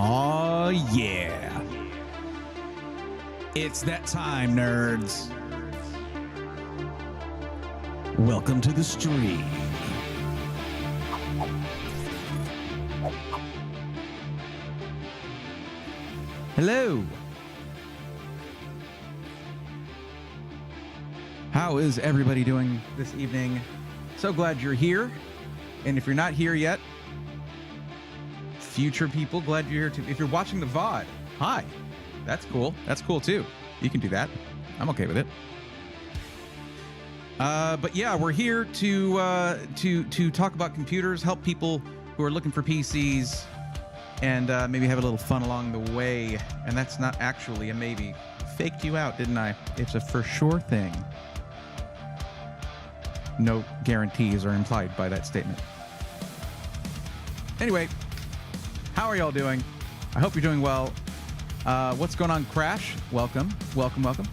Oh, yeah. It's that time, nerds. Welcome to the stream. Hello. How is everybody doing this evening? So glad you're here. And if you're not here yet, future people, glad you're here too. If you're watching the VOD, hi. That's cool. That's cool too. You can do that. I'm okay with it. But yeah, we're here to talk about computers, help people who are looking for PCs, and maybe have a little fun along the way. And that's not actually a maybe. Faked you out, didn't I? It's a for sure thing. No guarantees are implied by that statement. Anyway, how are y'all doing? I hope you're doing well. What's going on, Crash? Welcome, welcome, welcome.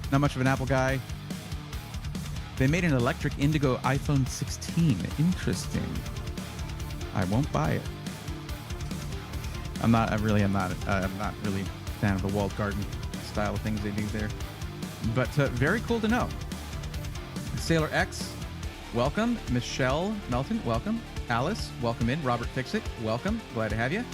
Not much of an Apple guy. They made an electric indigo iPhone 16. Interesting. I won't buy it. I'm not really a fan of the walled garden style of things they do there. But very cool to know. Sailor X, welcome. Michelle Melton, welcome. Alice, welcome in. Robert Fixit, welcome. Glad to have you.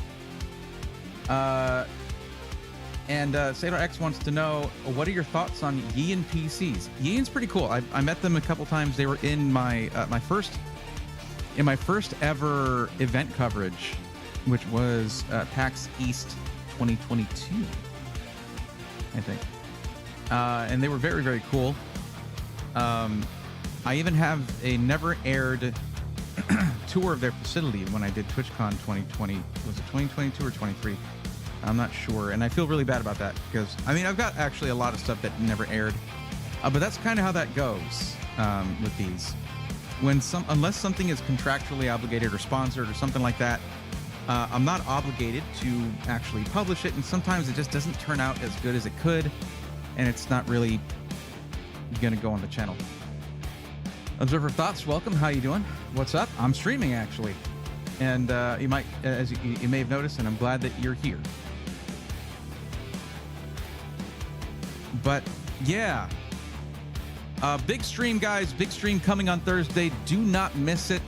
And Sailor X wants to know, what are your thoughts on Yeehan PCs? Yeehan's pretty cool. I met them a couple times. They were in my first ever event coverage, which was PAX East 2022, I think. And they were very, very cool. I even have a never aired tour of their facility when I did TwitchCon 2020. Was it 2022 or 23? I'm not sure, and I feel really bad about that because I mean I've got actually a lot of stuff that never aired, but that's kind of how that goes with these. Unless something is contractually obligated or sponsored or something like that, I'm not obligated to actually publish it, and sometimes it just doesn't turn out as good as it could, and it's not really gonna go on the channel. Observer Thoughts, welcome. How you doing? What's up? I'm streaming actually, and you might, as you may have noticed, and I'm glad that you're here. But yeah, big stream, guys. Big stream coming on Thursday. Do not miss it.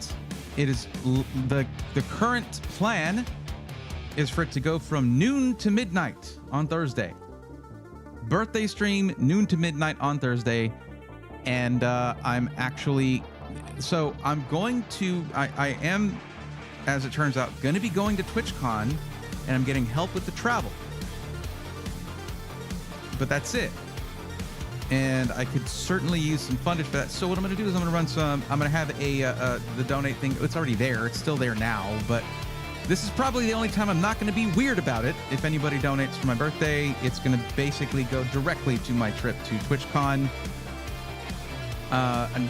It is the current plan is for it to go from noon to midnight on Thursday. Birthday stream, noon to midnight on Thursday. And I'm actually, so I'm going to, I am, as it turns out, going to be going to TwitchCon, and I'm getting help with the travel. But that's it. And I could certainly use some fundage for that. So what I'm going to do is I'm going to run some, I'm going to have the donate thing. It's already there. It's still there now, but this is probably the only time I'm not going to be weird about it. If anybody donates for my birthday, it's going to basically go directly to my trip to TwitchCon. And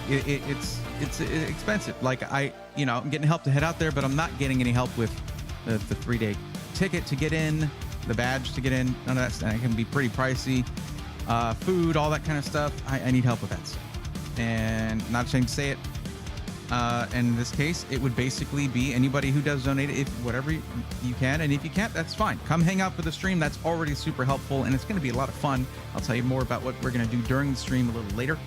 it's expensive. Like I'm getting help to head out there, but I'm not getting any help with the 3-day ticket to get in, the badge to get in. None of that stuff. It can be pretty pricey. Food, all that kind of stuff. I need help with that stuff. And not ashamed to say it. And in this case, it would basically be anybody who does donate, if whatever you can. And if you can't, that's fine. Come hang out for the stream. That's already super helpful, and it's going to be a lot of fun. I'll tell you more about what we're going to do during the stream a little later.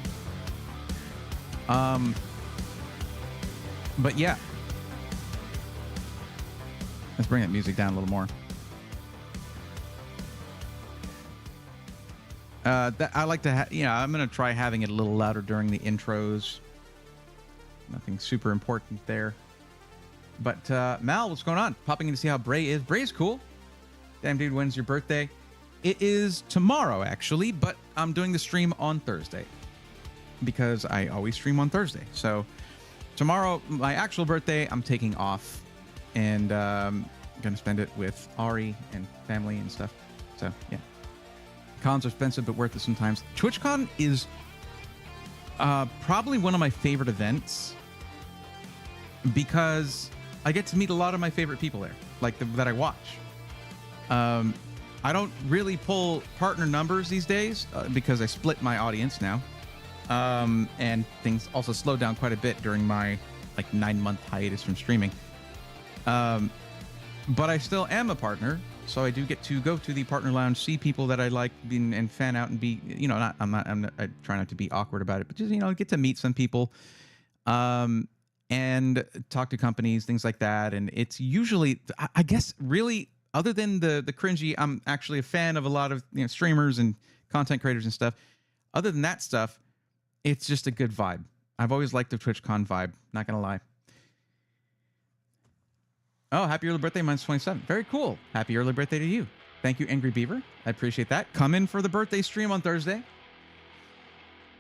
But yeah, let's bring that music down a little more. I like to I'm going to try having it a little louder during the intros. Nothing super important there. But Mal, what's going on? Popping in to see how Bray is. Bray's cool. Damn dude, when's your birthday? It is tomorrow, actually, but I'm doing the stream on Thursday because I always stream on Thursday. So tomorrow, my actual birthday, I'm taking off, and I'm going to spend it with Ari and family and stuff. So yeah, cons are expensive but worth it sometimes. TwitchCon is probably one of my favorite events because I get to meet a lot of my favorite people there, like that I watch. I don't really pull partner numbers these days because I split my audience now. And things also slowed down quite a bit during my like 9-month hiatus from streaming. but I still am a partner, so I do get to go to the partner lounge, see people that I like, and fan out and be, you know, I try not to be awkward about it, but just, you know, get to meet some people, and talk to companies, things like that. And it's usually, I guess, really, other than the cringy, I'm actually a fan of a lot of, you know, streamers and content creators and stuff. Other than that stuff, it's just a good vibe. I've always liked the TwitchCon vibe, not gonna lie. Oh, happy early birthday, mine's 27. Very cool. Happy early birthday to you. Thank you, Angry Beaver. I appreciate that. Come in for the birthday stream on Thursday.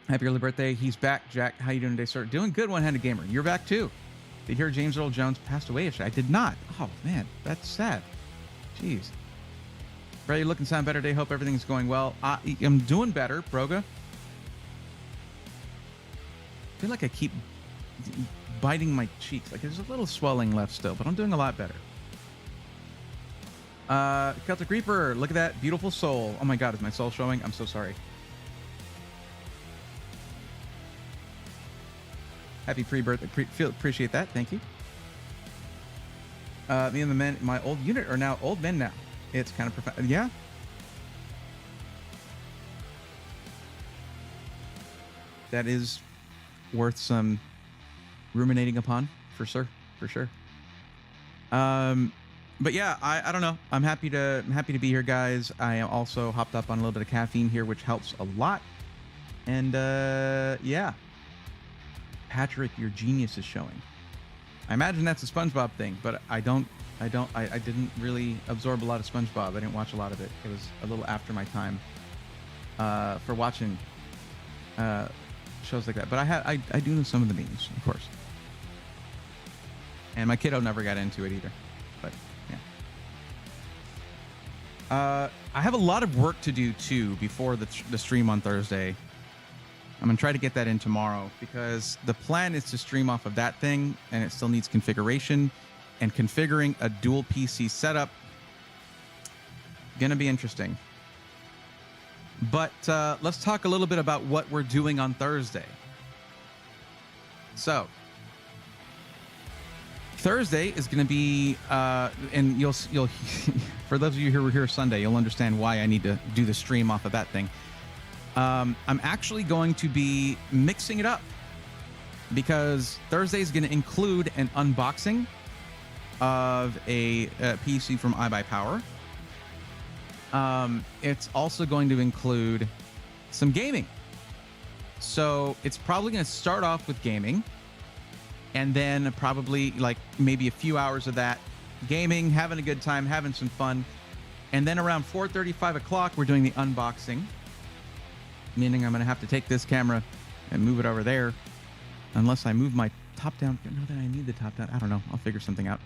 Happy early birthday. He's back. Jack, how you doing today, sir? Doing good, One-Handed Gamer. You're back too. Did you hear James Earl Jones passed away yesterday? I did not. Oh, man, that's sad. Jeez. Brother, you look and sound better today. Hope everything's going well. I'm doing better, Broga. I feel like I keep biting my cheeks. Like there's a little swelling left still, but I'm doing a lot better. Celtic Reaper, look at that beautiful soul. Oh my god, is my soul showing? I'm so sorry. Happy pre-birthday. Appreciate that. Thank you. Me and the men, my old unit are now old men now. It's kind of profound. Yeah. That is worth some ruminating upon, for sure. But yeah, I don't know. I'm happy to be here, guys. I am also hopped up on a little bit of caffeine here, which helps a lot. And yeah, Patrick, your genius is showing. I imagine that's a SpongeBob thing, but I didn't really absorb a lot of SpongeBob. I didn't watch a lot of it. It was a little after my time for watching shows like that. But I do know some of the memes, of course. And my kiddo never got into it either. But yeah. I have a lot of work to do too before the stream on Thursday. I'm gonna try to get that in tomorrow because the plan is to stream off of that thing, and it still needs configuration, and configuring a dual PC setup. Gonna be interesting. But let's talk a little bit about what we're doing on Thursday. So Thursday is going to be, and you'll for those of you who were here Sunday, you'll understand why I need to do the stream off of that thing. I'm actually going to be mixing it up because Thursday is going to include an unboxing of a PC from iBuyPower. It's also going to include some gaming. So it's probably going to start off with gaming, and then probably like maybe a few hours of that gaming, having a good time, having some fun. And then around 4:30, 5 o'clock, we're doing the unboxing, meaning I'm going to have to take this camera and move it over there, unless I move my top down. Not that I need the top down. I don't know. I'll figure something out.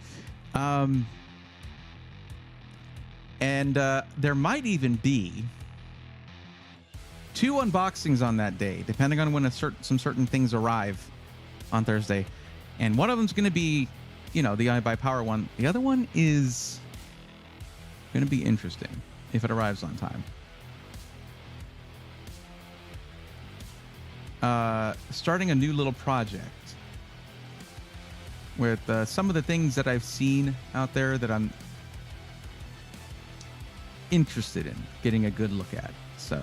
And there might even be 2 unboxings on that day, depending on when some certain things arrive on Thursday. And one of them's going to be, you know, the iBuyPower one. The other one is going to be interesting if it arrives on time. Starting a new little project with some of the things that I've seen out there that I'm interested in getting a good look at. So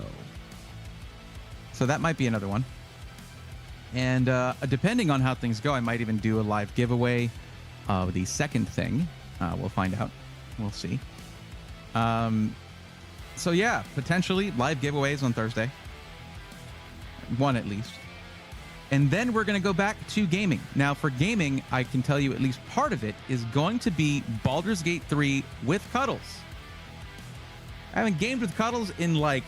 that might be another one. And depending on how things go, I might even do a live giveaway of the second thing. We'll find out. We'll see. So yeah, potentially live giveaways on Thursday. One at least. And then we're going to go back to gaming. Now for gaming, I can tell you at least part of it is going to be Baldur's Gate 3 with Cuddles. I haven't gamed with Cuddles in like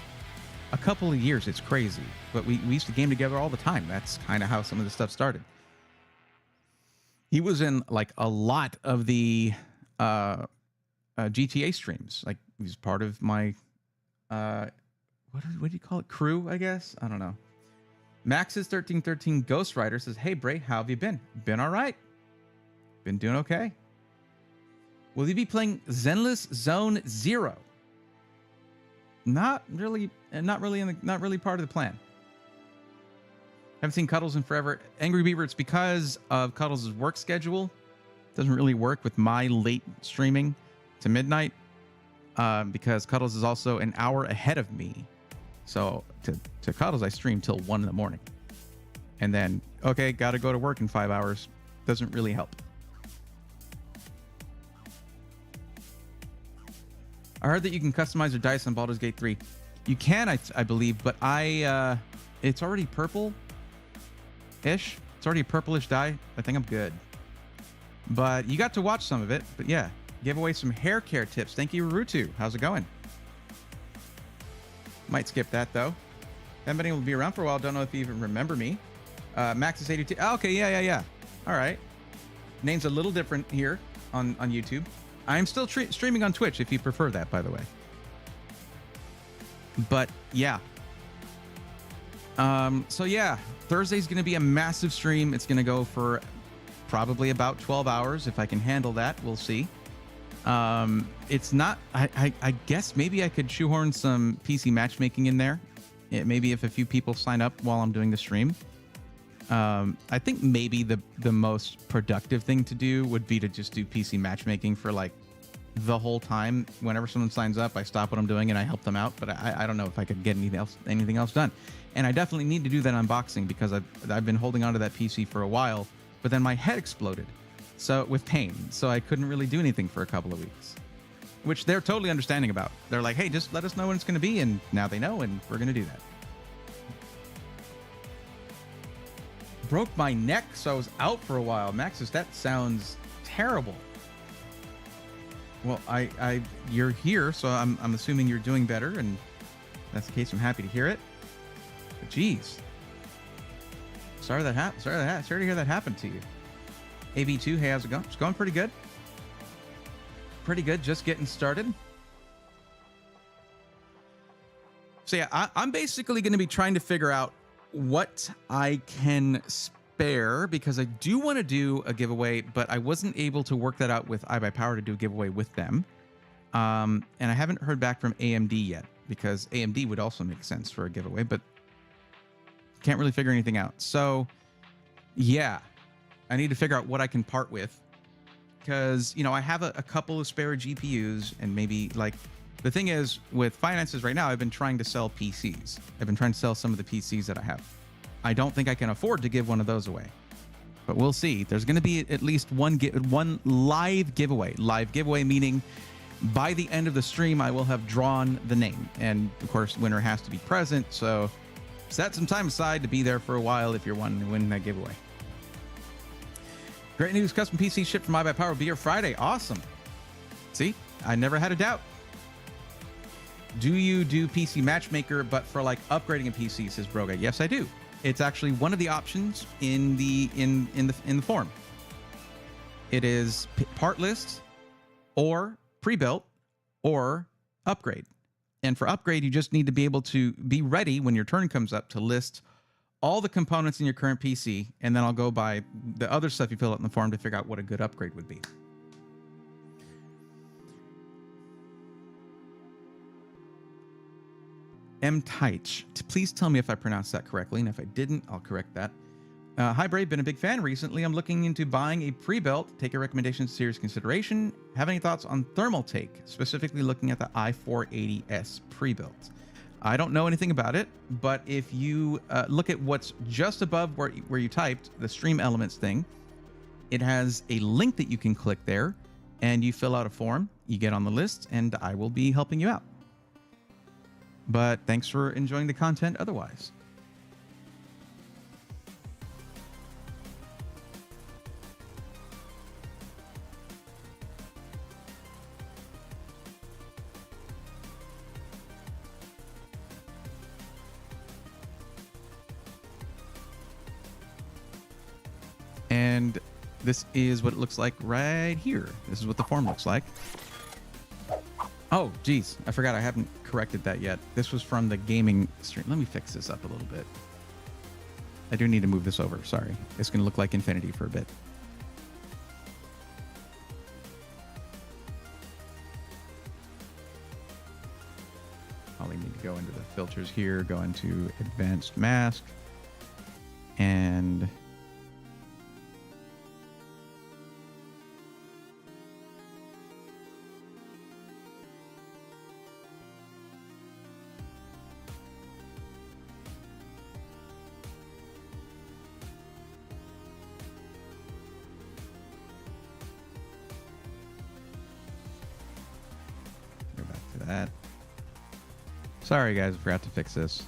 a couple of years. It's crazy. But we used to game together all the time. That's kind of how some of this stuff started. He was in like a lot of the GTA streams. Like he was part of my what do you call it? Crew, I guess. I don't know. Max's 1313 Ghost Rider says, "Hey Bray, how have you been? Been all right. Been doing okay. Will you be playing Zenless Zone Zero?" Not really part of the plan. Haven't seen Cuddles in forever. Angry Beaver, it's because of Cuddles' work schedule. Doesn't really work with my late streaming. to midnight, because Cuddles is also an hour ahead of me. So to Cuddles, I stream till 1 in the morning. And then, okay, got to go to work in 5 hours. Doesn't really help. I heard that you can customize your dice on Baldur's Gate 3. You can, I believe, but it's already purple-ish. It's already a purplish die. I think I'm good. But you got to watch some of it. But yeah, give away some hair care tips. Thank you, Rutu. How's it going? Might skip that, though. Haven't been able to be around for a while. Don't know if you even remember me. Max is 82. Oh, okay, yeah. All right. Name's a little different here on YouTube. I'm still streaming on Twitch if you prefer that, by the way. But yeah. So yeah, Thursday's going to be a massive stream. It's going to go for probably about 12 hours. If I can handle that, we'll see. It's not, I guess maybe I could shoehorn some PC matchmaking in there. Maybe if a few people sign up while I'm doing the stream. I think maybe the most productive thing to do would be to just do PC matchmaking for like the whole time. Whenever someone signs up, I stop what I'm doing and I help them out. But I don't know if I could get anything else done. And I definitely need to do that unboxing because I've been holding onto that PC for a while. But then my head exploded, so with pain. So I couldn't really do anything for a couple of weeks, which they're totally understanding about. They're like, hey, just let us know when it's going to be. And now they know, and we're going to do that. Broke my neck, so I was out for a while. Maxis, that sounds terrible. Well, you're here, so I'm assuming you're doing better, and if that's the case, I'm happy to hear it. But geez, sorry to hear that happened to you. AB2, hey, how's it going? It's going pretty good. Pretty good, just getting started. So yeah, I'm basically going to be trying to figure out what I can spare, because I do want to do a giveaway, but I wasn't able to work that out with iBuyPower to do a giveaway with them. And I haven't heard back from AMD yet, because AMD would also make sense for a giveaway, but can't really figure anything out. So yeah, I need to figure out what I can part with, because, you know, I have a couple of spare GPUs, and maybe like, the thing is, with finances right now, I've been trying to sell PCs. I've been trying to sell some of the PCs that I have. I don't think I can afford to give one of those away, but we'll see. There's going to be at least one live giveaway. Live giveaway meaning by the end of the stream, I will have drawn the name. And of course, winner has to be present. So set some time aside to be there for a while if you're wanting to win that giveaway. Great news, custom PC shipped from iBuyPower will be here Friday. Awesome. See, I never had a doubt. Do you do PC Matchmaker, but for like upgrading a PC, says Broga? Yes, I do. It's actually one of the options in the form. It is part list, or pre-built, or upgrade. And for upgrade, you just need to be able to be ready when your turn comes up to list all the components in your current PC, and then I'll go by the other stuff you fill out in the form to figure out what a good upgrade would be. M. Teich, please tell me if I pronounced that correctly, and if I didn't, I'll correct that. Hi, Brave, been a big fan recently. I'm looking into buying a pre-built. Take your recommendations serious consideration. Have any thoughts on thermal take, specifically looking at the i480S pre-built? I don't know anything about it, but if you look at what's just above where you typed, the stream elements thing, it has a link that you can click there, and you fill out a form, you get on the list, and I will be helping you out. But thanks for enjoying the content otherwise. And this is what it looks like right here. This is what the form looks like. Oh, geez. I forgot I haven't corrected that yet. This was from the gaming stream. Let me fix this up a little bit. I do need to move this over. Sorry. It's going to look like Infinity for a bit. Probably need to go into the filters here, go into advanced mask, and that. Sorry, guys. I forgot to fix this.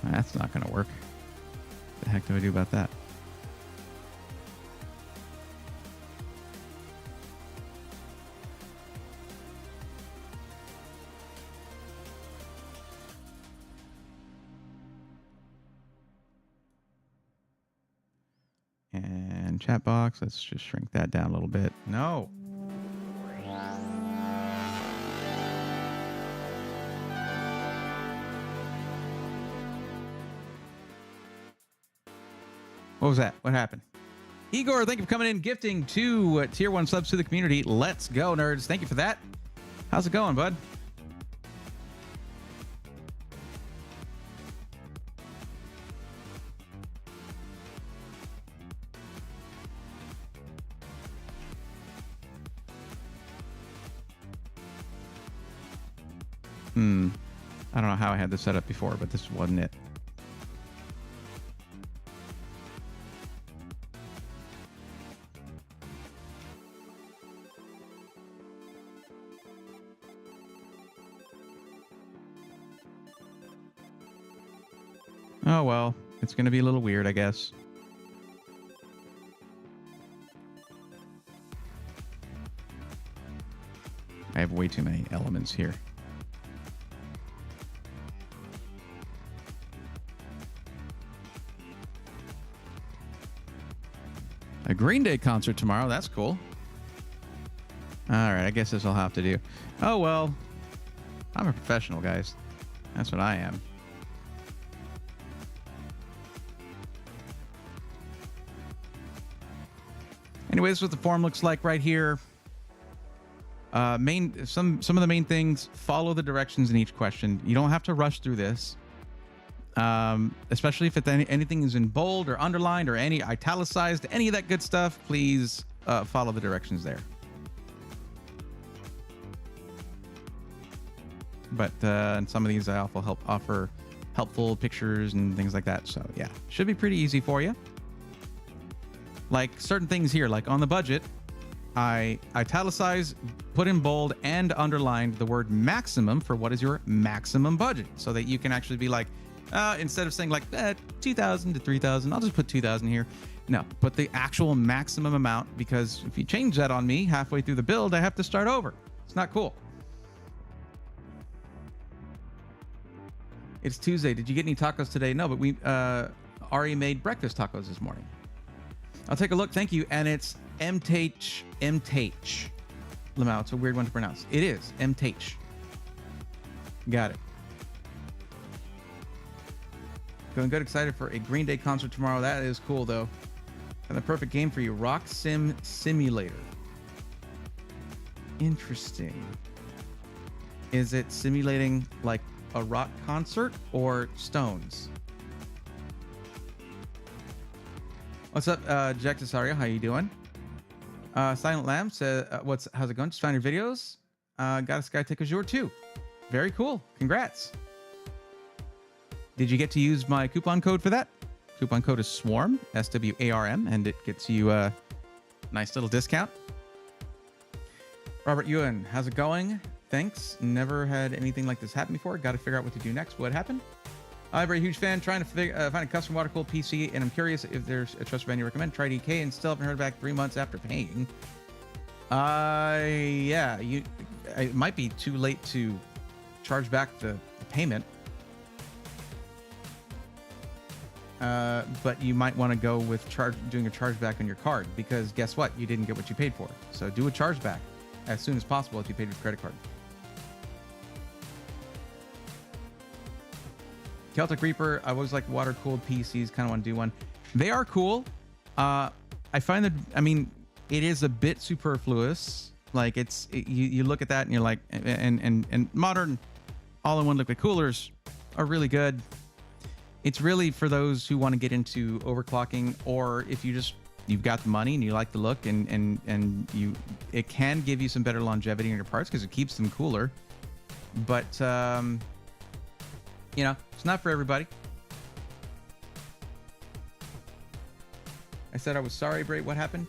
That's not going to work. What the heck do I do about that? And chat box, let's just shrink that down a little bit. No. What was that? What happened? Igor, thank you for coming in, gifting 2 tier 1 subs to the community. Let's go, nerds. Thank you for that. How's it going, bud? I don't know how I had this set up before, but this wasn't it. Oh, well, it's going to be a little weird, I guess. I have way too many elements here. A Green Day concert tomorrow. That's cool. All right, I guess this will have to do. Oh, well, I'm a professional, guys. That's what I am. Anyways, this is what the form looks like right here. Some of the main things, follow the directions in each question. You don't have to rush through this. Especially if anything is in bold or underlined or any italicized, any of that good stuff, please follow the directions there. But and some of these I also offer helpful pictures and things like that. So yeah, should be pretty easy for you. Like certain things here, like on the budget, I italicized, put in bold, and underlined the word maximum for what is your maximum budget, so that you can actually be like, instead of saying like 2,000 to 3,000, I'll just put 2,000 here. No, put the actual maximum amount, because if you change that on me halfway through the build, I have to start over. It's not cool. It's Tuesday. Did you get any tacos today? No, but we Ari made breakfast tacos this morning. I'll take a look. Thank you. And it's MTH. Lamau. It's a weird one to pronounce. It is MTH. Got it. Going good. Excited for a Green Day concert tomorrow. That is cool, though. And the perfect game for you. Rock Sim Simulator. Interesting. Is it simulating like a rock concert or Stones? What's up, Jack Cesario? How you doing? Silent Lamb says, how's it going? Just found your videos. Got a Skytech Azure too. Very cool. Congrats. Did you get to use my coupon code for that? Coupon code is SWARM, SWARM, and it gets you a nice little discount. Robert Ewan, how's it going? Thanks. Never had anything like this happen before. Got to figure out what to do next. What happened? I'm a very huge fan. Trying to find a custom water-cooled PC, and I'm curious if there's a trusted brand you recommend. Tried EK and still haven't heard back 3 months after paying. Yeah, it might be too late to charge back the payment. But you might want to go with doing a chargeback on your card, because guess what? You didn't get what you paid for. So do a chargeback. as soon as possible if you paid with credit card. Celtic Reaper, I always like water-cooled PCs. Kind of want to do one. They are cool. I find that, I mean, it is a bit superfluous. Like you look at that and you're like, and modern all-in-one liquid coolers are really good. It's really for those who want to get into overclocking, or if you've got the money and you like the look, and it can give you some better longevity in your parts because it keeps them cooler. But you know, it's not for everybody. I said I was sorry, Bray. What happened?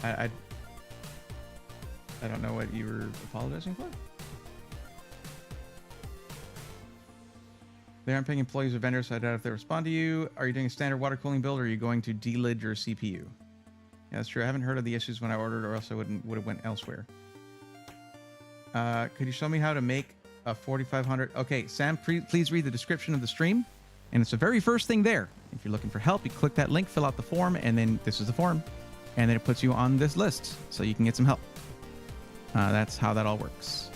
I don't know what you were apologizing for. They aren't paying employees or vendors, so I doubt if they respond to you. Are you doing a standard water cooling build, or are you going to delid your CPU? Yeah, that's true. I haven't heard of the issues when I ordered, or else I would have went elsewhere. Could you show me how to make a 4500? Okay, Sam, please read the description of the stream, and it's the very first thing there. If you're looking for help, you click that link, fill out the form, and then this is the form, and then it puts you on this list so you can get some help. That's how that all works.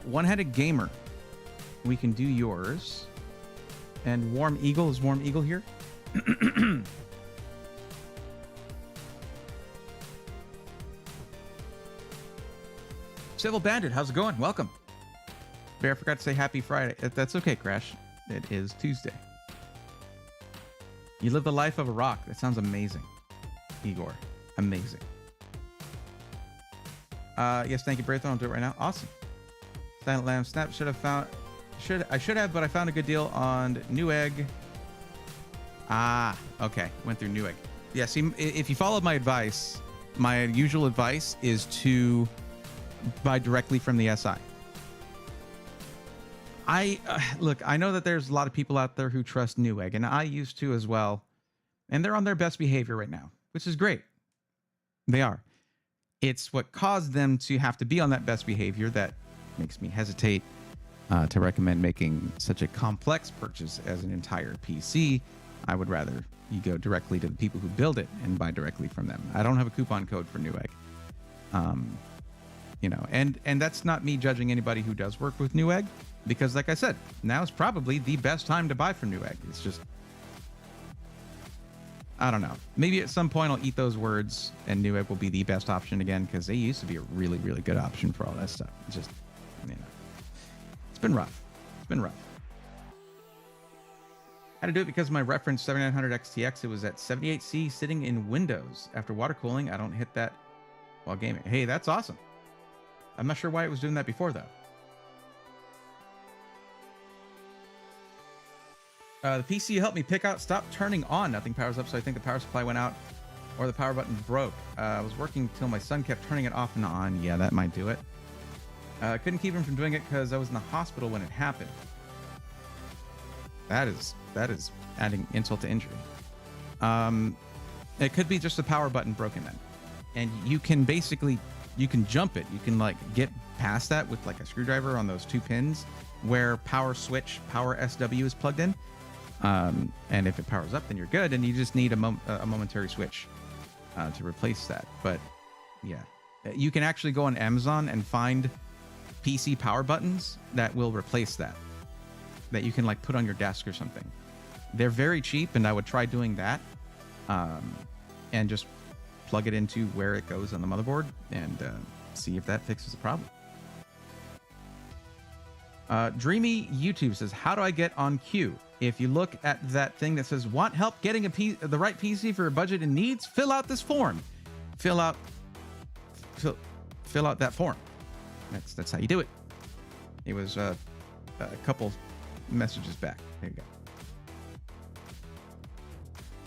One-headed gamer. We can do yours. And Warm Eagle. Is Warm Eagle here? Civil Bandit, how's it going? Welcome. Bear, I forgot to say happy Friday. That's okay, Crash. It is Tuesday. You live the life of a rock. That sounds amazing. Igor. Amazing. Yes, thank you, Braithon. I'll do it right now. Awesome. Silent Lamb Snap should have, but I found a good deal on Newegg. Ah, okay. Went through Newegg. Yeah, see, if you followed my advice, my usual advice is to buy directly from the SI. Look, I know that there's a lot of people out there who trust Newegg, and I used to as well. And they're on their best behavior right now, which is great. They are. It's what caused them to have to be on that best behavior that makes me hesitate to recommend making such a complex purchase as an entire PC. I would rather you go directly to the people who build it and buy directly from them. I don't have a coupon code for Newegg. You know, and that's not me judging anybody who does work with Newegg, because like I said, now is probably the best time to buy from Newegg. It's just, I don't know. Maybe at some point I'll eat those words and Newegg will be the best option again, because they used to be a really, really good option for all that stuff. It's just, you know, it's been rough. It's been rough. I had to do it because my reference 7900 XTX, it was at 78C sitting in Windows. After water cooling, I don't hit that while gaming. Hey, that's awesome. I'm not sure why it was doing that before, though. The PC you helped me pick out stopped turning on. Nothing powers up, so I think the power supply went out or the power button broke. I was working till my son kept turning it off and on. Yeah, that might do it. Couldn't keep him from doing it because I was in the hospital when it happened. That is adding insult to injury. It could be just the power button broken then. And you can basically, you can jump it. You can like get past that with like a screwdriver on those two pins where power switch, power SW is plugged in. And if it powers up, then you're good. And you just need a momentary switch to replace that. But yeah, you can actually go on Amazon and find PC power buttons that will replace that you can like put on your desk or something. They're very cheap, and I would try doing that and just plug it into where it goes on the motherboard and see if that fixes the problem. Dreamy YouTube says, how do I get on queue? If you look at that thing that says, want help getting the right PC for your budget and needs, fill out this form. Fill out that form. That's how you do it. It was a couple messages back. There you go.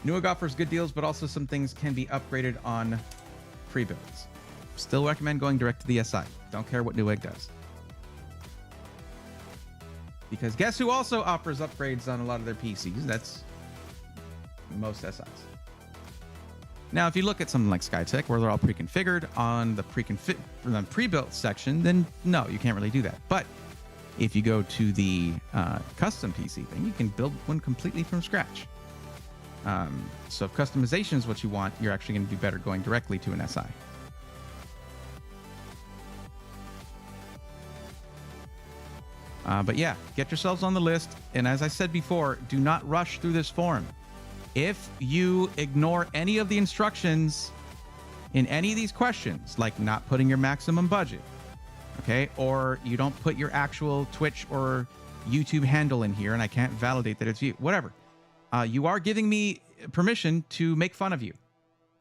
Newegg offers good deals, but also some things can be upgraded on pre-builds. Still recommend going direct to the SI. Don't care what Newegg does. Because guess who also offers upgrades on a lot of their PCs? That's most SIs. Now, if you look at something like SkyTech, where they're all pre-configured on the pre-built section, then no, you can't really do that. But if you go to the custom PC thing, you can build one completely from scratch. So if customization is what you want, you're actually going to do better going directly to an SI. But yeah, get yourselves on the list. And as I said before, do not rush through this form. If you ignore any of the instructions in any of these questions, like not putting your maximum budget, okay, or you don't put your actual Twitch or YouTube handle in here and I can't validate that it's you, whatever, you are giving me permission to make fun of you.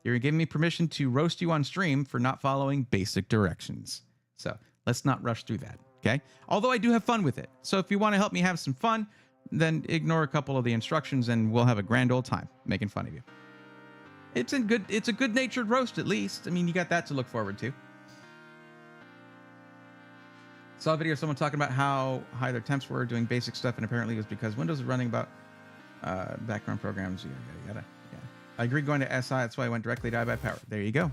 You're giving me permission to roast you on stream for not following basic directions. So let's not rush through that, okay? Although I do have fun with it. So if you want to help me have some fun, then ignore a couple of the instructions and we'll have a grand old time making fun of you. It's a good-natured roast at least. I mean, you got that to look forward to. Saw a video of someone talking about how high their temps were doing basic stuff, and apparently it was because Windows is running about background programs. Yeah. I agreed going to SI, that's why I went directly to iBuyPower. There you go.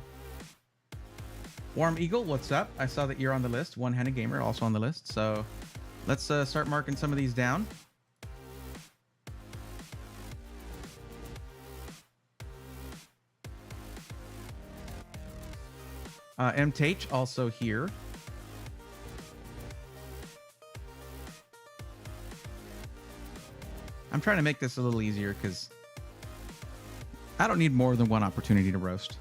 Warm Eagle, what's up? I saw that you're on the list. One-Handed Gamer also on the list. So let's start marking some of these down. MTH also here. I'm trying to make this a little easier because I don't need more than one opportunity to roast.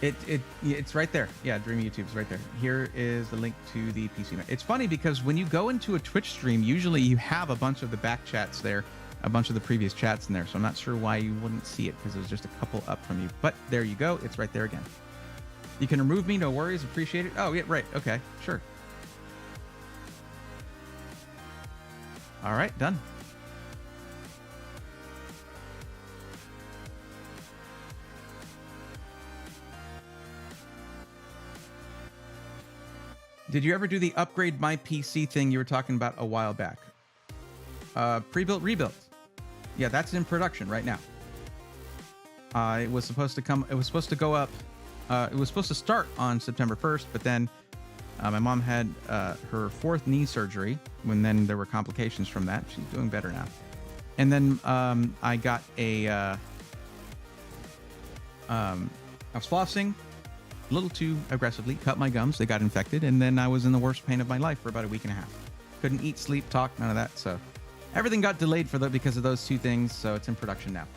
It's right there. Yeah, Dream YouTube's right there. Here is the link to the PC. It's funny because when you go into a Twitch stream, usually you have a bunch of the back chats there, a bunch of the previous chats in there. So I'm not sure why you wouldn't see it because it was just a couple up from you. But there you go. It's right there again. You can remove me. No worries. Appreciate it. Oh, yeah, right. Okay, sure. All right, done. Did you ever do the upgrade my PC thing you were talking about a while back? Pre-built, rebuilt. Yeah, that's in production right now. It was supposed to go up. It was supposed to start on September 1st, but then my mom had her 4th knee surgery then there were complications from that. She's doing better now. And then I got I was flossing a little too aggressively, cut my gums, they got infected, and then I was in the worst pain of my life for about a week and a half. Couldn't eat, sleep, talk, none of that. So everything got delayed because of those two things, so it's in production now.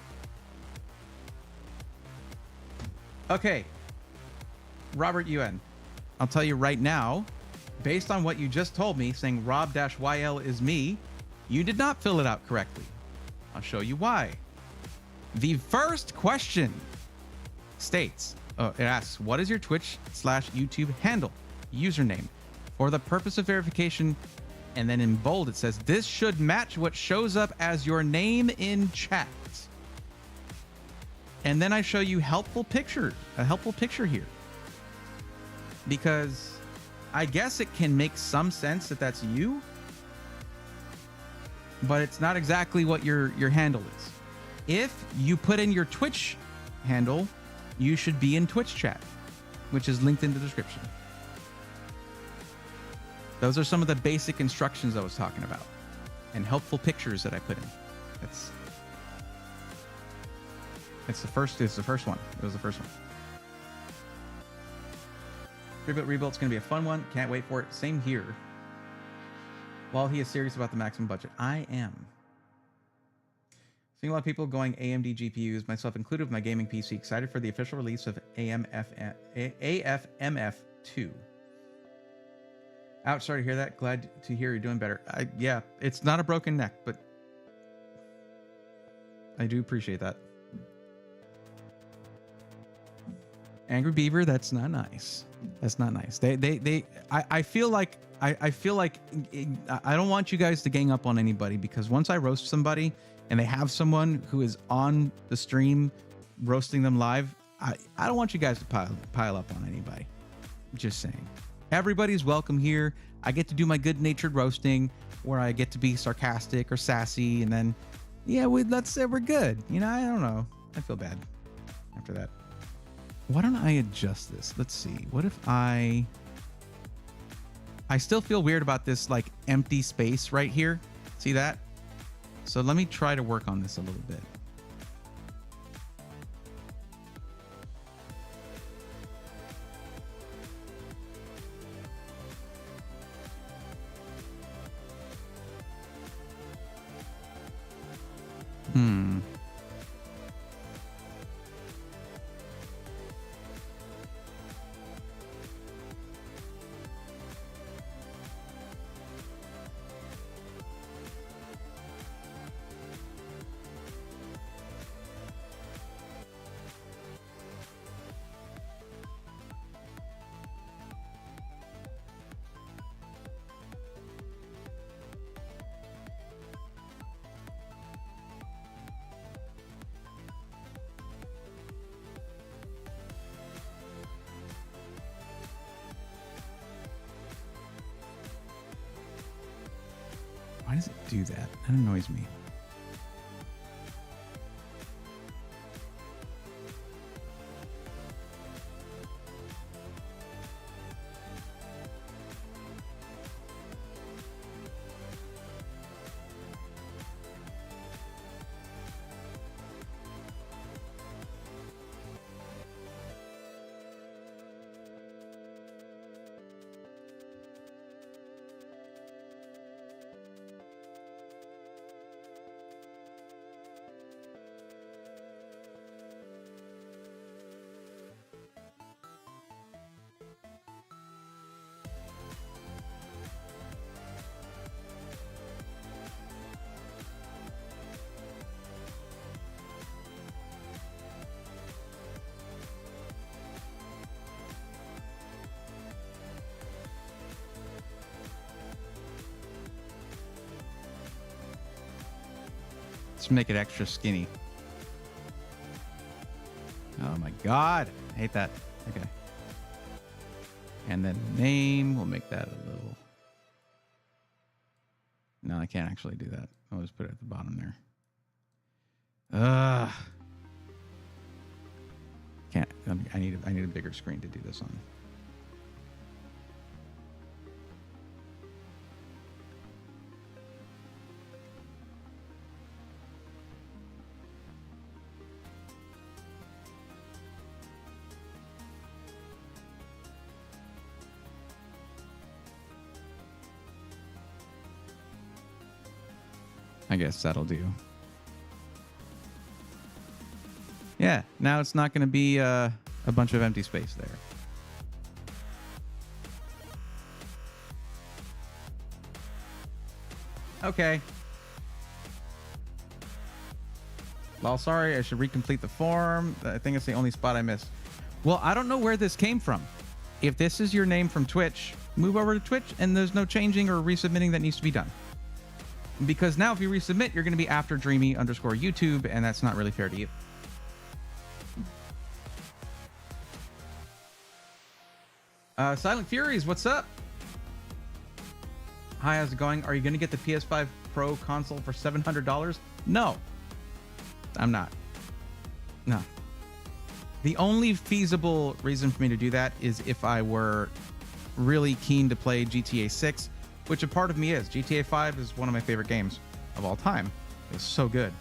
Okay, Robert UN, I'll tell you right now, based on what you just told me, saying Rob-YL is me, you did not fill it out correctly. I'll show you why. The first question states, it asks, what is your Twitch/YouTube handle, username, for the purpose of verification? And then in bold, it says, this should match what shows up as your name in chat. And then I show you a helpful picture here. Because I guess it can make some sense that that's you, but it's not exactly what your handle is. If you put in your Twitch handle, you should be in Twitch chat, which is linked in the description. Those are some of the basic instructions I was talking about and helpful pictures that I put in. It's the first one. It was the first one. Rebuilt's going to be a fun one. Can't wait for it. Same here. While he is serious about the maximum budget, I am. Seeing a lot of people going AMD GPUs, myself included, with my gaming PC. Excited for the official release of AFMF2. Ouch, sorry to hear that. Glad to hear you're doing better. Yeah, it's not a broken neck, but I do appreciate that. Angry Beaver, that's not nice. That's not nice. I feel like I don't want you guys to gang up on anybody, because once I roast somebody and they have someone who is on the stream roasting them live, I don't want you guys to pile up on anybody. Just saying. Everybody's welcome here. I get to do my good-natured roasting where I get to be sarcastic or sassy, and then Yeah, let's say we're good. You know, I don't know. I feel bad after that. Why don't I adjust this? Let's see. What if I still feel weird about this like empty space right here. See that? So let me try to work on this a little bit. Why does it do that? That annoys me. Let's make it extra skinny. Oh my God. I hate that. Okay. And then name, we'll make that a little. No, I can't actually do that. I'll just put it at the bottom there. Can't. I need a bigger screen to do this on. I guess that'll do. Yeah, now it's not going to be a bunch of empty space there. Okay. Well, sorry, I should recomplete the form. I think it's the only spot I missed. Well, I don't know where this came from. If this is your name from Twitch, move over to Twitch and there's no changing or resubmitting that needs to be done. Because now if you resubmit, you're going to be after Dreamy_YouTube, and that's not really fair to you. Silent Furies, what's up? Hi, how's it going? Are you going to get the PS5 Pro console for $700? No. I'm not. No. The only feasible reason for me to do that is if I were really keen to play GTA 6, which a part of me is. GTA 5 is one of my favorite games of all time. It was so good.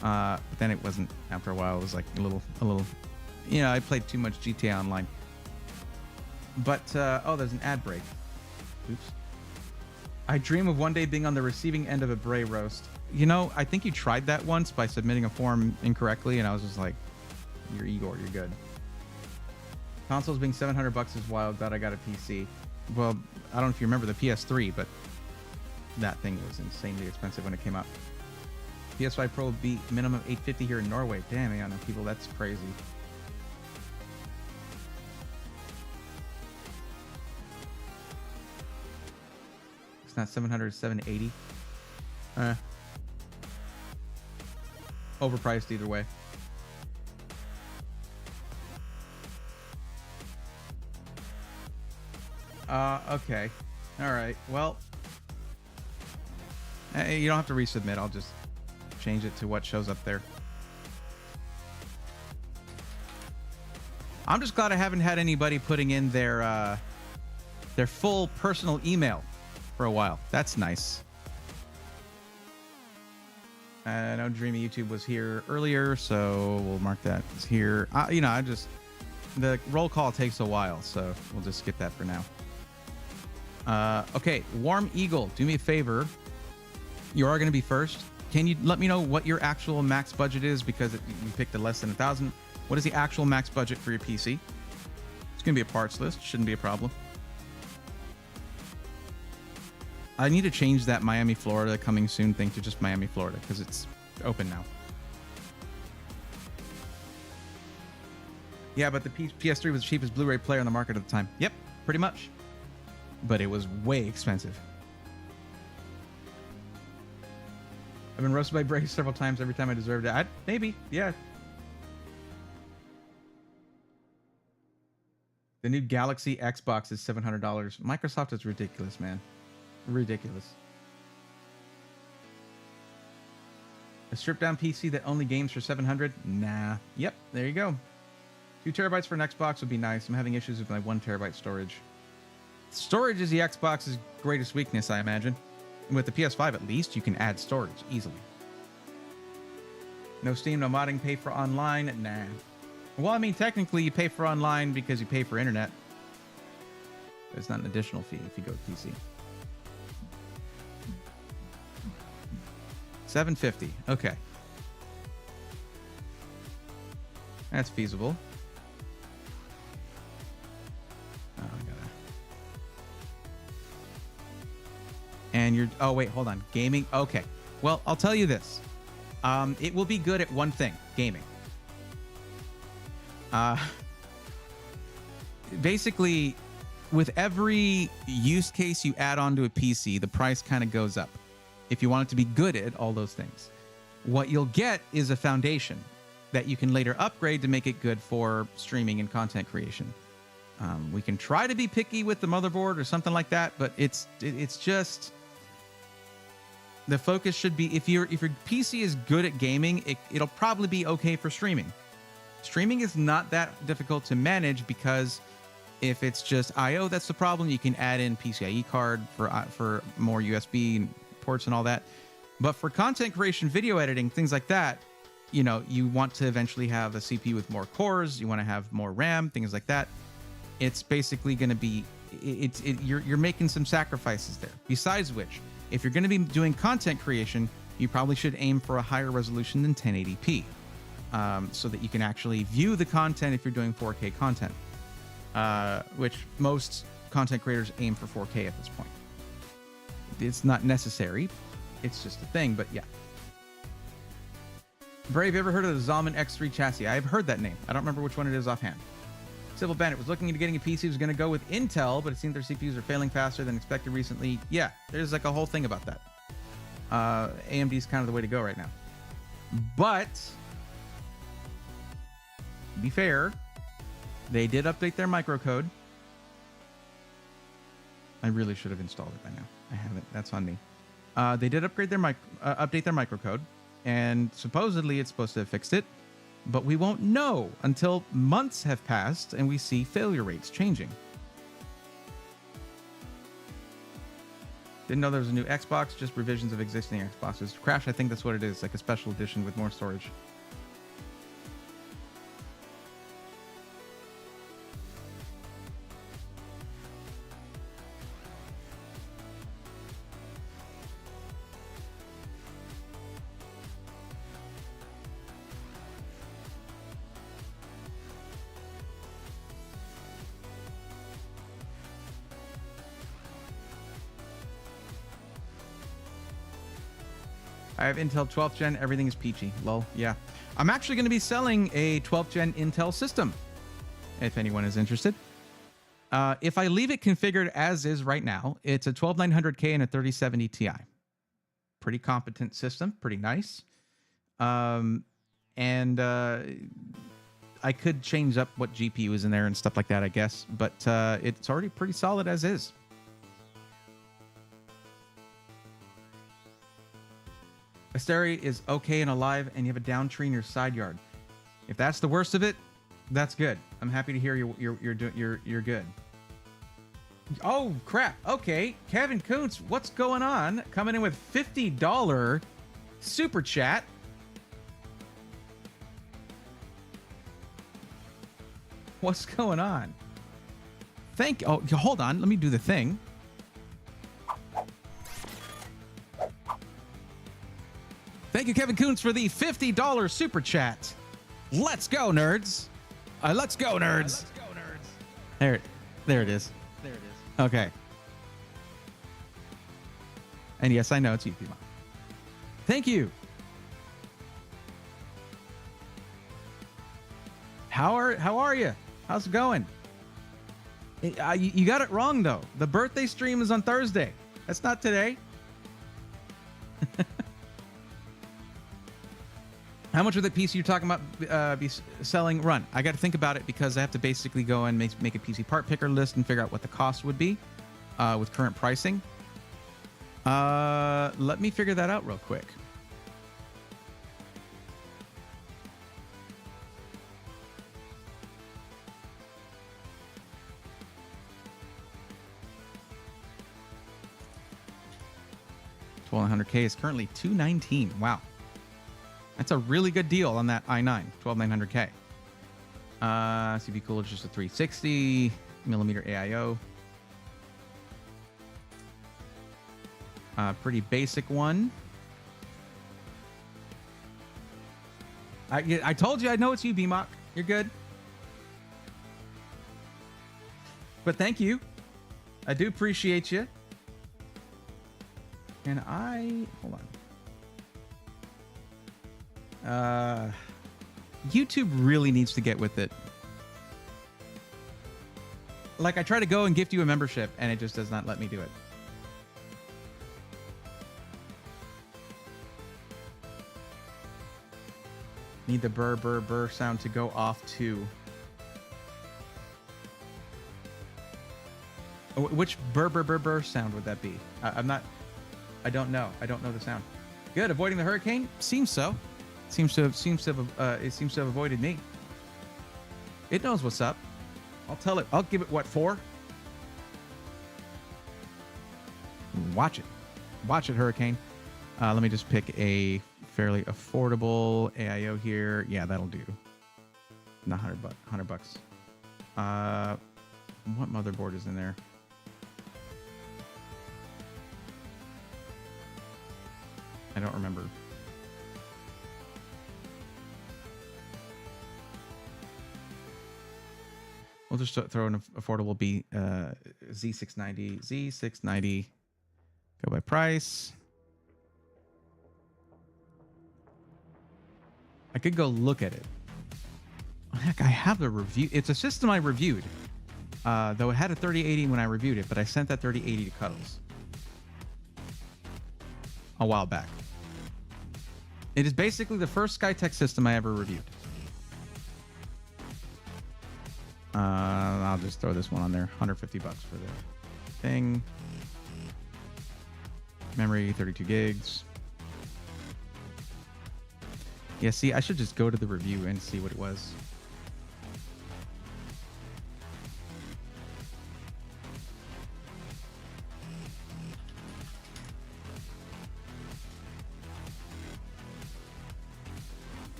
But then it wasn't, after a while, it was like a little, you know, I played too much GTA Online. But, oh, there's an ad break. Oops. I dream of one day being on the receiving end of a Bray roast. You know, I think you tried that once by submitting a form incorrectly, and I was just like, you're Igor, you're good. Consoles being $700 is wild. Glad I got a PC. Well, I don't know if you remember the PS3, but that thing was insanely expensive when it came out. PS5 Pro would be minimum $850 here in Norway. Damn, I know people, that's crazy. It's not 700, it's 780. Overpriced either way. Okay. All right. Well, you don't have to resubmit. I'll just change it to what shows up there. I'm just glad I haven't had anybody putting in their full personal email for a while. That's nice. I know Dreamy YouTube was here earlier, so we'll mark that as here. You know, the roll call takes a while, so we'll just skip that for now. Okay, Warm Eagle, do me a favor. You are going to be first. Can you let me know what your actual max budget is? Because you picked a less than 1,000. What is the actual max budget for your PC? It's going to be a parts list. Shouldn't be a problem. I need to change that Miami, Florida coming soon thing to just Miami, Florida, because it's open now. Yeah, but the PS3 was the cheapest Blu-ray player on the market at the time. Yep, pretty much. But it was way expensive. I've been roasted by Bray several times every time I deserved it. Maybe, yeah. The new Galaxy Xbox is $700. Microsoft is ridiculous, man. Ridiculous. A stripped down PC that only games for $700? Nah. Yep, there you go. 2 terabytes for an Xbox would be nice. I'm having issues with my 1 terabyte storage. Storage is the Xbox's greatest weakness, I imagine. And with the PS5, at least, you can add storage easily. No Steam, no modding, pay for online? Nah. Well, I mean, technically, you pay for online because you pay for internet. There's not an additional fee if you go to PC. $750. Okay. That's feasible. Oh, I gotta. And you're. Oh, wait, hold on. Gaming. Okay. Well, I'll tell you this. It will be good at one thing: gaming. Basically, with every use case you add onto a PC, the price kind of goes up. If you want it to be good at all those things, what you'll get is a foundation that you can later upgrade to make it good for streaming and content creation. We can try to be picky with the motherboard or something like that, but it's just the focus should be if your PC is good at gaming, it'll probably be okay for streaming. Streaming is not that difficult to manage because if it's just I/O, that's the problem. You can add in PCIe card for more USB ports and all that. But for content creation, video editing, things like that, you know, you want to eventually have a CPU with more cores. You want to have more RAM, things like that. It's basically going to be, you're making some sacrifices there. Besides which, if you're going to be doing content creation, you probably should aim for a higher resolution than 1080p, so that you can actually view the content if you're doing 4K content, which most content creators aim for 4K at this point. It's not necessary. It's just a thing, but yeah. Brave, ever heard of the Zalman X3 chassis? I've heard that name. I don't remember which one it is offhand. Civil Bandit was looking into getting a PC. Was going to go with Intel, but it seems their CPUs are failing faster than expected recently. Yeah, there's like a whole thing about that. AMD's kind of the way to go right now. But, to be fair, they did update their microcode. I really should have installed it by now. I haven't. That's on me. They did upgrade their update their microcode, and supposedly it's supposed to have fixed it, but we won't know until months have passed and we see failure rates changing. Didn't know there was a new Xbox, just revisions of existing Xboxes. Crash, I think that's what it is, like a special edition with more storage. I have Intel 12th gen. Everything is peachy. Lol. Yeah. I'm actually going to be selling a 12th gen Intel system, if anyone is interested. If I leave it configured as is right now, it's a 12900K and a 3070 Ti. Pretty competent system. Pretty nice. I could change up what GPU is in there and stuff like that, I guess. But it's already pretty solid as is. Asteri is okay and alive, and you have a down tree in your side yard. If that's the worst of it, that's good. I'm happy to hear you're good. Oh crap! Okay, Kevin Koontz, what's going on? Coming in with $50 super chat. What's going on? Thank you. Oh, hold on. Let me do the thing. Thank you, Kevin Koontz, for the $50 super chat. Let's go, nerds. Let's go, nerds. There it is. Okay. And yes, I know it's you, Pima. Thank you. How are you? How's it going? You got it wrong, though. The birthday stream is on Thursday. That's not today. How much would the PC you're talking about be selling run? I got to think about it because I have to basically go and make a PC part picker list and figure out what the cost would be with current pricing. Let me figure that out real quick. $1,200K is currently $219. Wow. That's a really good deal on that i9, 12900K. CPU cooler is just a 360 millimeter AIO. Pretty basic one. I told you I know it's you, BMOC. You're good. But thank you. I do appreciate you. And hold on. YouTube really needs to get with it. Like, I try to go and gift you a membership, and it just does not let me do it. Need the burr, burr, burr sound to go off too. Which burr, burr, burr, burr sound would that be? I don't know. I don't know the sound. Good. Avoiding the hurricane? Seems so. It seems to have avoided me. It knows what's up. I'll tell it. I'll give it what for? Watch it. Watch it, hurricane. Let me just pick a fairly affordable AIO here. Yeah, that'll do. Not $100 bucks. What motherboard is in there? I don't remember. We'll just throw an affordable Z690. Z690. Go by price. I could go look at it. Heck, I have the review. It's a system I reviewed. Though it had a 3080 when I reviewed it, but I sent that 3080 to Cuddles a while back. It is basically the first Skytech system I ever reviewed. I'll just throw this one on there. $150 for the thing. Memory, 32 gigs. Yeah, see, I should just go to the review and see what it was.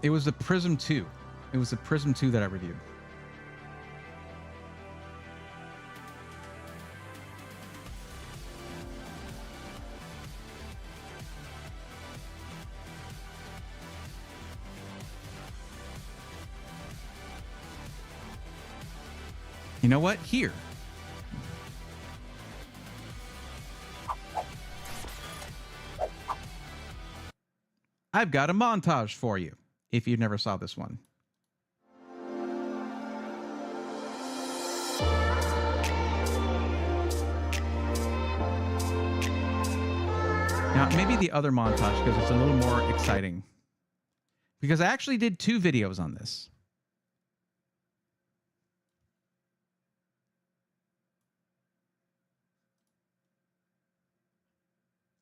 It was the Prism 2. It was the Prism 2 that I reviewed. You know what? Here. I've got a montage for you, if you never saw this one. Now, maybe the other montage, because it's a little more exciting. Because I actually did 2 videos on this.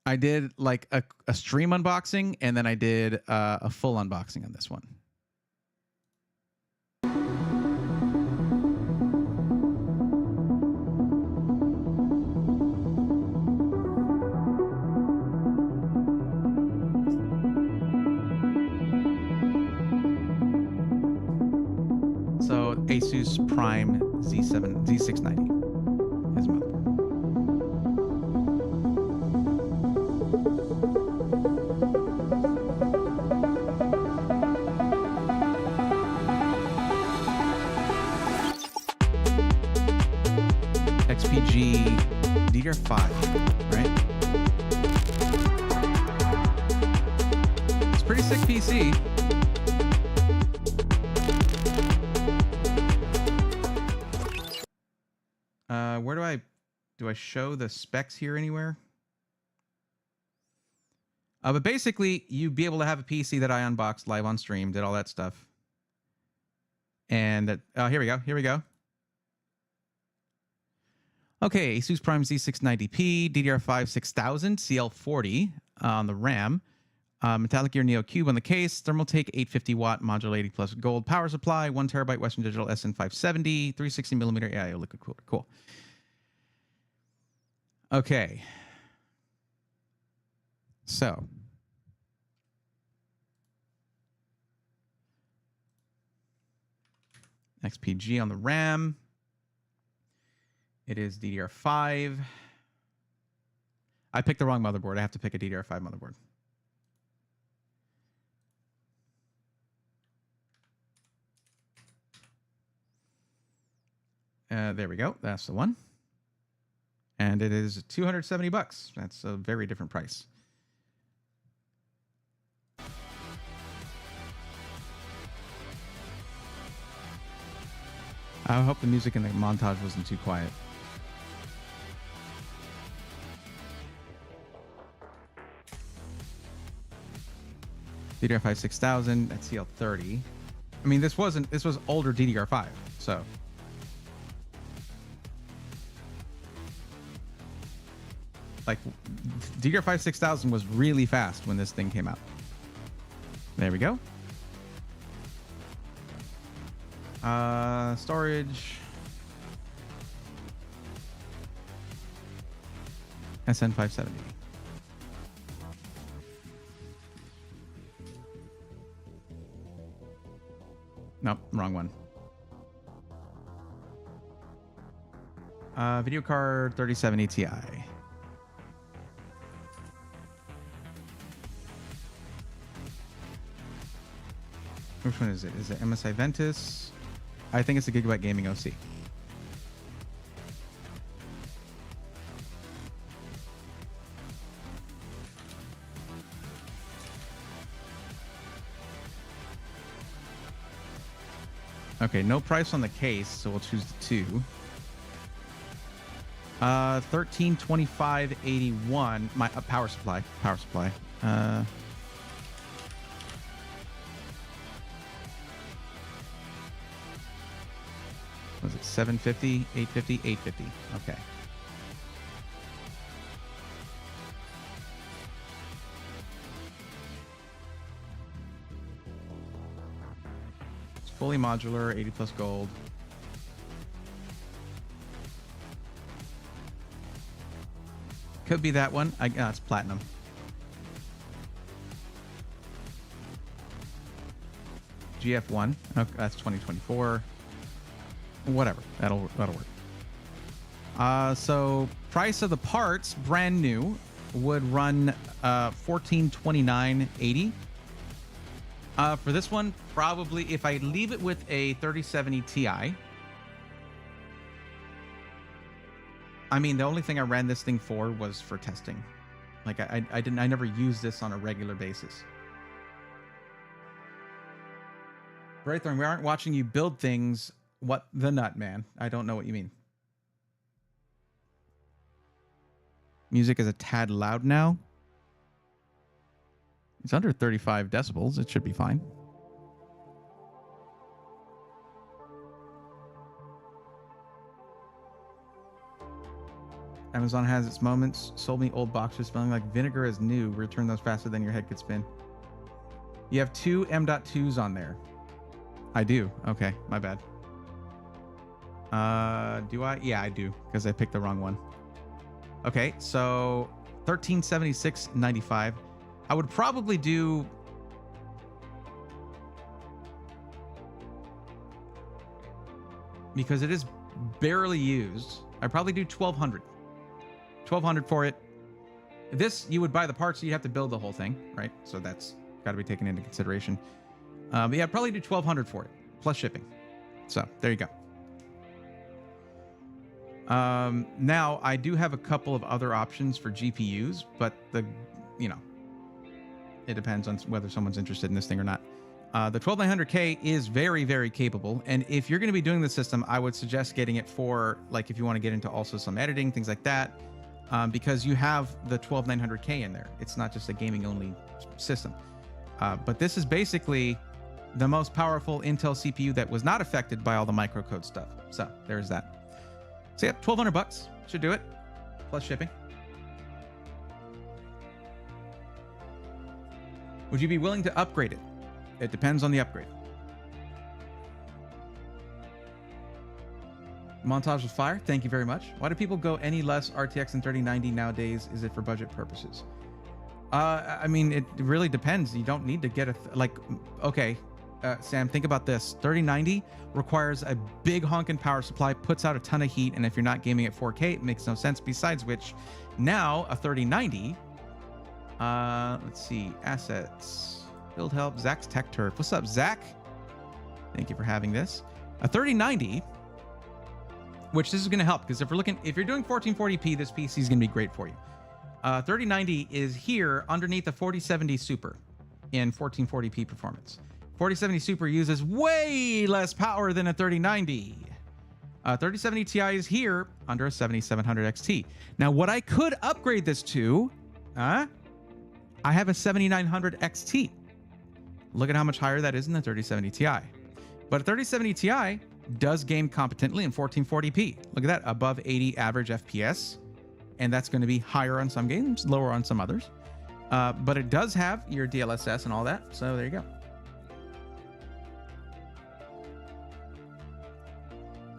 I did like a stream unboxing, and then I did a full unboxing on this one. So Asus Prime Z690 is motherboard. XPG DDR5, right? It's a pretty sick PC. Where do I show the specs here anywhere? But basically, you'd be able to have a PC that I unboxed live on stream, did all that stuff. And that, here we go. Okay, Asus Prime Z690P, DDR5 6000, CL40 on the RAM. Metallic Gear Neo Cube on the case, Thermaltake 850 watt modular 80 plus gold power supply, 1 terabyte Western Digital SN570, 360 millimeter AIO liquid cooler. Cool. Okay. So. XPG on the RAM. It is DDR5. I picked the wrong motherboard. I have to pick a DDR5 motherboard. There we go. That's the one. And it is $270. That's a very different price. I hope the music in the montage wasn't too quiet. DDR5 6000 at CL30. I mean, this was older DDR5, so. Like, DDR5 6000 was really fast when this thing came out. There we go. Storage. SN570. Nope, wrong one. Video card 3070 Ti. Which one is it? Is it MSI Ventus? I think it's a Gigabyte Gaming OC. Okay, no price on the case, so we'll choose the 2. 1325.81. My power supply. Was it 750, 850, 850? Okay. It's fully modular, 80 plus gold. Could be that one. It's platinum. GF1. Okay, that's 2024. Whatever. That'll work. So price of the parts, brand new, would run $1429.80. For this one, probably if I leave it with a 3070 Ti. I mean, the only thing I ran this thing for was for testing. Like I never used this on a regular basis. Braithorn, we aren't watching you build things. What the nut, man? I don't know what you mean. Music is a tad loud now. It's under 35 decibels. It should be fine. Amazon has its moments. Sold me old boxes smelling like vinegar as new. Return those faster than your head could spin. You have 2 M.2s on there. I do. Okay, my bad. Do I? Yeah, I do, because I picked the wrong one. Okay, so 1376.95. I would probably do... because it is barely used, I'd probably do 1200. 1200 for it. This, you would buy the parts, so you have to build the whole thing, right? So that's got to be taken into consideration. But yeah, I'd probably do 1200 for it, plus shipping. So there you go. Now I do have a couple of other options for GPUs, but it depends on whether someone's interested in this thing or not. The 12900K is very, very capable. And if you're going to be doing the system, I would suggest getting it for, like, if you want to get into also some editing, things like that, because you have the 12900K in there. It's not just a gaming only system. But this is basically the most powerful Intel CPU that was not affected by all the microcode stuff. So there's that. So yeah, $1,200 should do it, plus shipping. Would you be willing to upgrade it? It depends on the upgrade. Montage with fire. Thank you very much. Why do people go any less RTX than 3090 nowadays? Is it for budget purposes? I mean, it really depends. You don't need to get okay, Sam, think about this. 3090 requires a big honking power supply, puts out a ton of heat, and if you're not gaming at 4K, it makes no sense. Besides which, now a 3090, let's see, assets, build help, Zach's Tech Turf. What's up, Zach? Thank you for having this. A 3090, which this is going to help, because if you're doing 1440p, this PC is going to be great for you. 3090 is here underneath the 4070 Super in 1440p performance. 4070 Super uses way less power than a 3090. 3070 Ti is here under a 7700 XT. Now, what I could upgrade this to, I have a 7900 XT. Look at how much higher that is in the 3070 Ti. But a 3070 Ti does game competently in 1440p. Look at that, above 80 average FPS. And that's going to be higher on some games, lower on some others. But it does have your DLSS and all that. So there you go.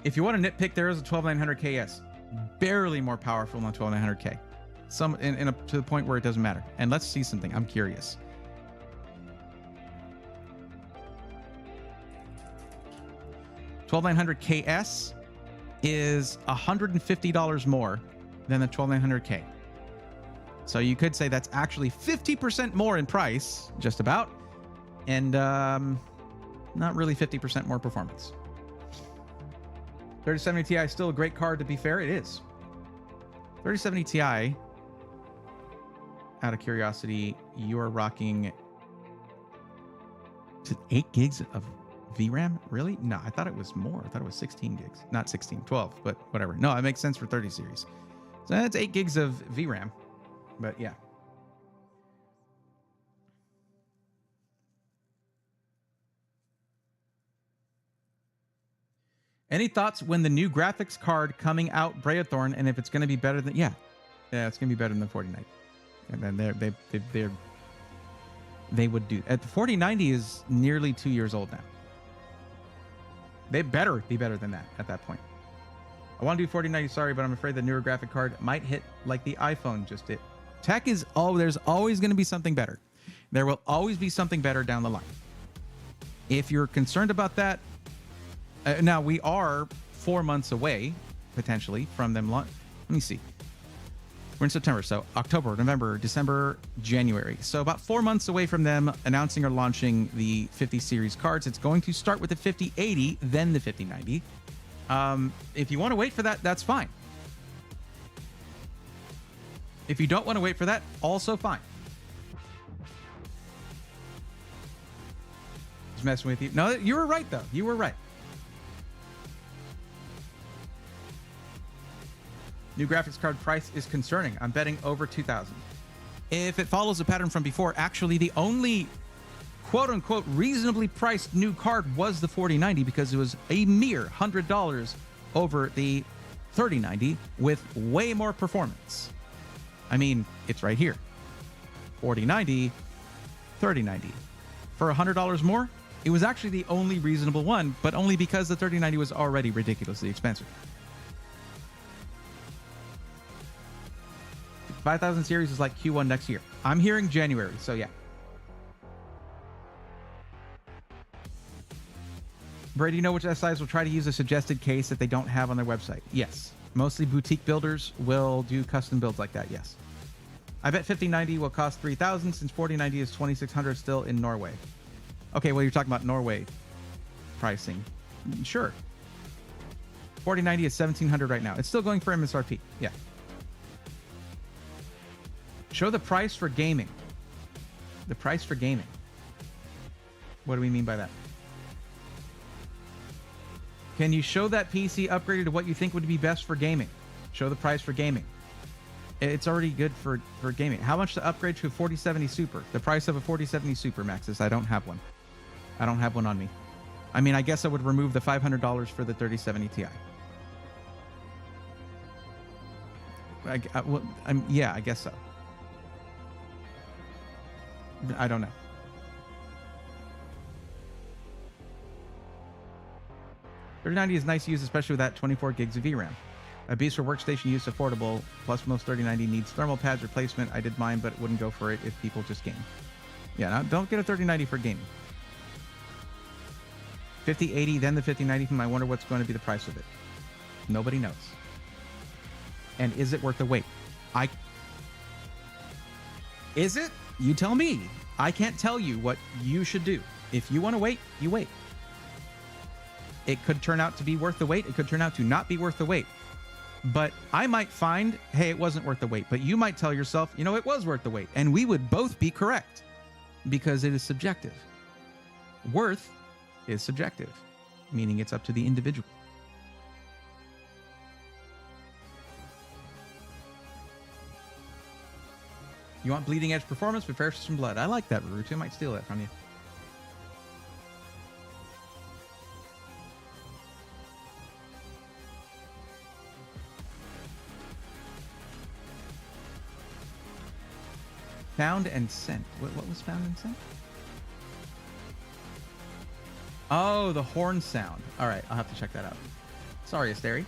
If you want to nitpick, there is a 12900KS, barely more powerful than 12900K. To the point where it doesn't matter. And let's see something. I'm curious. $12900KS is $150 more than the 12900K. So you could say that's actually 50% more in price, just about, and not really 50% more performance. 3070 Ti is still a great card, to be fair. It is. 3070 Ti, out of curiosity, you are rocking 8 gigs of VRAM? Really? No, I thought it was more. I thought it was 16 gigs. Not 16, 12, but whatever. No, it makes sense for 30 series. So that's 8 gigs of VRAM. But yeah. Any thoughts when the new graphics card coming out, Braethorn, and if it's going to be better than... Yeah, it's going to be better than the 4090. And then they would do... The 4090 is nearly 2 years old now. They better be better than that at that point. I want to do 4090, sorry, but I'm afraid the newer graphic card might hit like the iPhone just did. Tech is there's always going to be something better. There will always be something better down the line. If you're concerned about that, now we are 4 months away, potentially, from them launch. Let me see. We're in September, so October, November, December, January. So about 4 months away from them announcing or launching the 50 series cards. It's going to start with the 5080, then the 5090. If you want to wait for that, that's fine. If you don't want to wait for that, also fine. Just messing with you. No, you were right, though. You were right. New graphics card price is concerning. I'm betting over 2,000. If it follows the pattern from before, actually the only quote-unquote reasonably priced new card was the 4090 because it was a mere $100 over the 3090 with way more performance. I mean, it's right here. 4090, 3090. For $100 more, it was actually the only reasonable one, but only because the 3090 was already ridiculously expensive. 5000 series is like Q1 next year. I'm hearing January, so yeah. Brady, you know which SIs will try to use a suggested case that they don't have on their website? Yes. Mostly boutique builders will do custom builds like that, yes. I bet 5090 will cost 3,000 since 4090 is 2,600 still in Norway. Okay, well, you're talking about Norway pricing. Sure. 4090 is 1,700 right now. It's still going for MSRP. Yeah. Show the price for gaming. The price for gaming. What do we mean by that? Can you show that PC upgraded to what you think would be best for gaming? Show the price for gaming. It's already good for gaming. How much to upgrade to a 4070 Super? The price of a 4070 Super, Maxis. I don't have one. I don't have one on me. I mean, I guess I would remove the $500 for the 3070 Ti. Yeah, I guess so. I don't know. $3090 is nice to use, especially with that 24 gigs of VRAM. A beast for workstation use, affordable, plus most 3090 needs thermal pads replacement. I did mine, but wouldn't go for it if people just game. Yeah, now don't get a 3090 for gaming. 5080, then the 5090. I wonder what's going to be the price of it. Nobody knows. And is it worth the wait? Is it? You tell me. I can't tell you what you should do. If you want to wait, you wait. It could turn out to be worth the wait. It could turn out to not be worth the wait. But I might find, hey, it wasn't worth the wait. But you might tell yourself, you know, it was worth the wait. And we would both be correct because it is subjective. Worth is subjective, meaning it's up to the individual. You want bleeding edge performance, prepare for some blood. I like that, Rurutu. I might steal that from you. Found and sent. What was found and sent? Oh, the horn sound. All right, I'll have to check that out. Sorry, Asteri.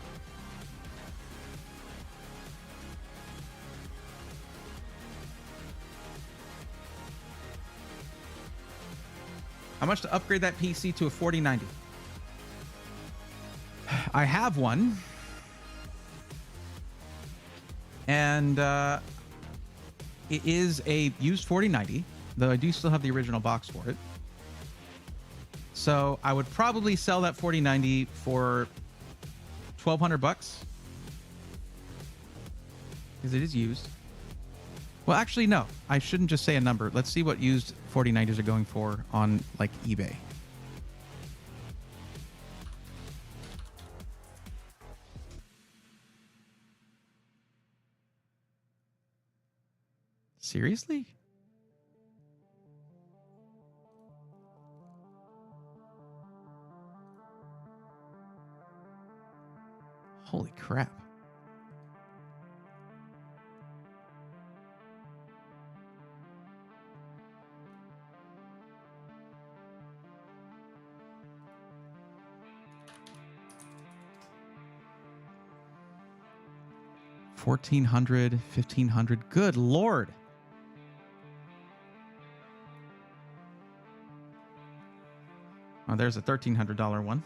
How much to upgrade that PC to a 4090? I have one. And it is a used 4090, though I do still have the original box for it. So I would probably sell that 4090 for $1,200 because it is used. Well, actually, no. I shouldn't just say a number. Let's see what used 4090s are going for on, like, eBay. Seriously? Holy crap. $1,400, $1,500. Good Lord. Oh, there's a $1,300 one.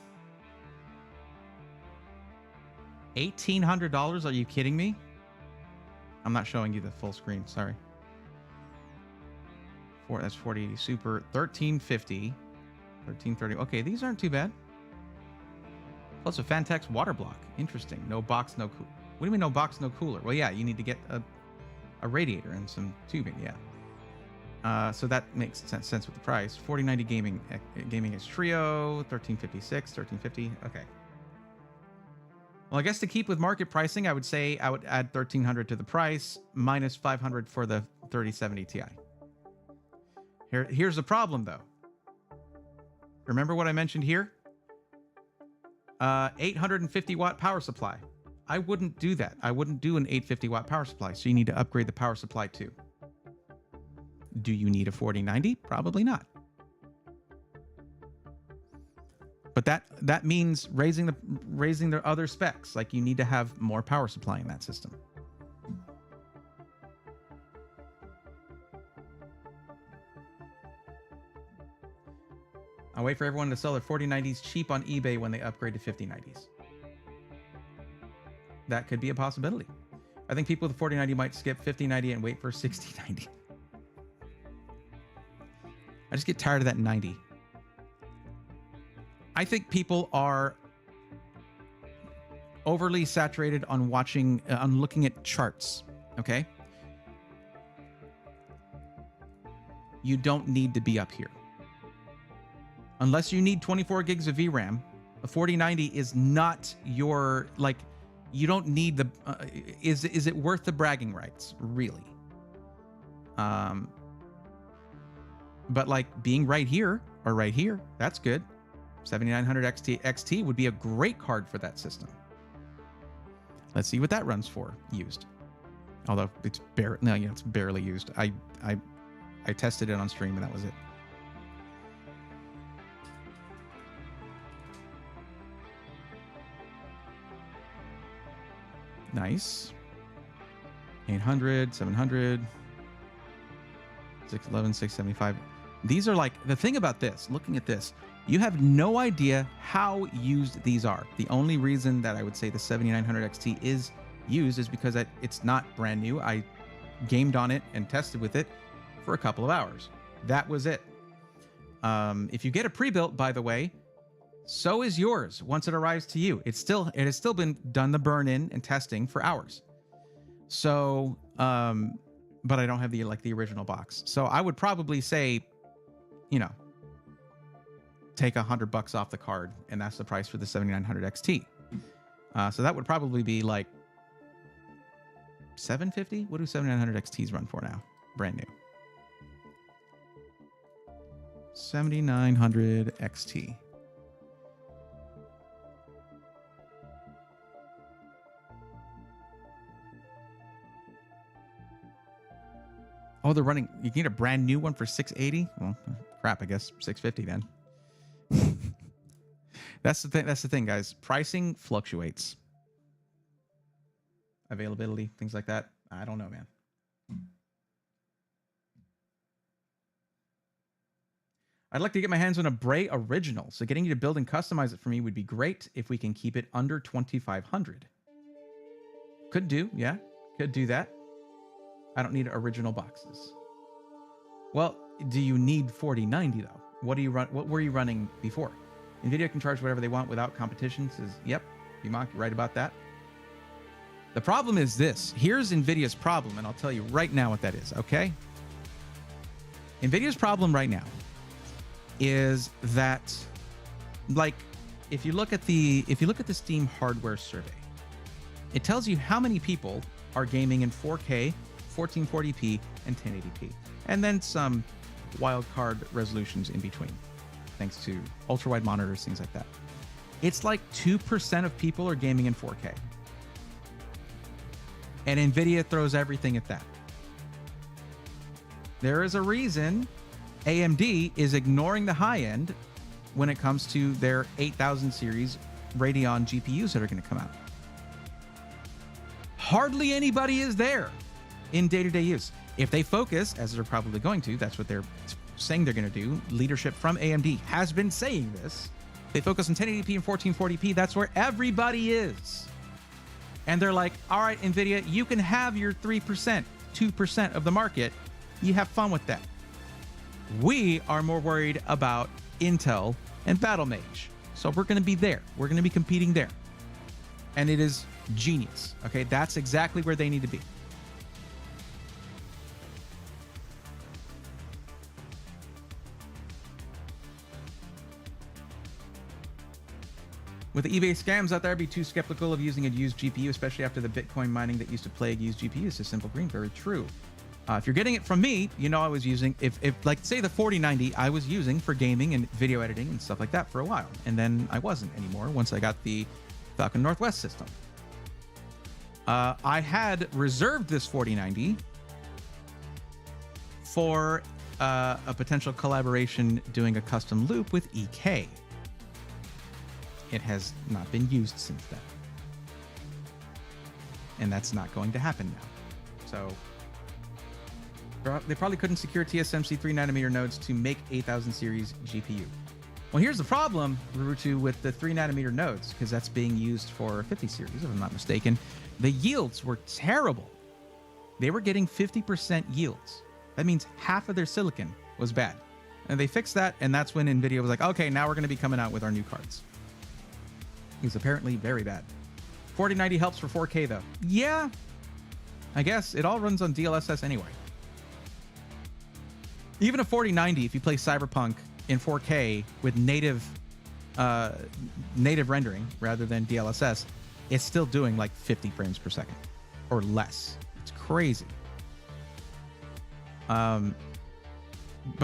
$1,800? Are you kidding me? I'm not showing you the full screen. Sorry. That's 4080 Super. $1,350. $1,330. Okay, these aren't too bad. Plus a Fantex water block. Interesting. No box, no cooler. What do you mean no box, no cooler? Well, yeah, you need to get a radiator and some tubing. Yeah. So that makes sense with the price. 4090 gaming is Trio. 1356. 1350. Okay. Well, I guess to keep with market pricing, I would say I would add $1,300 to the price, minus $500 for the 3070 Ti. Here's the problem, though. Remember what I mentioned here? 850 watt power supply. I wouldn't do that. I wouldn't do an 850 watt power supply. So you need to upgrade the power supply too. Do you need a 4090? Probably not. But that means raising the other specs. Like you need to have more power supply in that system. I'll wait for everyone to sell their 4090s cheap on eBay when they upgrade to 5090s. That could be a possibility. I think people with 4090 might skip 5090 and wait for 6090. I just get tired of that 90. I think people are overly saturated on looking at charts, okay? You don't need to be up here. Unless you need 24 gigs of VRAM, a 4090 is not your, like, you don't need the, is it worth the bragging rights, really? But like being right here or right here, that's good. 7900 XT would be a great card for that system. Let's see what that runs for used. Although it's it's barely used. I tested it on stream and that was it. Nice. 800, 700, 611, 675. These are like, the thing about this, looking at this, you have no idea how used these are. The only reason that I would say the 7900 XT is used is because it's not brand new. I gamed on it and tested with it for a couple of hours. That was it. If you get a pre-built, by the way, so is yours once it arrives to you. It has still been done the burn-in and testing for hours. So, but I don't have the original box. So I would probably say, take $100 off the card, and that's the price for the 7900 XT. So that would probably be like $750. What do 7900 XTs run for now? Brand new. 7900 XT. Oh, they're running. You can get a brand new one for $680. Well, crap. I guess $650 then. That's the thing, guys. Pricing fluctuates. Availability, things like that. I don't know, man. I'd like to get my hands on a Bray original, so getting you to build and customize it for me would be great if we can keep it under 2,500. Could do, yeah. Could do that. I don't need original boxes. Well, do you need 4090 though? What were you running before? NVIDIA can charge whatever they want without competition. Says, yep, BMOC, you're right about that. The problem is this. Here's NVIDIA's problem, and I'll tell you right now what that is, okay? NVIDIA's problem right now is that, like, if you look at the Steam hardware survey, it tells you how many people are gaming in 4K, 1440p, and 1080p, and then some wild card resolutions in between, thanks to ultra wide monitors, things like that. It's like 2% of people are gaming in 4K, and NVIDIA throws everything at that. There is a reason AMD is ignoring the high end when it comes to their 8000 series Radeon GPUs that are going to come out. Hardly anybody is there in day-to-day use. If they focus, as they're probably going to, that's what they're saying they're going to do. Leadership from AMD has been saying this. They focus on 1080p and 1440p. That's where everybody is. And they're like, all right, NVIDIA, you can have your 3%, 2% of the market. You have fun with that. We are more worried about Intel and Battlemage. So we're going to be there. We're going to be competing there. And it is genius. Okay, that's exactly where they need to be. With the eBay scams out there, I'd be too skeptical of using a used GPU, especially after the Bitcoin mining that used to plague used GPUs. It's simple green, very true. If you're getting it from me, I was using, if like say the 4090, I was using for gaming and video editing and stuff like that for a while. And then I wasn't anymore once I got the Falcon Northwest system. I had reserved this 4090 for a potential collaboration doing a custom loop with EK. It has not been used since then. And that's not going to happen now. So they probably couldn't secure TSMC 3nm nodes to make 8000 series GPU. Well, here's the problem, Rurutu, with the 3nm nodes, because that's being used for 50 series, if I'm not mistaken. The yields were terrible. They were getting 50% yields. That means half of their silicon was bad. And they fixed that, and that's when NVIDIA was like, okay, now we're going to be coming out with our new cards. It's apparently very bad. 4090 helps for 4K, though. Yeah, I guess. It all runs on DLSS anyway. Even a 4090, if you play Cyberpunk in 4K with native rendering rather than DLSS, it's still doing like 50 frames per second or less. It's crazy. But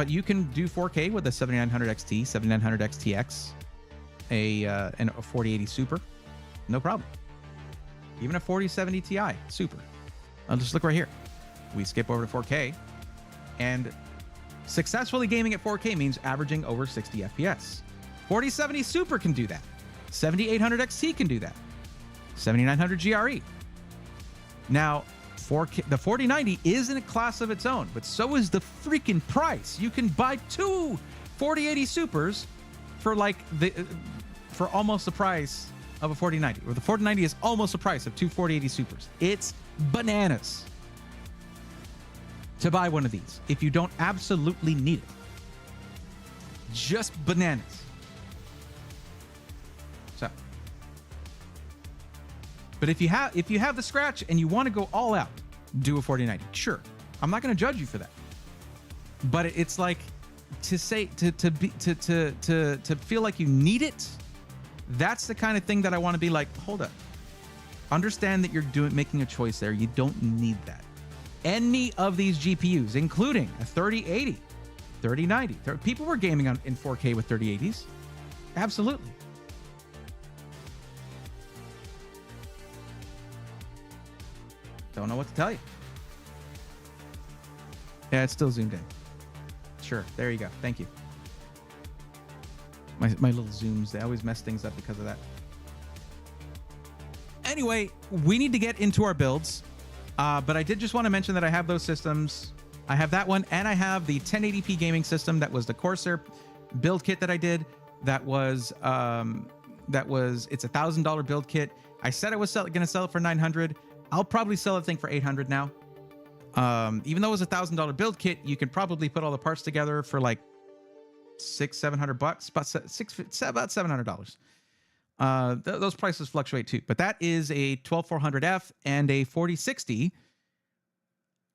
you can do 4K with a 7900 XT, 7900 XTX, and a 4080 Super, no problem. Even a 4070 Ti Super. I'll just look right here. We skip over to 4K, and successfully gaming at 4K means averaging over 60 FPS. 4070 Super can do that. 7800 XT can do that. 7900 GRE. Now, 4K, the 4090 is in a class of its own, but so is the freaking price. You can buy two 4080 Supers for for almost the price of a 4090. Or the 4090 is almost the price of two 4080 Supers. It's bananas to buy one of these if you don't absolutely need it. Just bananas. So, but if you have the scratch and you want to go all out, do a 4090. Sure, I'm not going to judge you for that. But it's like to say to feel like you need it. That's the kind of thing that I want to be like, hold up. Understand that you're making a choice there. You don't need that. Any of these GPUs, including a 3080, 3090. People were gaming in 4K with 3080s. Absolutely. Don't know what to tell you. Yeah, it's still zoomed in. Sure, there you go. Thank you. My little zooms, they always mess things up because of that. Anyway, we need to get into our builds. But I did just want to mention that I have those systems. I have that one, and I have the 1080p gaming system. That was the Corsair build kit that I did. It's a $1,000 build kit. I said I was going to sell it for $900. I'll probably sell the thing for $800 now. Even though it was a $1,000 build kit, you can probably put all the parts together for like $600-700, about $700. Those prices fluctuate too, but that is a 12400F and a 4060,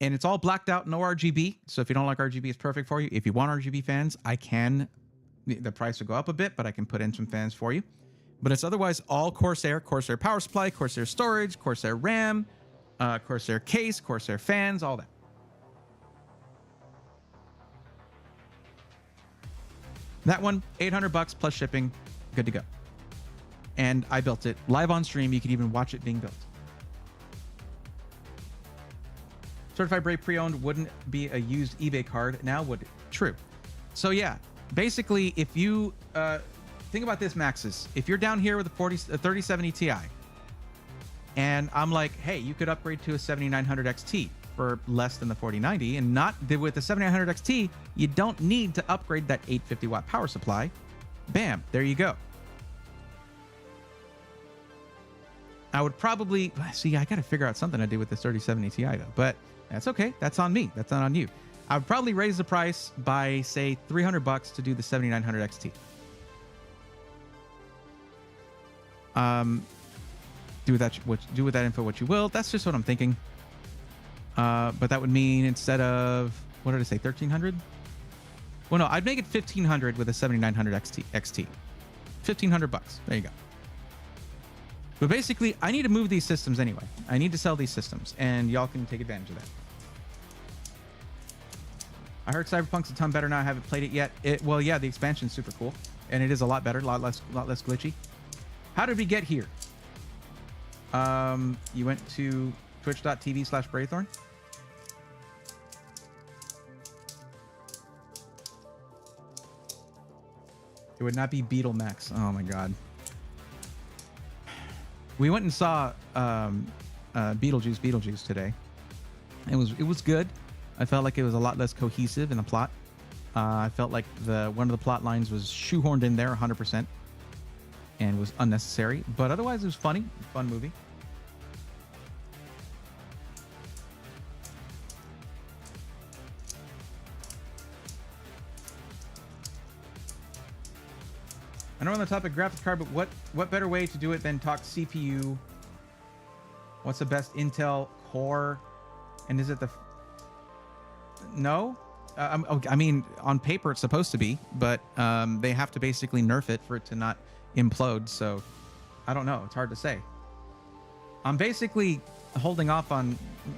and it's all blacked out, no RGB. So if you don't like RGB, it's perfect for you. If you want RGB fans, the price will go up a bit, but I can put in some fans for you. But it's otherwise all Corsair power supply, Corsair storage, Corsair RAM, Corsair case, Corsair fans, all that. That one, $800 plus shipping, good to go. And I built it live on stream. You could even watch it being built. Certified Brave pre-owned wouldn't be a used eBay card now, would it? True. So yeah, basically, if you think about this, Maxis, if you're down here with a 3070 Ti, and I'm like, hey, you could upgrade to a 7900 XT for less than the 4090, and not with the 7900 XT, you don't need to upgrade that 850 watt power supply. Bam, there you go. I would probably see. I got to figure out something I do with this 3070 Ti though, but that's okay. That's on me. That's not on you. I would probably raise the price by say $300 to do the 7900 XT. Do with that info what you will. That's just what I'm thinking. But that would mean instead of, what did I say, 1300? Well, no, I'd make it 1500 with a 7900 XT. $1,500. There you go. But basically, I need to move these systems anyway. I need to sell these systems, and y'all can take advantage of that. I heard Cyberpunk's a ton better now. I haven't played it yet. Well, yeah, the expansion's super cool, and it is a lot better, a lot less glitchy. How did we get here? You went to twitch.tv/Braythorn. It would not be Beetle Max. Oh my god. We went and saw Beetlejuice today. It was good. I felt like it was a lot less cohesive in the plot. I felt like one of the plot lines was shoehorned in there 100% and was unnecessary. But otherwise, it was funny. Fun movie. I know on the topic of graphics card, but what better way to do it than talk CPU? What's the best Intel Core? And is it the... No? I mean, on paper it's supposed to be, but they have to basically nerf it for it to not implode, so I don't know. It's hard to say. I'm basically holding off on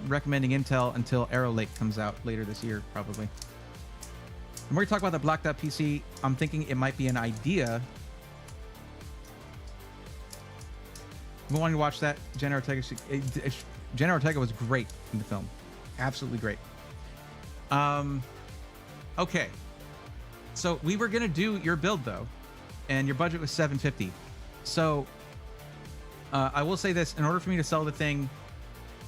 recommending Intel until Arrow Lake comes out later this year, probably. And when we talk about the blacked out PC, I'm thinking it might be an idea. I've been wanting to watch that. Jenna Ortega was great in the film. Absolutely great. Okay. So we were going to do your build, though, and your budget was $750. So I will say this. In order for me to sell the thing,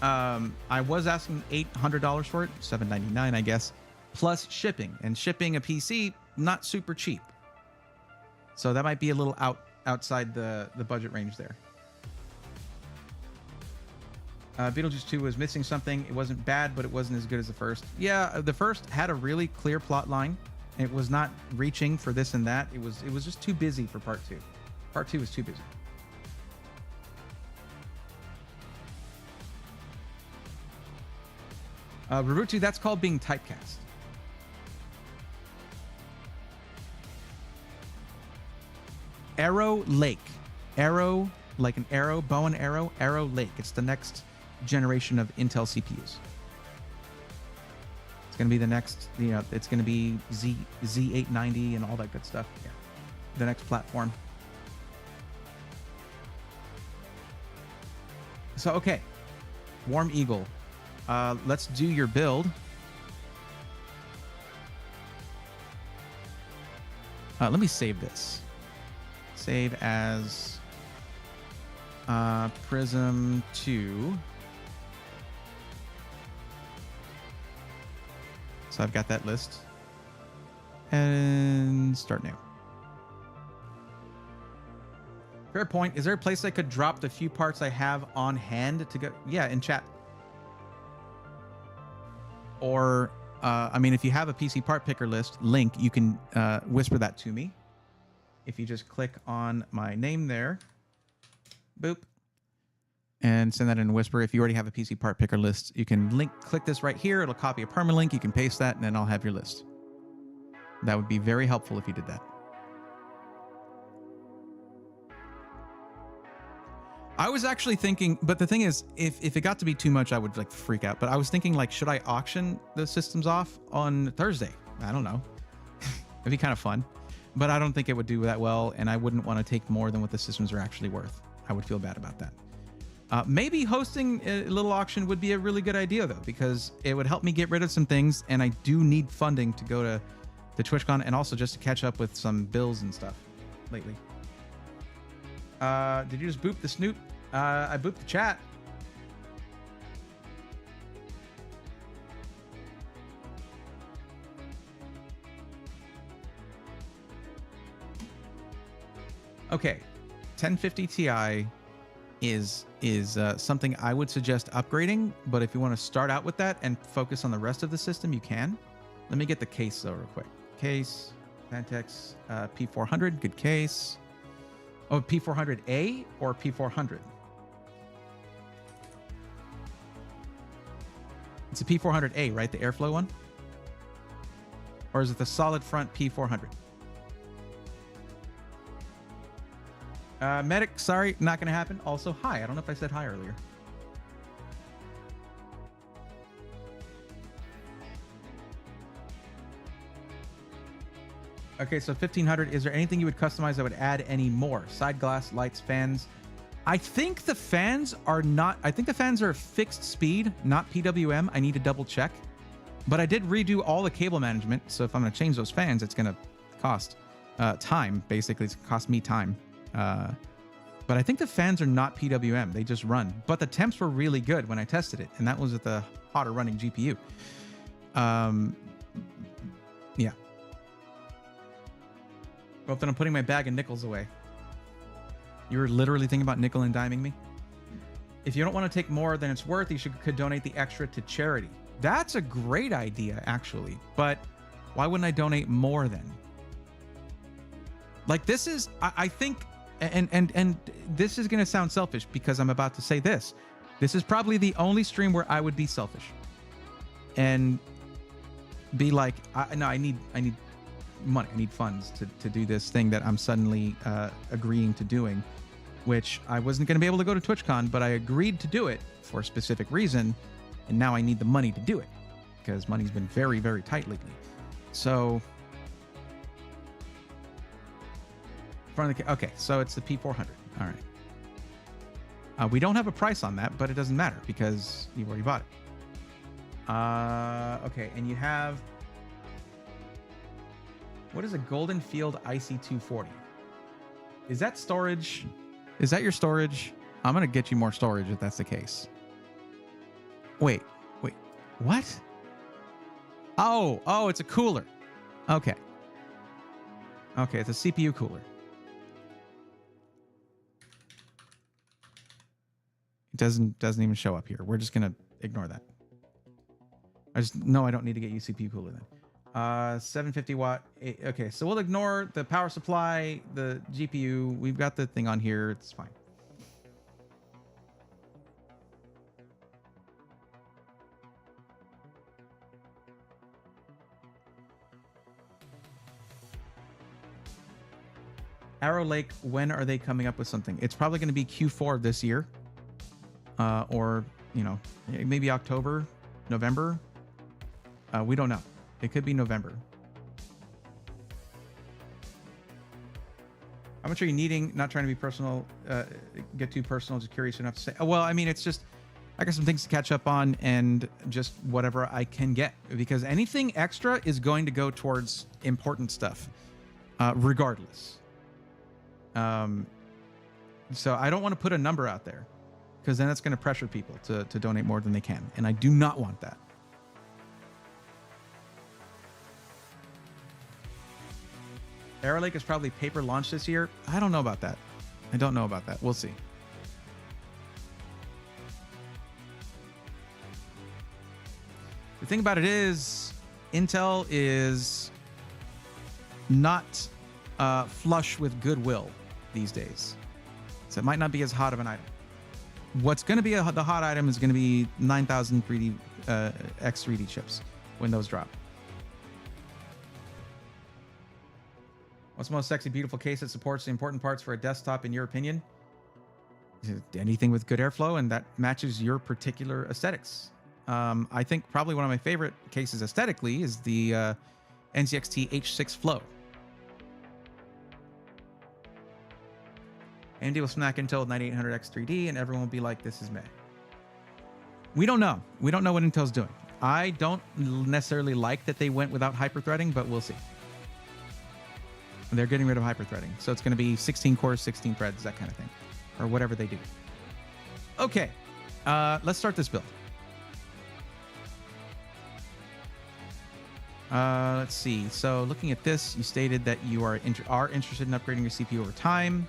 I was asking $800 for it, $799, I guess, plus shipping. And shipping a PC, not super cheap. So that might be a little outside the budget range there. Beetlejuice 2 was missing something. It wasn't bad, but it wasn't as good as the first. Yeah, the first had a really clear plot line. It was not reaching for this and that. It was just too busy for part 2. Part 2 was too busy. Rarutu, that's called being typecast. Arrow Lake. Arrow, like an arrow, bow and arrow, Arrow Lake. It's the next generation of Intel CPUs. It's going to be the next, it's going to be Z890 and all that good stuff. Yeah. The next platform. So, okay. Warm Eagle. Let's do your build. Let me save this. Save as Prism 2. So I've got that list. And start new. Fair point. Is there a place I could drop the few parts I have on hand to go? Yeah, in chat. Or, I mean, if you have a PC part picker list link, you can whisper that to me. If you just click on my name there, boop, and send that in a whisper. If you already have a PC part picker list, you can click this right here. It'll copy a permalink. You can paste that, and then I'll have your list. That would be very helpful if you did that. I was actually thinking, but the thing is, if it got to be too much, I would like freak out. But I was thinking, like, should I auction the systems off on Thursday? I don't know. It'd be kind of fun, but I don't think it would do that well, and I wouldn't want to take more than what the systems are actually worth. I would feel bad about that. Maybe hosting a little auction would be a really good idea, though, because it would help me get rid of some things, and I do need funding to go to TwitchCon and also just to catch up with some bills and stuff lately. Did you just boop the snoop? I booped the chat. Okay, 1050 Ti is something I would suggest upgrading, but if you want to start out with that and focus on the rest of the system, you can. Let me get the case though real quick. Case, Vantex, P400, good case. Oh, P400A or P400? It's a P400A, right? The airflow one? Or is it the solid front P400? Medic, sorry, not going to happen. Also, hi. I don't know if I said hi earlier. Okay, so 1500. Is there anything you would customize that would add any more? Side glass, lights, fans? I think the fans are not... I think the fans are fixed speed, not PWM. I need to double check. But I did redo all the cable management, so if I'm going to change those fans, it's going to cost time, basically. It's going to cost me time. But I think the fans are not PWM. They just run. But the temps were really good when I tested it, and that was with the hotter running GPU. Yeah. Well, then I'm putting my bag of nickels away. You were literally thinking about nickel and diming me? If you don't want to take more than it's worth, you could donate the extra to charity. That's a great idea, actually. But why wouldn't I donate more then? Like, this is, I think, and this is going to sound selfish because I'm about to say this. This is probably the only stream where I would be selfish and be like, no, I need money. I need funds to do this thing that I'm suddenly agreeing to doing, which I wasn't going to be able to go to TwitchCon, but I agreed to do it for a specific reason. And now I need the money to do it because money's been very, very tight lately. So, okay, so it's the P400. All right. We don't have a price on that, but it doesn't matter because you've already bought it. Okay, and you have... What is a Golden Field IC240? Is that storage? Is that your storage? I'm going to get you more storage if that's the case. Wait, what? Oh, it's a cooler. Okay, it's a CPU cooler. It doesn't even show up here. We're just going to ignore that. I don't need to get you CPU cooler then. 750 watt. Okay, so we'll ignore the power supply, the GPU. We've got the thing on here. It's fine. Arrow Lake, when are they coming up with something? It's probably going to be Q4 of this year. Or, maybe October, November. We don't know. It could be November. How much are you needing? Not trying to be personal, get too personal, just curious enough to say. Well, I mean, it's just, I got some things to catch up on and just whatever I can get. Because anything extra is going to go towards important stuff, regardless. So I don't want to put a number out there because then that's going to pressure people to donate more than they can. And I do not want that. Arrow Lake is probably paper launch this year. I don't know about that. We'll see. The thing about it is, Intel is not flush with goodwill these days. So it might not be as hot of an item. What's going to be the hot item is going to be 9000 3D X3D chips when those drop. What's the most sexy, beautiful case that supports the important parts for a desktop, in your opinion? Anything with good airflow and that matches your particular aesthetics. I think probably one of my favorite cases aesthetically is the NZXT H6 Flow. AMD will smack Intel with 9800X3D and everyone will be like, this is meh. We don't know. We don't know what Intel's doing. I don't necessarily like that they went without hyperthreading, but we'll see. They're getting rid of hyperthreading. So it's going to be 16 cores, 16 threads, that kind of thing. Or whatever they do. Okay. Let's start this build. Let's see. So looking at this, you stated that you are interested in upgrading your CPU over time.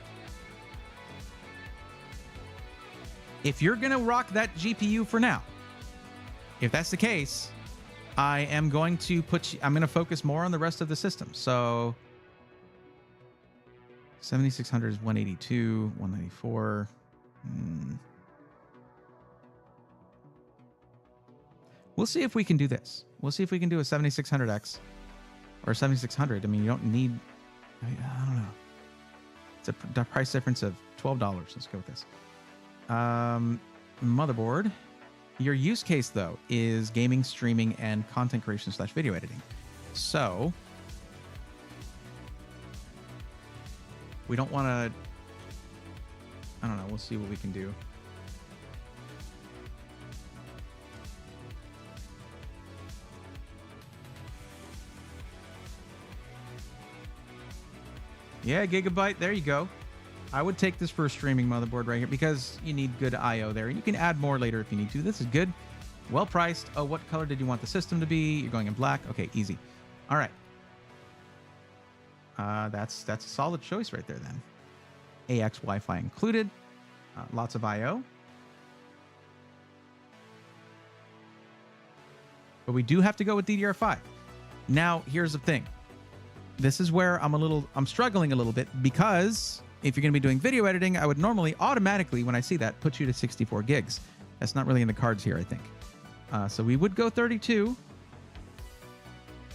If you're going to rock that GPU for now, if that's the case, I am going to I'm going to focus more on the rest of the system. So 7600 is 182, 194. We'll see if we can do this. We'll see if we can do a 7600X or 7600. I mean, you don't need, I don't know. It's a price difference of $12. Let's go with this. Motherboard. Your use case, though, is gaming, streaming, and content creation / video editing. So we don't want to I don't know. We'll see what we can do. Yeah, Gigabyte. There you go. I would take this for a streaming motherboard right here because you need good I/O there. You can add more later if you need to. This is good. Well priced. Oh, what color did you want the system to be? You're going in black. Okay, easy. All right. That's a solid choice right there then. AX Wi-Fi included. Lots of I/O. But we do have to go with DDR5. Now, here's the thing. This is where I'm struggling a little bit because if you're going to be doing video editing, I would normally automatically, when I see that, put you to 64 gigs. That's not really in the cards here, I think. So we would go 32.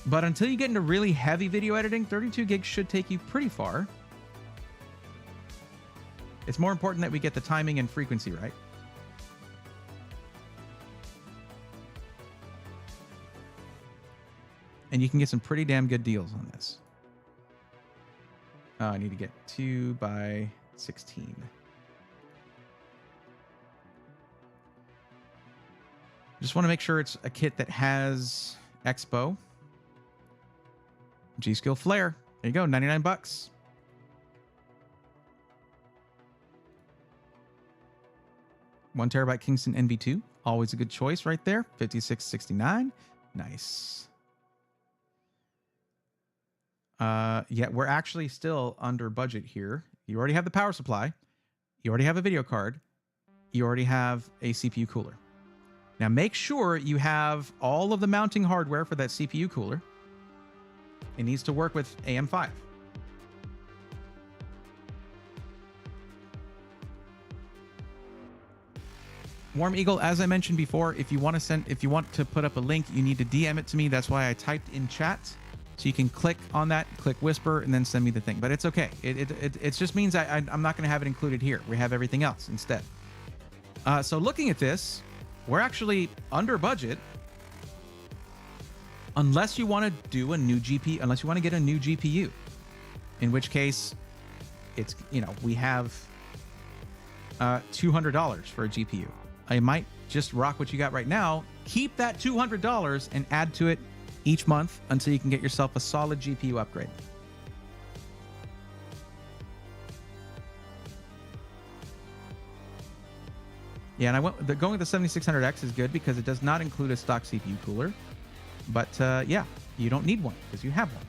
But until you get into really heavy video editing, 32 gigs should take you pretty far. It's more important that we get the timing and frequency right. And you can get some pretty damn good deals on this. I need to get 2 by 16. Just want to make sure it's a kit that has Expo. G-Skill Flare. There you go, 99 bucks. One terabyte Kingston NV2. Always a good choice right there. 5669. Nice. Yeah, we're actually still under budget here. You already have the power supply. You already have a video card. You already have a CPU cooler. Now make sure you have all of the mounting hardware for that CPU cooler. It needs to work with AM5. Warm Eagle, as I mentioned before, if you want to put up a link, you need to DM it to me. That's why I typed in chat. So you can click on that, click whisper, and then send me the thing. But it's okay. It just means I'm not going to have it included here. We have everything else instead. So looking at this, we're actually under budget. Unless you want to do a new GPU, unless you want to get a new GPU. In which case, it's, we have $200 for a GPU. I might just rock what you got right now, keep that $200 and add to it each month until you can get yourself a solid GPU upgrade. Yeah, and going with the 7600X is good because it does not include a stock CPU cooler. But yeah, you don't need one because you have one.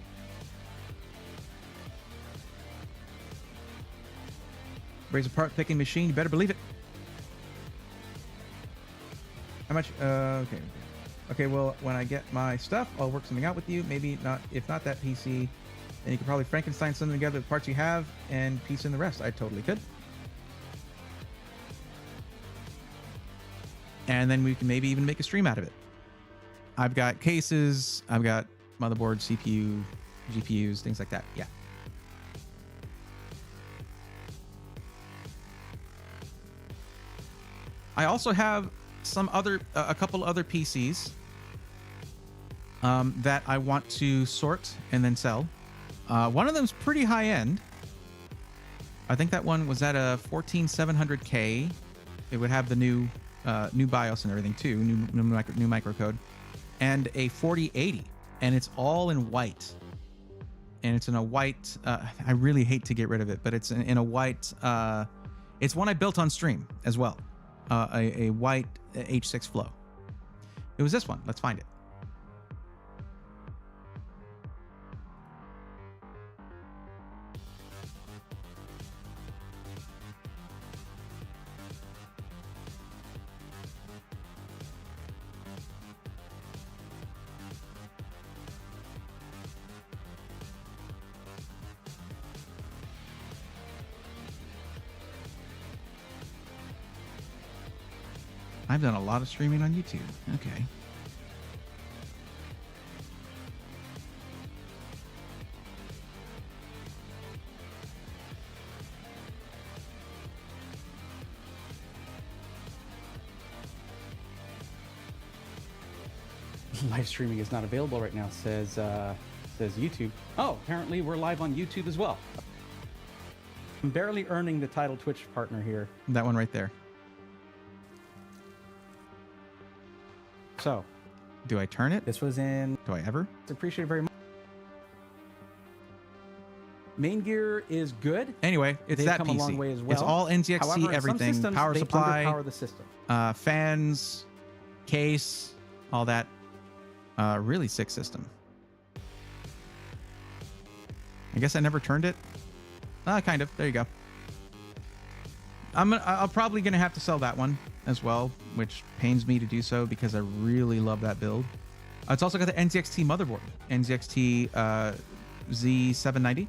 Razer part picking machine, you better believe it. How much? Okay, well, when I get my stuff, I'll work something out with you. Maybe not, if not that PC, then you could probably Frankenstein something together with parts you have and piece in the rest. I totally could. And then we can maybe even make a stream out of it. I've got cases, I've got motherboard, CPU, GPUs, things like that. Yeah. I also have a couple other PCs that I want to sort and then sell. One of them's pretty high end. I think that one was at a 14700K. It would have the new BIOS and everything too, new microcode, and a 4080, and it's all in white. And it's in a white. I really hate to get rid of it, but it's in a white. It's one I built on stream as well. A white H6 Flow. It was this one. Let's find it. I've done a lot of streaming on YouTube. Okay. Live streaming is not available right now, says YouTube. Oh, apparently we're live on YouTube as well. I'm barely earning the title Twitch partner here. That one right there. So, Do I turn it? this was in... Do I ever? It's appreciated very much. Main gear is good. Anyway, it's They've that come PC. a long way as well. It's all NZXT, However, in some everything. systems, Power they supply, underpower the system. fans, case, all that. Really sick system. I guess I never turned it. Kind of. There you go. I'm probably gonna have to sell that one as well, which pains me to do so because I really love that build. It's also got the NZXT motherboard, NZXT Z790.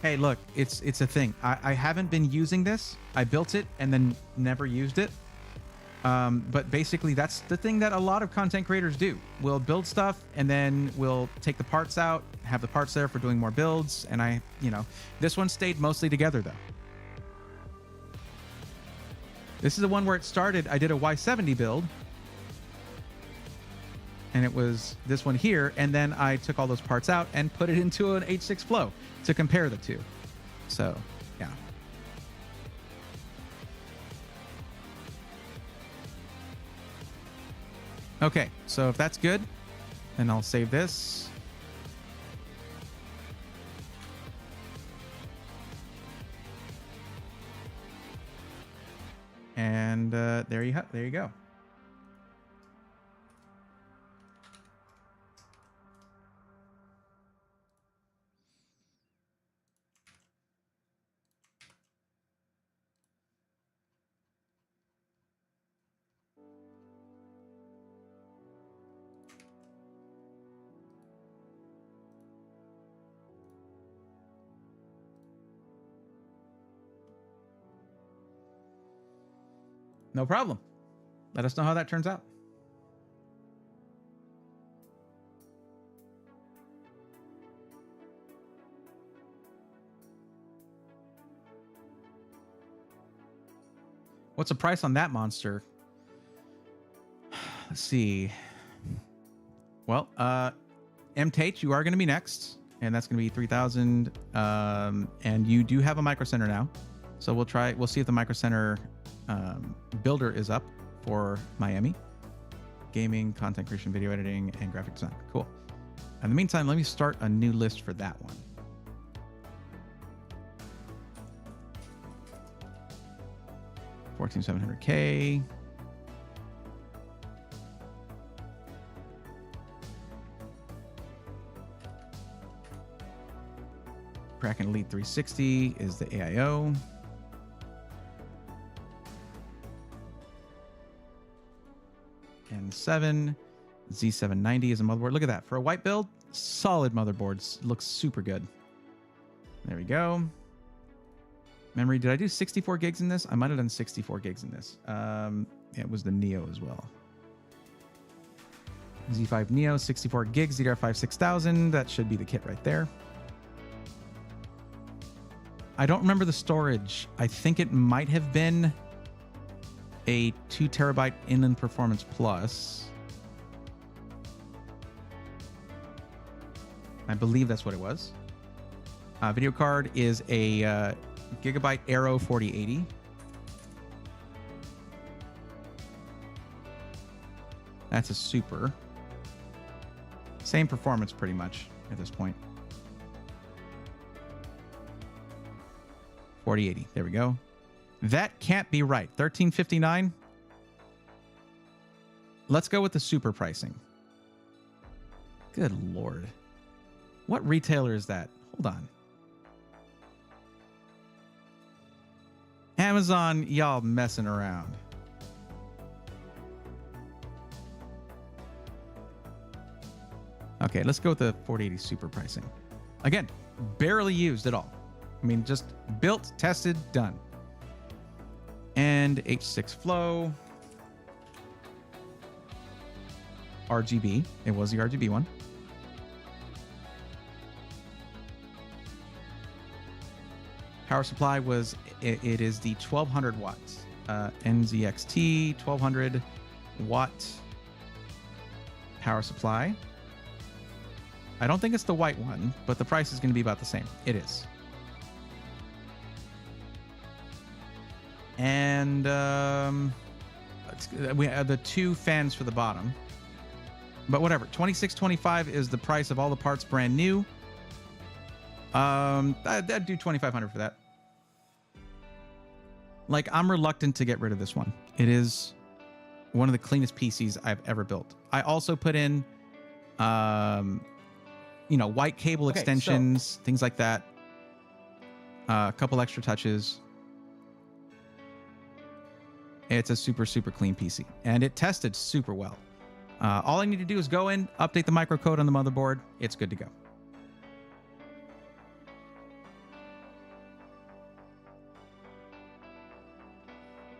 Hey, look, it's a thing. I haven't been using this. I built it and then never used it. But basically, that's the thing that a lot of content creators do. We'll build stuff and then we'll take the parts out, have the parts there for doing more builds. And this one stayed mostly together though. This is the one where it started. I did a Y70 build. And it was this one here. And then I took all those parts out and put it into an H6 Flow to compare the two. So, yeah. Okay, so if that's good, then I'll save this. And there you go. No problem. Let us know how that turns out. What's the price on that monster? Let's see. Well, MTH, you are going to be next, and that's going to be 3,000. And you do have a Micro Center now, so we'll see if the Micro Center builder is up for Miami. Gaming, content creation, video editing, and graphic design. Cool. In the meantime, let me start a new list for that one. $14,700K. Kraken Elite 360 is the AIO. N7, Z790 is a motherboard. Look at that. For a white build, solid motherboards. Looks super good. There we go. Memory, did I do 64 gigs in this? I might have done 64 gigs in this. It was the Neo as well. Z5 Neo, 64 gigs, DDR5 6000. That should be the kit right there. I don't remember the storage. I think it might have been a 2 terabyte Inland Performance Plus. I believe that's what it was. Video card is a Gigabyte Aero 4080. That's a super. Same performance pretty much at this point. 4080. There we go. That can't be right. 1359. Let's go with the super pricing. Good Lord. What retailer is that? Hold on. Amazon, y'all messing around. Okay, let's go with the 4080 super pricing. Again, barely used at all. I mean, just built, tested, done. And H6 Flow. RGB. It was the RGB one. Power supply was, it is the 1200 watts. NZXT 1200 watt power supply. I don't think it's the white one, but the price is going to be about the same. It is. And we have the 2 fans for the bottom. But whatever, $26.25 is the price of all the parts brand new. I'd do $2,500 for that. Like, I'm reluctant to get rid of this one. It is one of the cleanest PCs I've ever built. I also put in, white cable extensions, things like that. A couple extra touches. It's a super, super clean PC, and it tested super well. All I need to do is go in, update the microcode on the motherboard. It's good to go.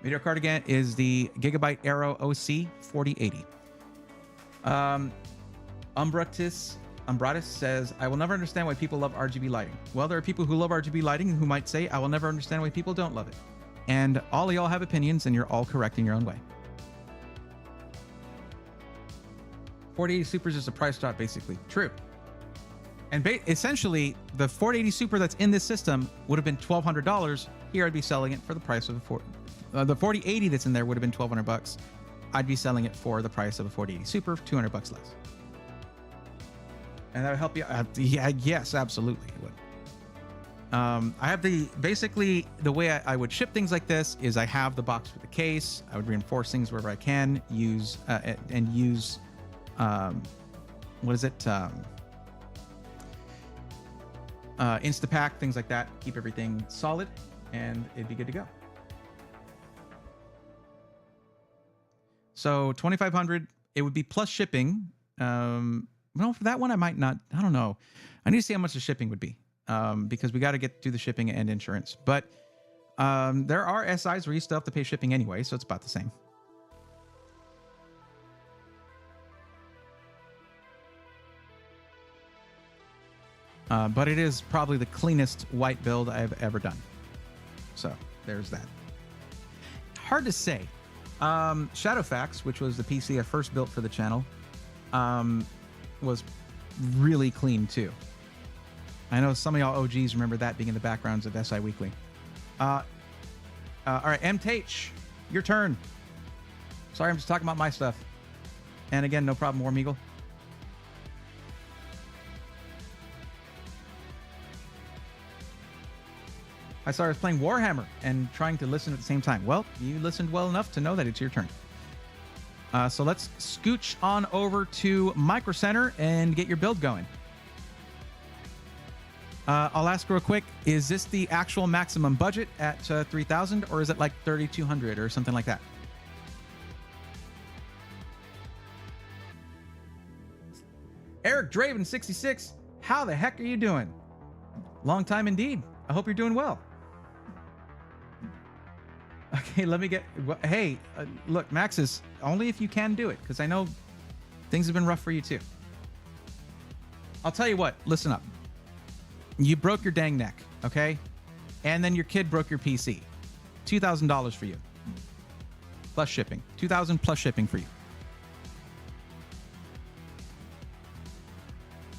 Video card again is the Gigabyte Aero OC 4080. Umbratus says, I will never understand why people love RGB lighting. Well, there are people who love RGB lighting who might say, I will never understand why people don't love it. And all of y'all have opinions, and you're all correct in your own way. 4080 Super is just a price drop, basically. True. And essentially, the 4080 Super that's in this system would have been $1,200. Here, I'd be selling it for the price of the 4080 that's in there would have been $1,200. I'd be selling it for the price of a 4080 Super, $200 less. And that would help you. Yes, absolutely, it would. I have basically the way I would ship things like this is I have the box with the case. I would reinforce things wherever I can. Use what is it? Instapack, things like that. Keep everything solid, and it'd be good to go. So $2,500, it would be plus shipping. Well, for that one, I might not. I don't know. I need to see how much the shipping would be, because we got to get through the shipping and insurance. But there are SIs where you still have to pay shipping anyway, so it's about the same. But it is probably the cleanest white build I've ever done. So there's that. Hard to say. Shadowfax, which was the PC I first built for the channel, was really clean too. I know some of y'all OGs remember that being in the backgrounds of SI Weekly. All right, MTH, your turn. Sorry, I'm just talking about my stuff. And again, no problem, Warm Eagle. I saw I was playing Warhammer and trying to listen at the same time. Well, you listened well enough to know that it's your turn. So let's scooch on over to Micro Center and get your build going. I'll ask real quick, is this the actual maximum budget at $3,000, or is it like $3,200 or something like that? Eric Draven 66, how the heck are you doing? Long time indeed. I hope you're doing well. Okay, let me get... Hey, look, Maxis, only if you can do it, because I know things have been rough for you too. I'll tell you what, listen up. You broke your dang neck, okay? And then your kid broke your PC. $2,000 for you. Plus shipping. $2,000 plus shipping for you.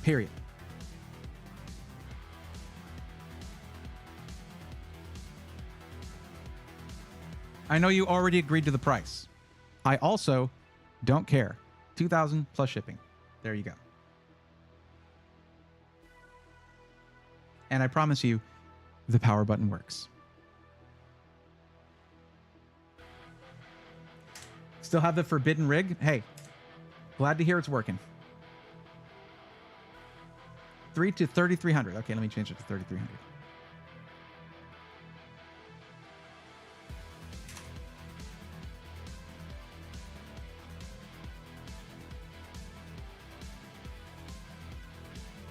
Period. I know you already agreed to the price. I also don't care. $2,000 plus shipping. There you go. And I promise you, the power button works. Still have the forbidden rig? Hey, glad to hear it's working. 3 to 3,300. Okay, let me change it to 3,300.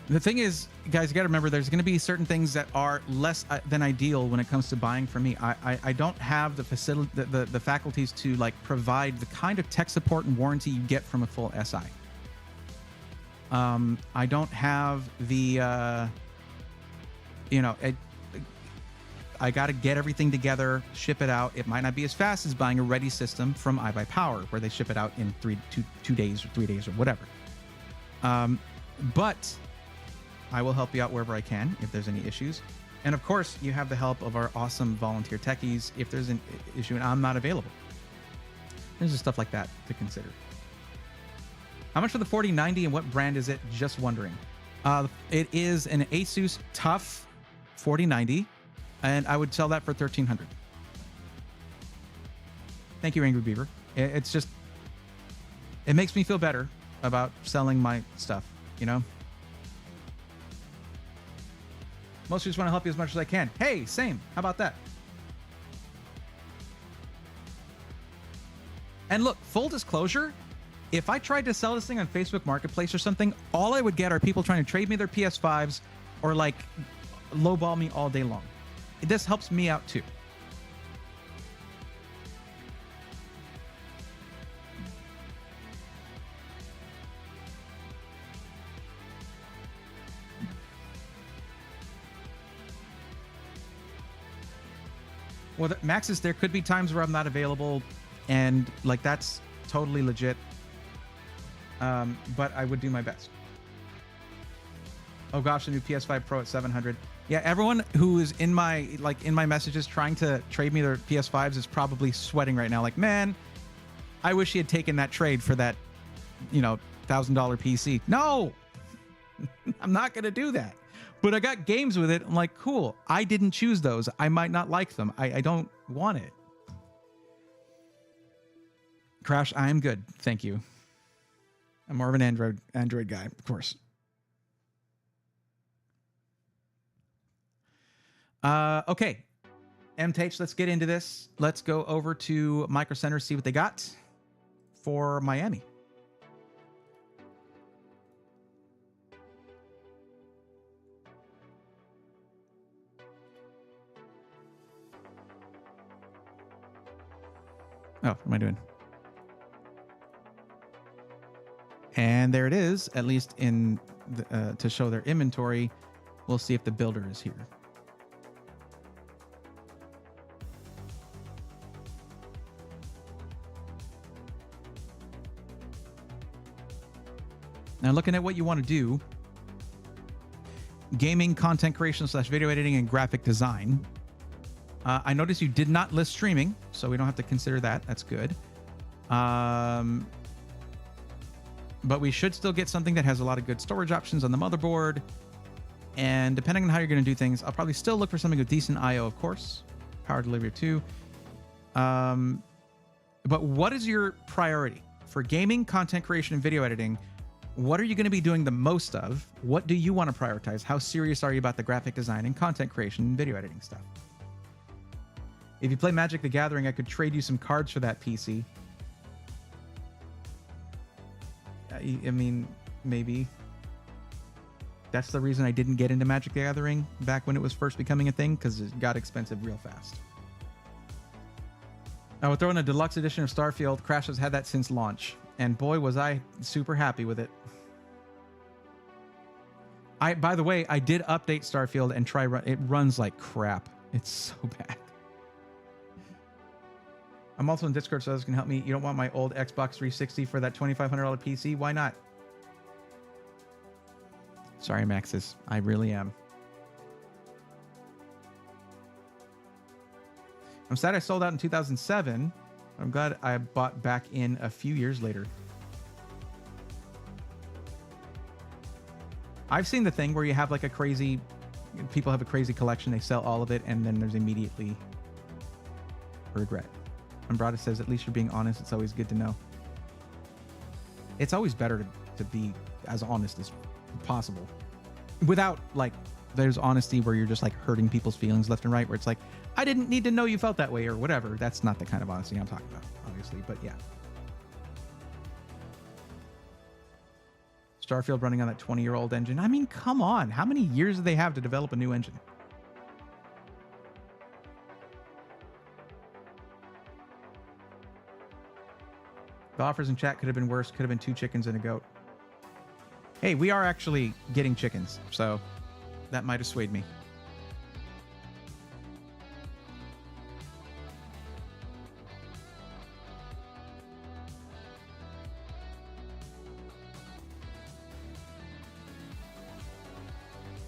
The thing is, guys, you got to remember there's going to be certain things that are less than ideal when it comes to buying from me. I don't have the facility, the faculties to like provide the kind of tech support and warranty you get from a full SI. I don't have the, I got to get everything together, ship it out. It might not be as fast as buying a ready system from iBuyPower, where they ship it out in 2 days or 3 days or whatever. But I will help you out wherever I can if there's any issues. And of course, you have the help of our awesome volunteer techies if there's an issue and I'm not available. There's just stuff like that to consider. How much for the 4090 and what brand is it? Just wondering. It is an Asus TUF 4090, and I would sell that for $1,300. Thank you, Angry Beaver. It's just, it makes me feel better about selling my stuff, you know? Most just want to help you as much as I can. Hey, same. How about that? And look, full disclosure, if I tried to sell this thing on Facebook Marketplace or something, all I would get are people trying to trade me their PS5s or like lowball me all day long. This helps me out too. Well, Maxis, there could be times where I'm not available, and like that's totally legit. But I would do my best. Oh gosh, the new PS5 Pro at 700. Yeah, everyone who is in my messages trying to trade me their PS5s is probably sweating right now. Like, man, I wish he had taken that trade for that, $1,000 PC. No, I'm not gonna do that. But I got games with it. I'm like, cool. I didn't choose those. I might not like them. I don't want it. Crash, I am good. Thank you. I'm more of an Android guy, of course. Okay. MTH, let's get into this. Let's go over to Micro Center, see what they got for Miami. Oh, what am I doing? And there it is, at least in the, to show their inventory. We'll see if the builder is here. Now, looking at what you want to do, gaming, content creation / video editing, and graphic design. I noticed you did not list streaming, so we don't have to consider that. That's good. But we should still get something that has a lot of good storage options on the motherboard. And depending on how you're going to do things, I'll probably still look for something with decent I/O, of course. Power delivery too. But what is your priority for gaming, content creation, and video editing? What are you going to be doing the most of? What do you want to prioritize? How serious are you about the graphic design and content creation and video editing stuff? If you play Magic the Gathering, I could trade you some cards for that PC. I mean, maybe. That's the reason I didn't get into Magic the Gathering back when it was first becoming a thing, because it got expensive real fast. I would throw in a deluxe edition of Starfield. Crash has had that since launch, and boy, was I super happy with it. By the way, I did update Starfield and try run. It runs like crap. It's so bad. I'm also in Discord, so others can help me. You don't want my old Xbox 360 for that $2,500 PC? Why not? Sorry, Maxis. I really am. I'm sad I sold out in 2007. I'm glad I bought back in a few years later. I've seen the thing where you have like a crazy... People have a crazy collection. They sell all of it, and then there's immediately regret. Umbrata says, at least you're being honest. It's always good to know. It's always better to be as honest as possible. Without, like, there's honesty where you're just, like, hurting people's feelings left and right, where it's like, I didn't need to know you felt that way or whatever. That's not the kind of honesty I'm talking about, obviously, but yeah. Starfield running on that 20-year-old engine. I mean, come on. How many years do they have to develop a new engine? The offers in chat could have been worse. Could have been 2 chickens and a goat. Hey, we are actually getting chickens, so that might have swayed me.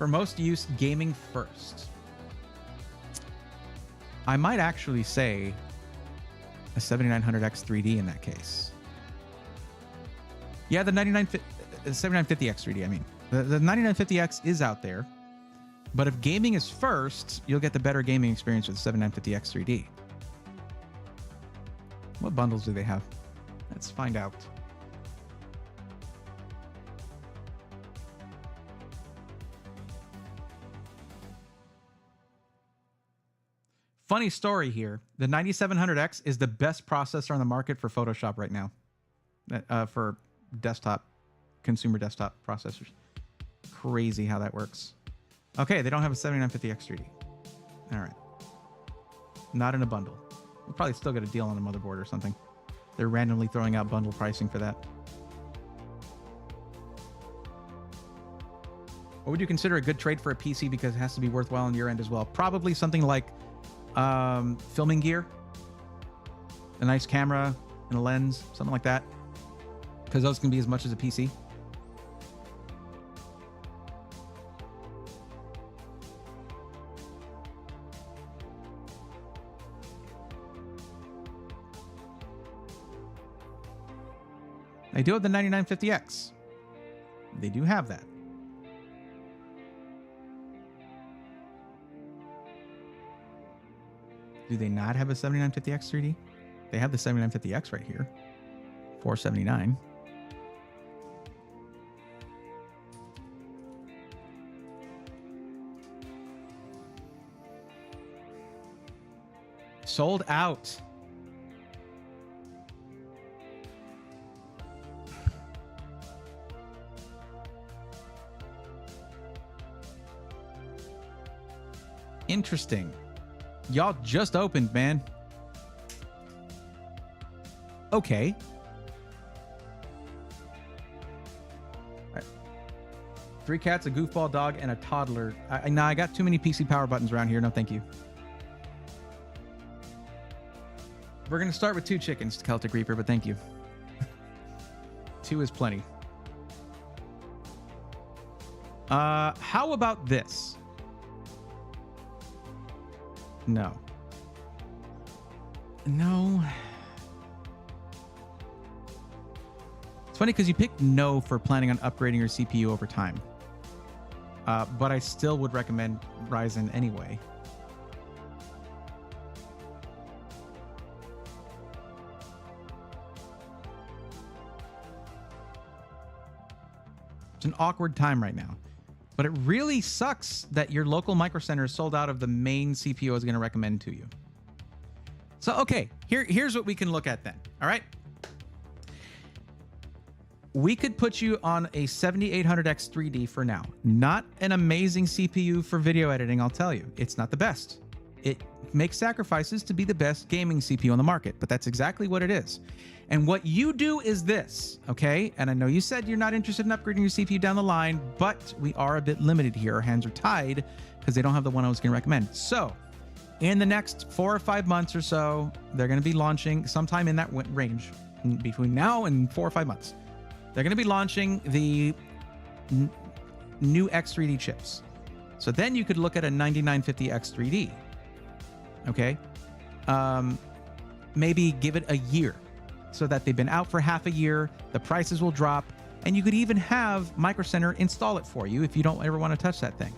For most use, gaming first. I might actually say a 7900X 3D in that case. Yeah, the 7950X 3D, I mean. The 9950X is out there. But if gaming is first, you'll get the better gaming experience with the 7950X 3D. What bundles do they have? Let's find out. Funny story here. The 9700X is the best processor on the market for Photoshop right now. For desktop, consumer desktop processors. Crazy how that works. Okay, they don't have a 7950X 3D. All right. Not in a bundle. We'll probably still get a deal on a motherboard or something. They're randomly throwing out bundle pricing for that. What would you consider a good trade for a PC because it has to be worthwhile on your end as well? Probably something like filming gear, a nice camera and a lens, something like that, because those can be as much as a PC. They do have the 9950X. They do have that. Do they not have a 7950X 3D? They have the 7950X right here. $479. Sold out. Interesting. Y'all just opened, man. Okay. All right. 3 cats, a goofball dog, and a toddler. Nah, I got too many PC power buttons around here. No, thank you. We're going to start with 2 chickens, Celtic Reaper, but thank you. 2 is plenty. How about this? No. No. It's funny because you picked no for planning on upgrading your CPU over time. But I still would recommend Ryzen anyway. It's an awkward time right now. But it really sucks that your local Micro Center is sold out of the main CPU I was going to recommend to you. So, okay, here's what we can look at then. All right. We could put you on a 7800X 3D for now. Not an amazing CPU for video editing, I'll tell you. It's not the best. It makes sacrifices to be the best gaming CPU on the market, but that's exactly what it is. And what you do is this, okay? And I know you said you're not interested in upgrading your CPU down the line, but we are a bit limited here. Our hands are tied because they don't have the one I was going to recommend. So in the next 4 or 5 months or so, they're going to be launching sometime in that range between now and 4 or 5 months. They're going to be launching the new X3D chips. So then you could look at a 9950X 3D. Okay. Maybe give it a year so that they've been out for half a year. The prices will drop, and you could even have Micro Center install it for you if you don't ever want to touch that thing.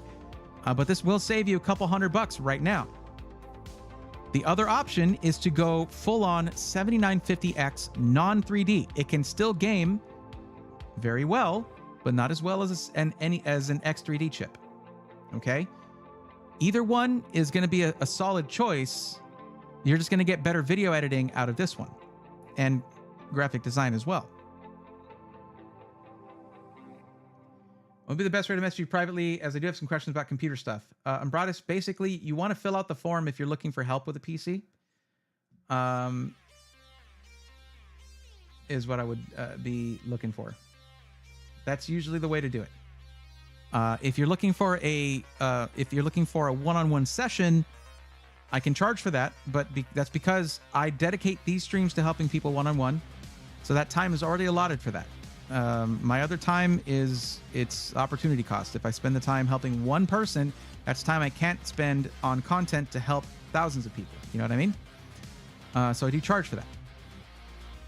But this will save you a couple $100 right now. The other option is to go full on 7950X non 3D. It can still game very well, but not as well as an X3D chip. Okay. Either one is going to be a solid choice. You're just going to get better video editing out of this one and graphic design as well. What would be the best way to message you privately, as I do have some questions about computer stuff? Umbratus, basically, you want to fill out the form if you're looking for help with a PC. Is what I would be looking for. That's usually the way to do it. If you're looking for a one-on-one session, I can charge for that, but that's because I dedicate these streams to helping people one-on-one. So that time is already allotted for that. My other time it's opportunity cost. If I spend the time helping one person, that's time I can't spend on content to help thousands of people. You know what I mean? So I do charge for that.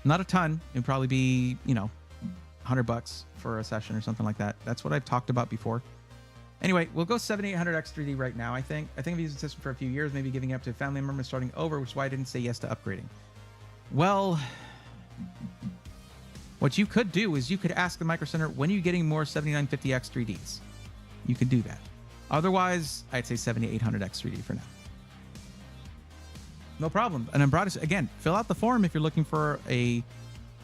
Not a ton. It'd probably be, $100 for a session or something like that. That's what I've talked about before. Anyway, we'll go 7800X3D right now, I think. I've used the system for a few years, maybe giving up to a family member starting over, which is why I didn't say yes to upgrading. Well, what you could do is you could ask the Micro Center, when are you getting more 7950X3Ds? You could do that. Otherwise, I'd say 7800X3D for now. No problem. And I'm broad, again, fill out the form if you're looking for a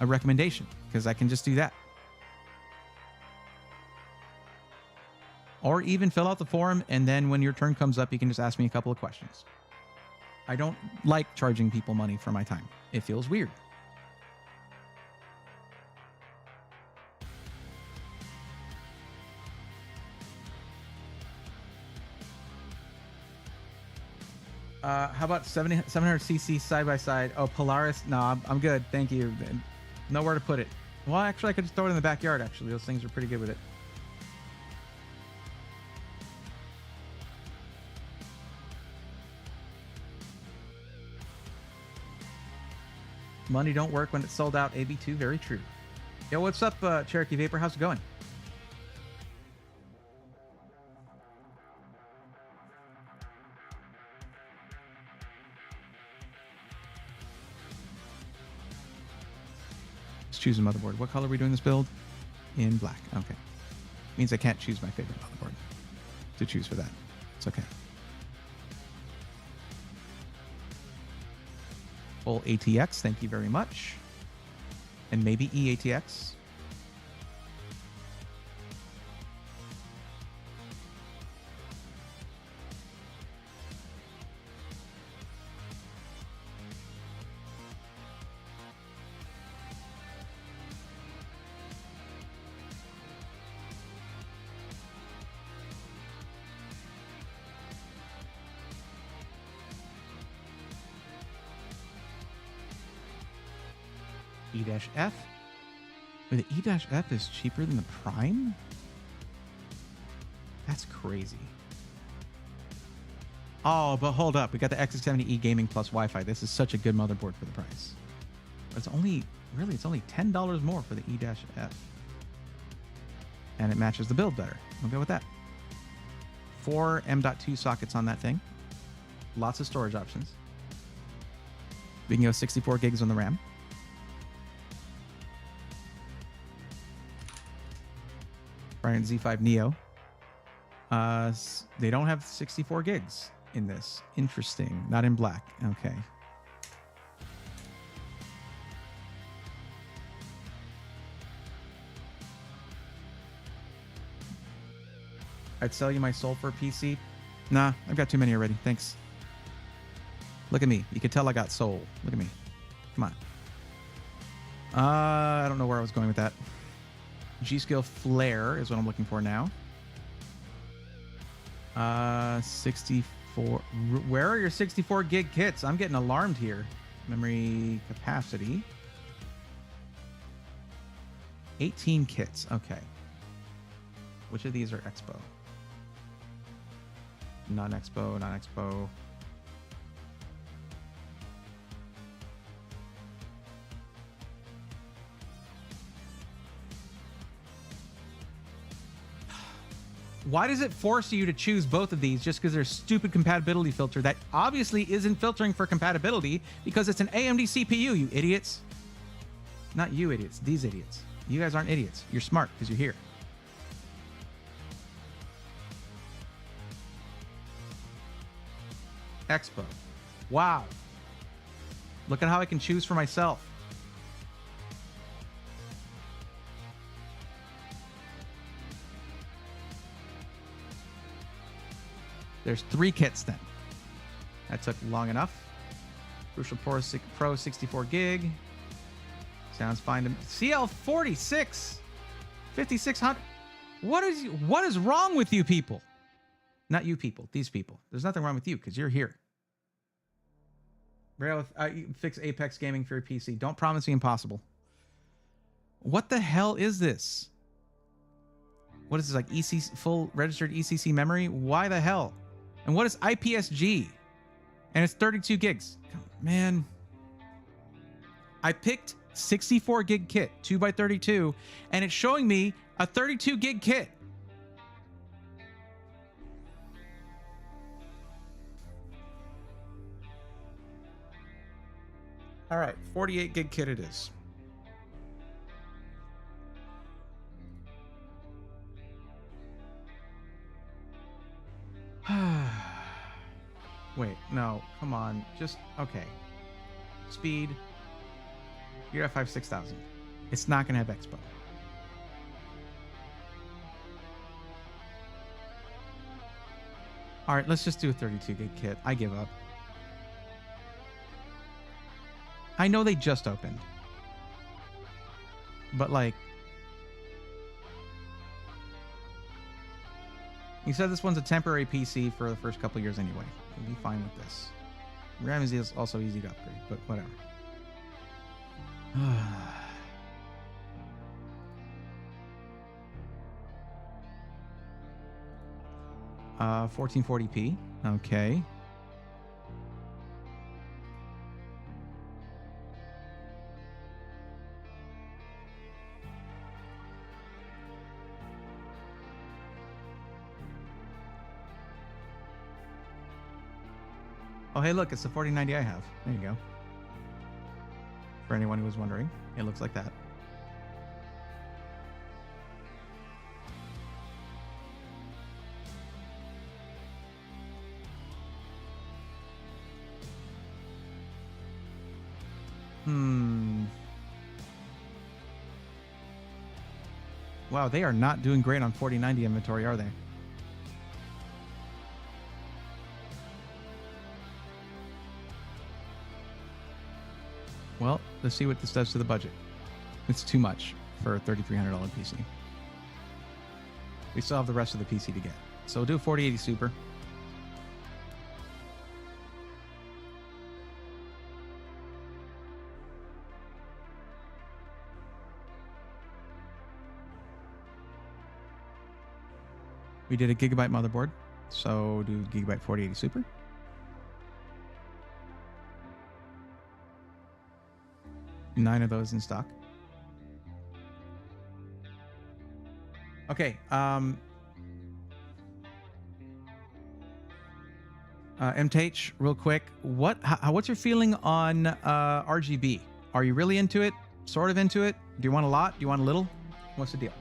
recommendation, because I can just do that. Or even fill out the form, and then when your turn comes up, you can just ask me a couple of questions. I don't like charging people money for my time. It feels weird. How about 700cc side-by-side? Oh, Polaris? No, I'm good. Thank you. Nowhere to put it. Well, actually, I could just throw it in the backyard, actually. Those things are pretty good with it. Money don't work when it's sold out. AB2, very true. Yo, what's up, Cherokee Vapor? How's it going? Let's choose a motherboard. What color are we doing this build? In black. Okay. Means I can't choose my favorite motherboard to choose for that. It's okay. Full ATX, thank you very much. And maybe EATX. E-F? Wait, the E-F is cheaper than the Prime? That's crazy. Oh, but hold up. We got the X670E Gaming Plus Wi-Fi. This is such a good motherboard for the price. But it's only $10 more for the E-F. And it matches the build better. We'll go with that. 4 M.2 sockets on that thing. Lots of storage options. We can go 64 gigs on the RAM. Variant Z5 Neo. They don't have 64 gigs in this. Interesting. Not in black. Okay. I'd sell you my soul for a PC. Nah, I've got too many already. Thanks. Look at me. You can tell I got soul. Look at me. Come on. I don't know where I was going with that. G-Skill Flare is what I'm looking for now. 64. Where are your 64 gig kits? I'm getting alarmed here. Memory capacity. 18 kits. Okay. Which of these are Expo? Non-Expo, non-Expo. Why does it force you to choose both of these just because there's a stupid compatibility filter that obviously isn't filtering for compatibility because it's an AMD CPU, you idiots? Not you idiots, these idiots. You guys aren't idiots. You're smart because you're here. Expo. Wow. Look at how I can choose for myself. There's 3 kits then. That took long enough. Crucial Pro 64 gig. Sounds fine to me. CL46 5600. What is wrong with you people? Not you people, these people. There's nothing wrong with you because you're here. Rail, fix Apex Gaming for your PC. Don't promise the impossible. What the hell is this? What is this, like ECC, full registered ECC memory? Why the hell? And what is IPSG? And it's 32 gigs. Man. I picked 64 gig kit, 2x32, and it's showing me a 32 gig kit. All right, 48 gig kit it is. Wait, no, come on. Just, okay. Speed. You're at 6000. It's not going to have Expo. All right, let's just do a 32 gig kit. I give up. I know they just opened. But like, you said this one's a temporary PC for the first couple years anyway. We'll be fine with this. RAM is also easy to upgrade, but whatever. 1440p. Okay. Oh, hey, look, it's the 4090 I have. There you go. For anyone who was wondering, it looks like that. Wow, they are not doing great on 4090 inventory, are they? Well, let's see what this does to the budget. It's too much for a $3,300 PC. We still have the rest of the PC to get. So we'll do a 4080 Super. We did a gigabyte motherboard, so do gigabyte 4080 Super. Nine of those in stock. Okay. MTH, real quick. What's your feeling on RGB? Are you really into it? Sort of into it? Do you want a lot? Do you want a little? What's the deal?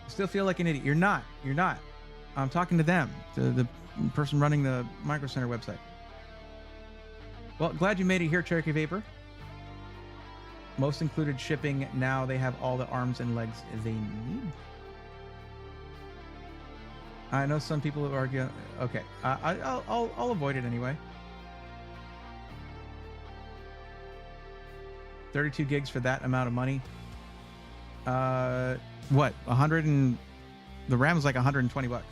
Still feel like an idiot. You're not. You're not. I'm talking to them, to the person running the Micro Center website. Well, glad you made it here, Cherokee Vapor. Most included shipping. Now they have all the arms and legs they need. I know some people argue. Okay, I'll avoid it anyway. 32 gigs for that amount of money. What? 100 and the RAM is like 120 bucks.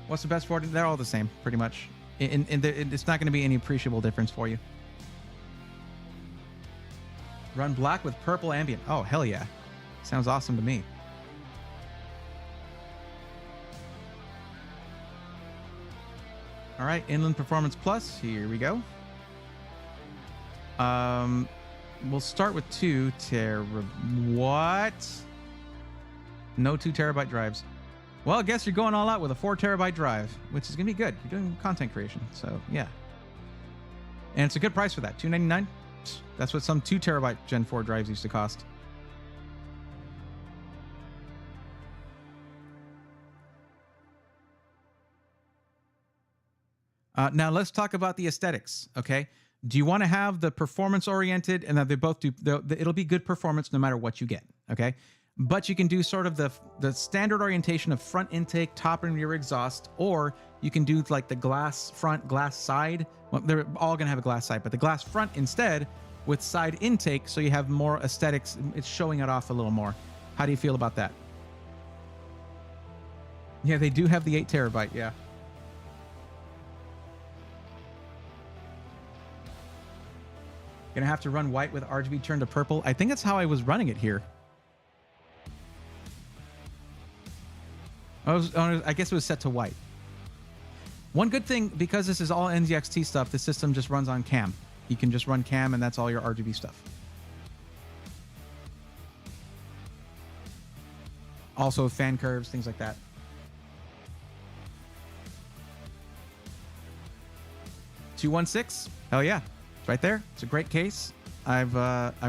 What's the best for it? They're all the same, pretty much. And it's not going to be any appreciable difference for you. Run black with purple ambient. Oh, hell yeah. Sounds awesome to me. All right, Inland Performance Plus. Here we go. We'll start with 2 terabyte. What? No 2 terabyte drives. Well, I guess you're going all out with a 4 terabyte drive, which is gonna be good. You're doing content creation, so yeah. And it's a good price for that. $299. That's what some 2 terabyte Gen 4 drives used to cost. Now let's talk about the aesthetics. Okay. Do you want to have the performance oriented and that they both do? It'll be good performance no matter what you get. Okay. But you can do sort of the standard orientation of front intake, top and rear exhaust, or you can do like the glass front, glass side. Well, they're all going to have a glass side, but the glass front instead with side intake. So you have more aesthetics. It's showing it off a little more. How do you feel about that? Yeah, they do have the 8 terabyte. Yeah. Gonna have to run white with RGB turned to purple. I think that's how I was running it here. I guess it was set to white. One good thing, because this is all NZXT stuff, the system just runs on cam. You can just run cam and that's all your RGB stuff. Also fan curves, things like that. .216, hell yeah, it's right there. It's a great case. I've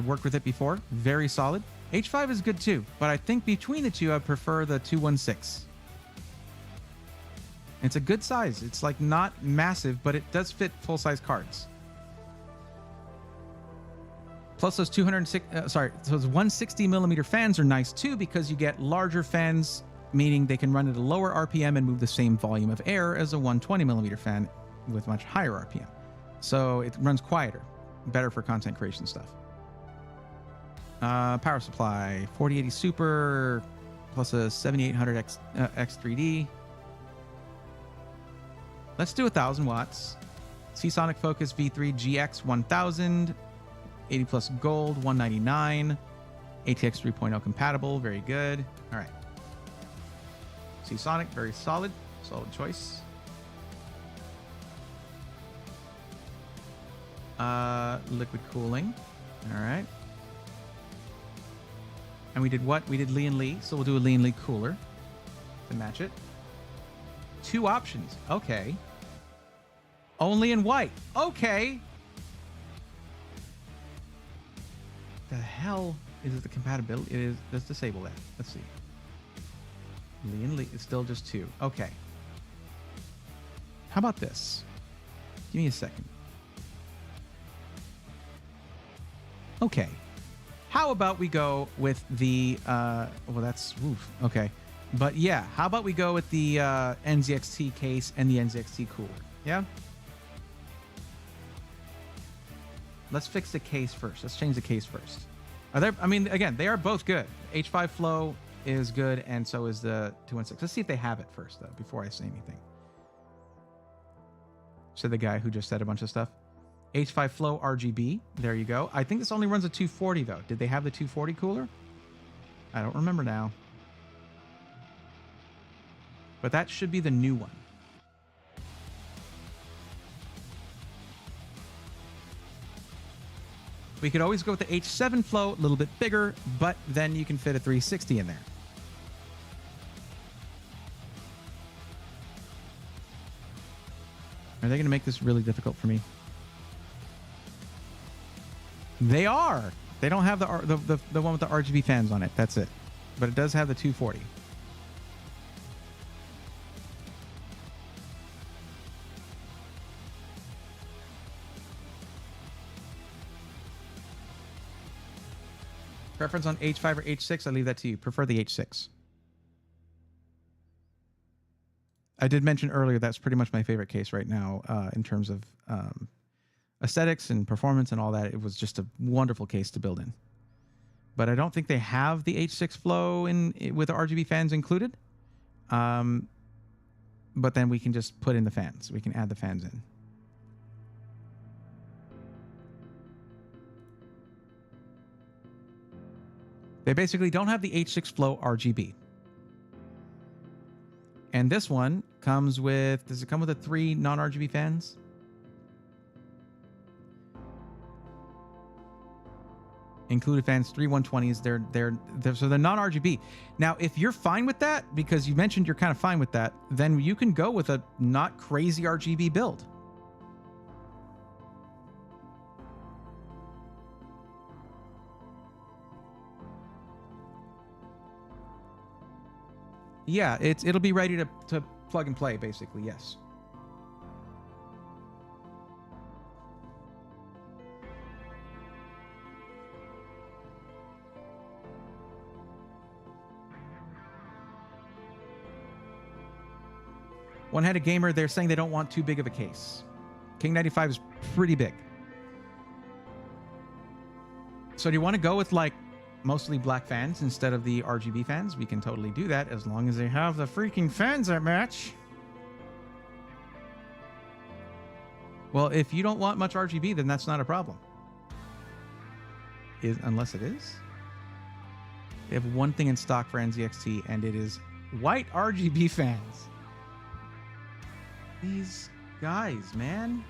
worked with it before. Very solid. H5 is good too, but I think between the two, I prefer the 216. It's a good size. It's like not massive, but it does fit full-size cards. Plus those those 160 millimeter fans are nice too, because you get larger fans, meaning they can run at a lower RPM and move the same volume of air as a 120 millimeter fan with much higher RPM. So it runs quieter, better for content creation stuff. Power supply, 4080 Super plus a 7800 X3D. Let's do 1000 watts. Seasonic Focus V3 GX 1000, 80 plus gold 199, ATX 3.0 compatible, very good. All right. Seasonic, very solid choice. Liquid cooling. All right. And we did what? We did Lee and Lee, so we'll do a Lee and Lee cooler to match it. 2 options. Okay. Only in white. Okay. The hell is it the compatibility? It is. Let's disable that. Let's see. Lee and Lee. It's still just 2. Okay. How about this? Give me a second. Okay. How about we go with the, well, that's, oof, okay. But yeah, how about we go with the NZXT case and the NZXT cooler? Yeah? Let's fix the case first. Let's change the case first. I mean, again, they are both good. H5 Flow is good, and so is the 216. Let's see if they have it first, though, before I say anything. So the guy who just said a bunch of stuff. H5 Flow RGB. There you go. I think this only runs a 240, though. Did they have the 240 cooler? I don't remember now. But that should be the new one. We could always go with the H7 Flow, a little bit bigger, but then you can fit a 360 in there. Are they going to make this really difficult for me? They are. They don't have the one with the RGB fans on it. That's it. But it does have the 240. Preference on H5 or H6? I leave that to you. Prefer the H6. I did mention earlier that's pretty much my favorite case right now in terms of aesthetics and performance and all that. It was just a wonderful case to build in. But I don't think they have the H6 Flow with the RGB fans included. But then we can just put in the fans. We can add the fans in. They basically don't have the H6 Flow RGB. And this one comes with, does it come with the 3 non-RGB fans? Included fans, 3 120s. So they're non-RGB. Now, if you're fine with that, because you mentioned you're kind of fine with that, then you can go with a not crazy RGB build. Yeah, it'll be ready to plug and play, basically, yes. One-Headed Gamer, they're saying they don't want too big of a case. King 95 is pretty big. So do you want to go with like mostly black fans instead of the RGB fans, we can totally do that as long as they have the freaking fans that match. Well, if you don't want much RGB, then that's not a problem. Unless it is. They have one thing in stock for NZXT, and it is white RGB fans. These guys, man.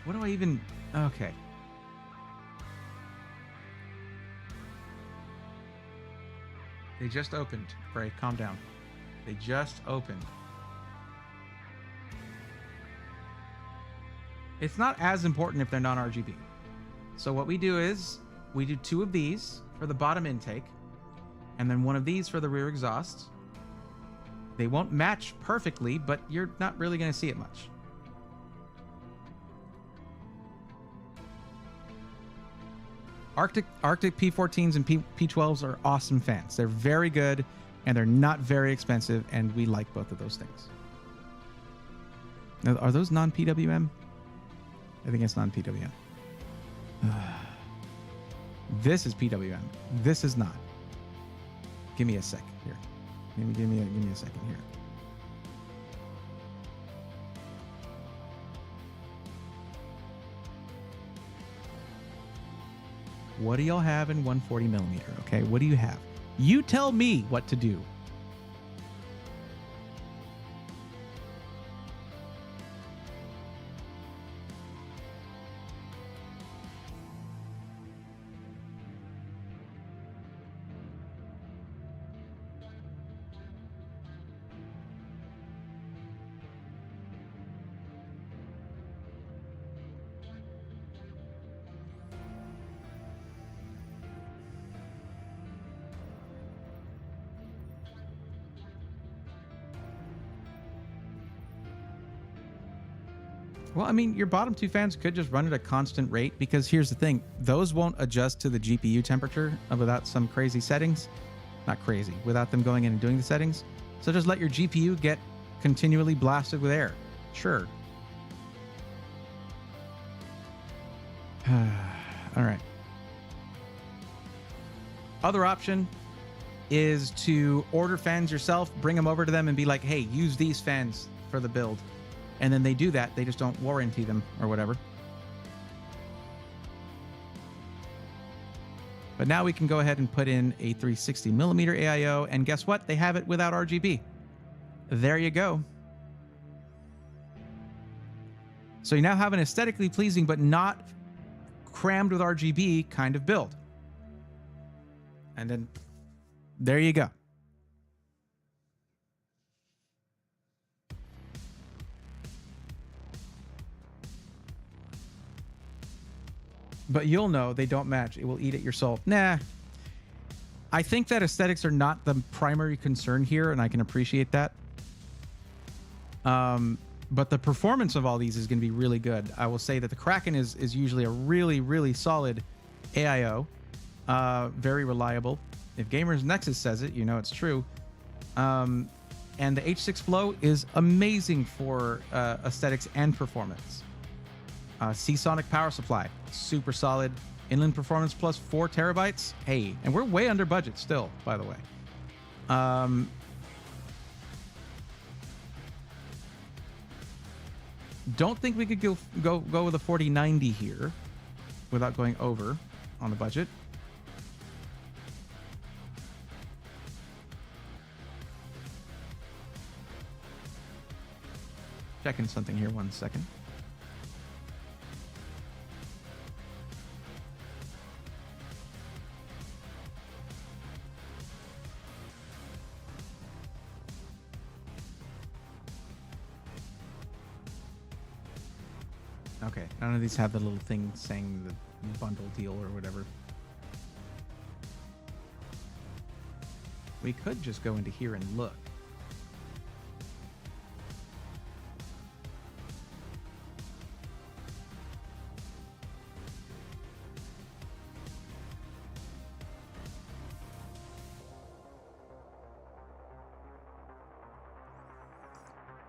What do I even... Okay. They just opened. Bray, calm down. They just opened. It's not as important if they're non-RGB. So what we do is we do 2 of these for the bottom intake and then 1 of these for the rear exhaust. They won't match perfectly, but you're not really going to see it much. Arctic P14s and P12s are awesome fans. They're very good and they're not very expensive, and we like both of those things. Now, are those non-PWM? I think it's non-PWM. This is PWM. This is not. Give me a sec here. Give me a second here. What do y'all have in 140 millimeter? Okay, what do you have? You tell me what to do. Well, I mean, your bottom 2 fans could just run at a constant rate, because here's the thing. Those won't adjust to the GPU temperature without some crazy settings. Not crazy, without them going in and doing the settings. So just let your GPU get continually blasted with air. Sure. All right. Other option is to order fans yourself, bring them over to them and be like, hey, use these fans for the build. And then they do that. They just don't warranty them or whatever. But now we can go ahead and put in a 360 millimeter AIO. And guess what? They have it without RGB. There you go. So you now have an aesthetically pleasing but not crammed with RGB kind of build. And then there you go. But you'll know they don't match. It will eat at your soul. Nah. I think that aesthetics are not the primary concern here, and I can appreciate that. But the performance of all these is going to be really good. I will say that the Kraken is usually a really, really solid AIO. Very reliable. If Gamers Nexus says it, you know it's true. And the H6 Flow is amazing for aesthetics and performance. Seasonic power supply, super solid. Inland performance plus 4 terabytes. Hey, and we're way under budget still, by the way. Don't think we could go with a 4090 here without going over on the budget. Checking something here, 1 second. Okay, none of these have the little thing saying the bundle deal or whatever. We could just go into here and look.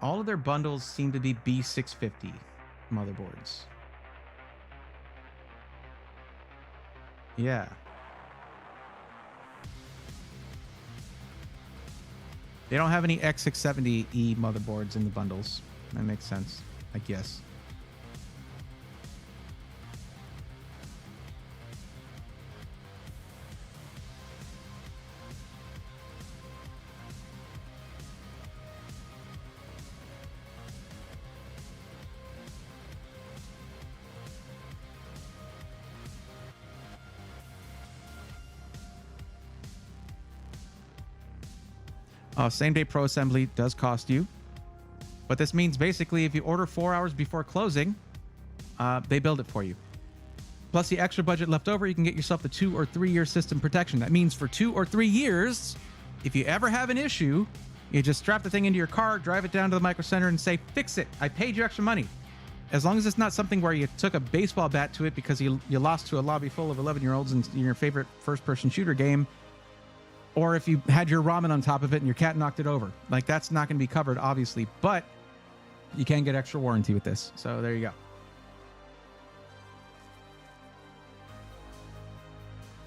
All of their bundles seem to be B650 motherboards. Yeah. They don't have any X670E motherboards in the bundles. That makes sense, I guess. Same day pro assembly does cost you. But this means basically if you order 4 hours before closing, they build it for you. Plus the extra budget left over, you can get yourself the 2 or 3 year system protection. That means for 2 or 3 years, if you ever have an issue, you just strap the thing into your car, drive it down to the Micro Center and say, fix it. I paid you extra money. As long as it's not something where you took a baseball bat to it because you lost to a lobby full of 11-year-olds in your favorite first-person shooter game, or if you had your ramen on top of it and your cat knocked it over. Like, that's not going to be covered, obviously, but you can get extra warranty with this. So there you go.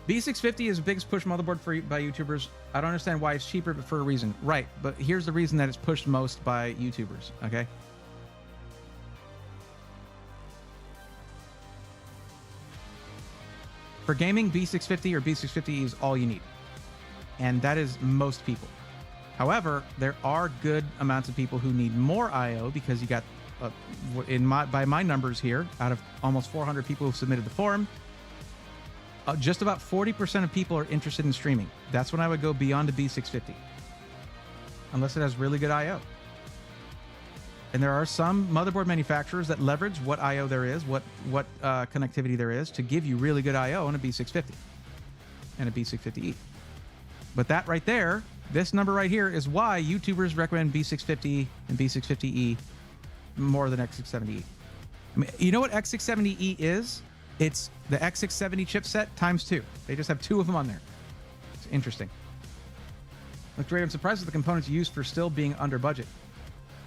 B650 is the biggest push motherboard by YouTubers. I don't understand why it's cheaper, but for a reason. Right, but here's the reason that it's pushed most by YouTubers, okay? For gaming, B650 or B650E is all you need. And that is most people. However, there are good amounts of people who need more I/O because you got, by my numbers here, out of almost 400 people who submitted the form, just about 40% of people are interested in streaming. That's when I would go beyond a B650, unless it has really good I/O. And there are some motherboard manufacturers that leverage what I/O there is, what connectivity there is, to give you really good I/O on a B650 and a B650E. But that right there, this number right here, is why YouTubers recommend B650 and B650E more than X670E. I mean, you know what X670E is? It's the X670 chipset times 2. They just have 2 of them on there. It's interesting. Look, Dre, I'm surprised at the components used for still being under budget.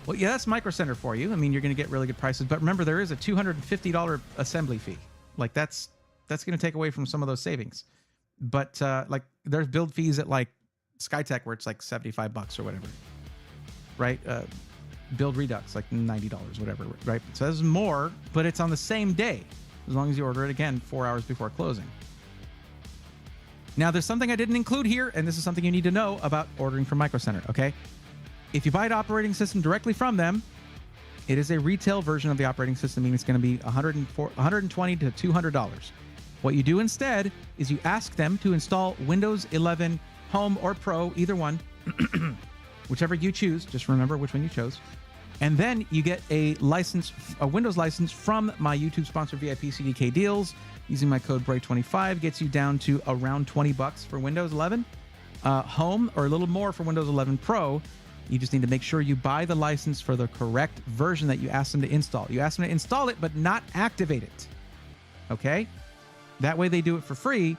Well, yeah, that's Micro Center for you. I mean, you're going to get really good prices. But remember, there is a $250 assembly fee. Like, that's going to take away from some of those savings. But like, there's build fees at like Skytech where it's like $75 or whatever, right? Build Redux like $90, whatever, right? So there's more, but it's on the same day as long as you order it again 4 hours before closing. Now, there's something I didn't include here, and this is something you need to know about ordering from Micro Center. Okay, if you buy an operating system directly from them, it is a retail version of the operating system, meaning it's going to be $120 to $200. What you do instead is you ask them to install Windows 11 Home or Pro, either one, whichever you choose. Just remember which one you chose. And then you get a license, a Windows license from my YouTube sponsor VIP CDK Deals. Using my code BRAY25 gets you down to around $20 for Windows 11 Home, or a little more for Windows 11 Pro. You just need to make sure you buy the license for the correct version that you ask them to install. You ask them to install it, but not activate it. Okay? That way they do it for free,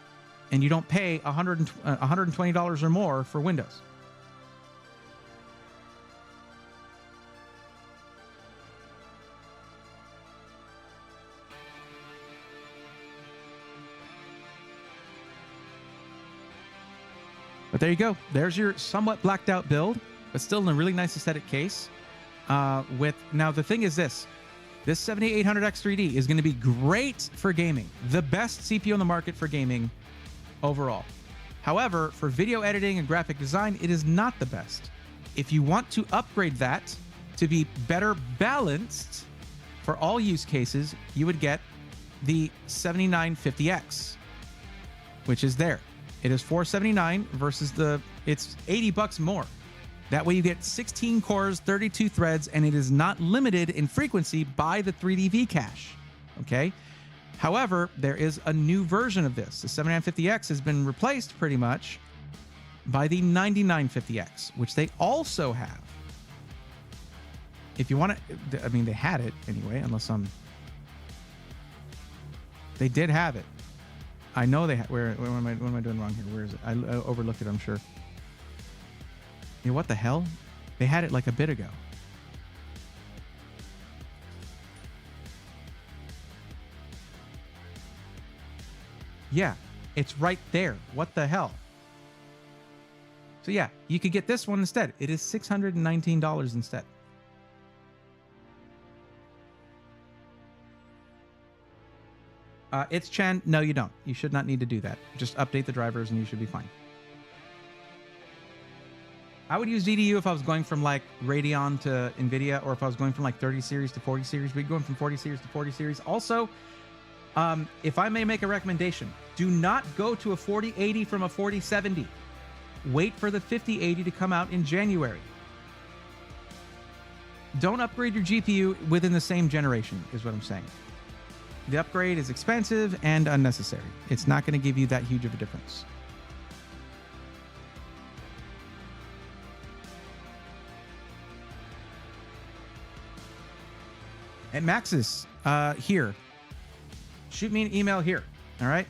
and you don't pay $120 or more for Windows. But there you go. There's your somewhat blacked out build, but still in a really nice aesthetic case. Now the thing is this 7800X3D is going to be great for gaming. The best CPU on the market for gaming overall. However, for video editing and graphic design, it is not the best. If you want to upgrade that to be better balanced for all use cases, you would get the 7950X, which is there. It is $479 versus it's $80 more. That way you get 16 cores, 32 threads, and it is not limited in frequency by the 3D V-cache, okay? However, there is a new version of this. The 7950X has been replaced pretty much by the 9950X, which they also have. If you want to, I mean, they had it anyway, unless they did have it. I know they had, what am I doing wrong here? Where is it? I overlooked it, I'm sure. Yeah, what the hell? They had it like a bit ago. Yeah, It's right there. What the hell? So yeah, you could get this one instead. It is $619 instead. It's Chan. No, you don't. You should not need to do that. Just update the drivers and you should be fine. I would use DDU if I was going from like Radeon to NVIDIA, or if I was going from like 30 series to 40 series. We'd going from 40 series to 40 series. Also, if I may make a recommendation, do not go to a 4080 from a 4070. Wait for the 5080 to come out in January. Don't upgrade your GPU within the same generation, is what I'm saying. The upgrade is expensive and unnecessary. It's not going to give you that huge of a difference. And Maxis, here. Shoot me an email here. All right.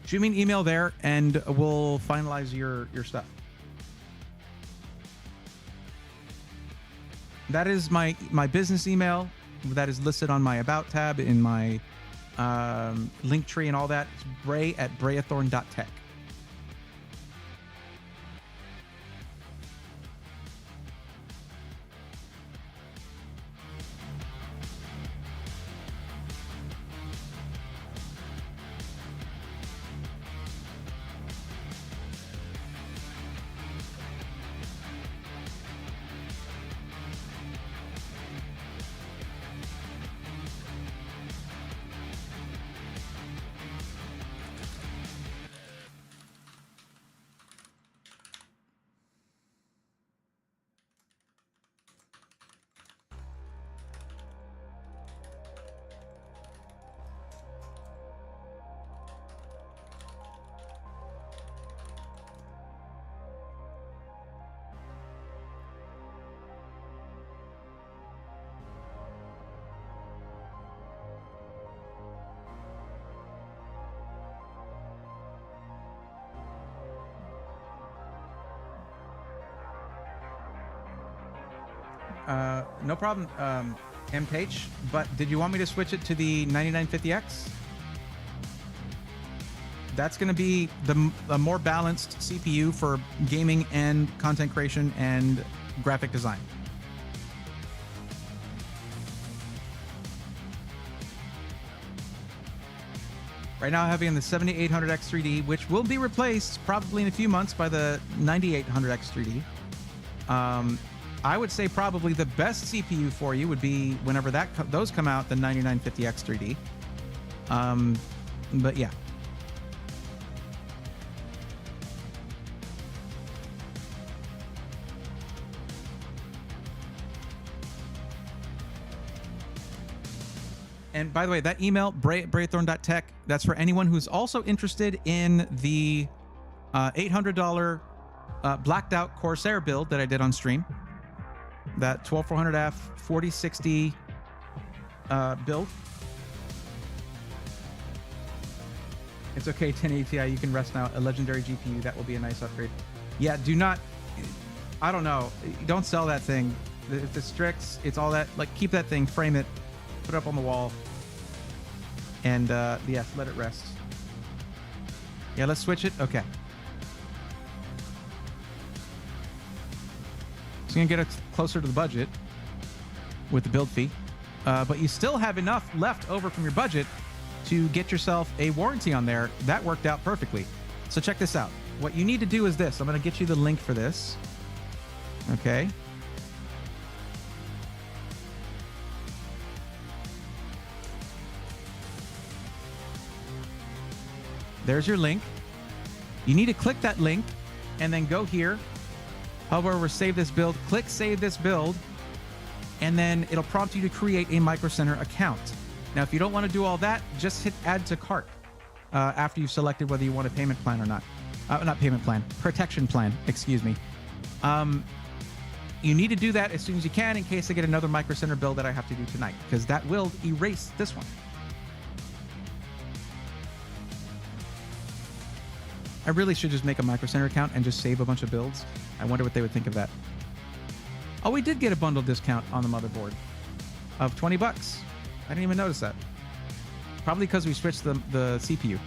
Shoot me an email there, and we'll finalize your stuff. That is my business email. That is listed on my About tab in my link tree and all that. It's bray@brayathorn.tech. No problem, MH, but did you want me to switch it to the 9950X? That's going to be a more balanced CPU for gaming and content creation and graphic design. Right now I have it in the 7800X 3D, which will be replaced probably in a few months by the 9800X 3D. I would say probably the best CPU for you would be whenever those come out, the 9950X 3D. But yeah. And by the way, that email, bray@brayathorn.tech, that's for anyone who's also interested in the $800 blacked out Corsair build that I did on stream. That 12400F 4060 build. It's okay, 1080 Ti, you can rest now. A legendary GPU, that will be a nice upgrade. Yeah, do not, I don't know, don't sell that thing. The Strix, it's all that, like, keep that thing, frame it, put it up on the wall, and yes, let it rest. Yeah, let's switch it. Okay. It's going to get us closer to the budget with the build fee, but you still have enough left over from your budget to get yourself a warranty on there. That worked out perfectly. So check this out. What you need to do is this. I'm going to get you the link for this. Okay. There's your link. You need to click that link and then go here. However, save this build. Click Save This Build, and then it'll prompt you to create a Micro Center account. Now, if you don't want to do all that, just hit Add to Cart after you've selected whether you want a payment plan or not. Not payment plan, protection plan, excuse me. You need to do that as soon as you can in case I get another Micro Center build that I have to do tonight, because that will erase this one. I really should just make a Micro Center account and just save a bunch of builds. I wonder what they would think of that. Oh, we did get a bundle discount on the motherboard of $20. I didn't even notice that. Probably because we switched the CPU.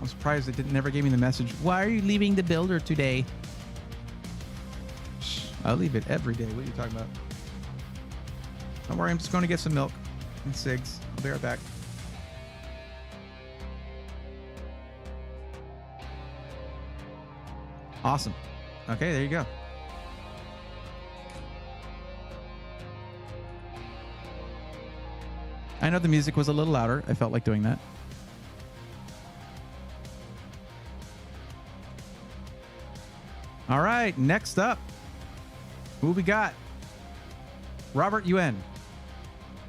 I'm surprised it never gave me the message, why are you leaving the builder today? Shh, I'll leave it every day. What are you talking about? Don't worry, I'm just going to get some milk and cigs. I'll be right back. Awesome. Okay, there you go. I know the music was a little louder. I felt like doing that. All right, next up. Who we got? Robert Yuen.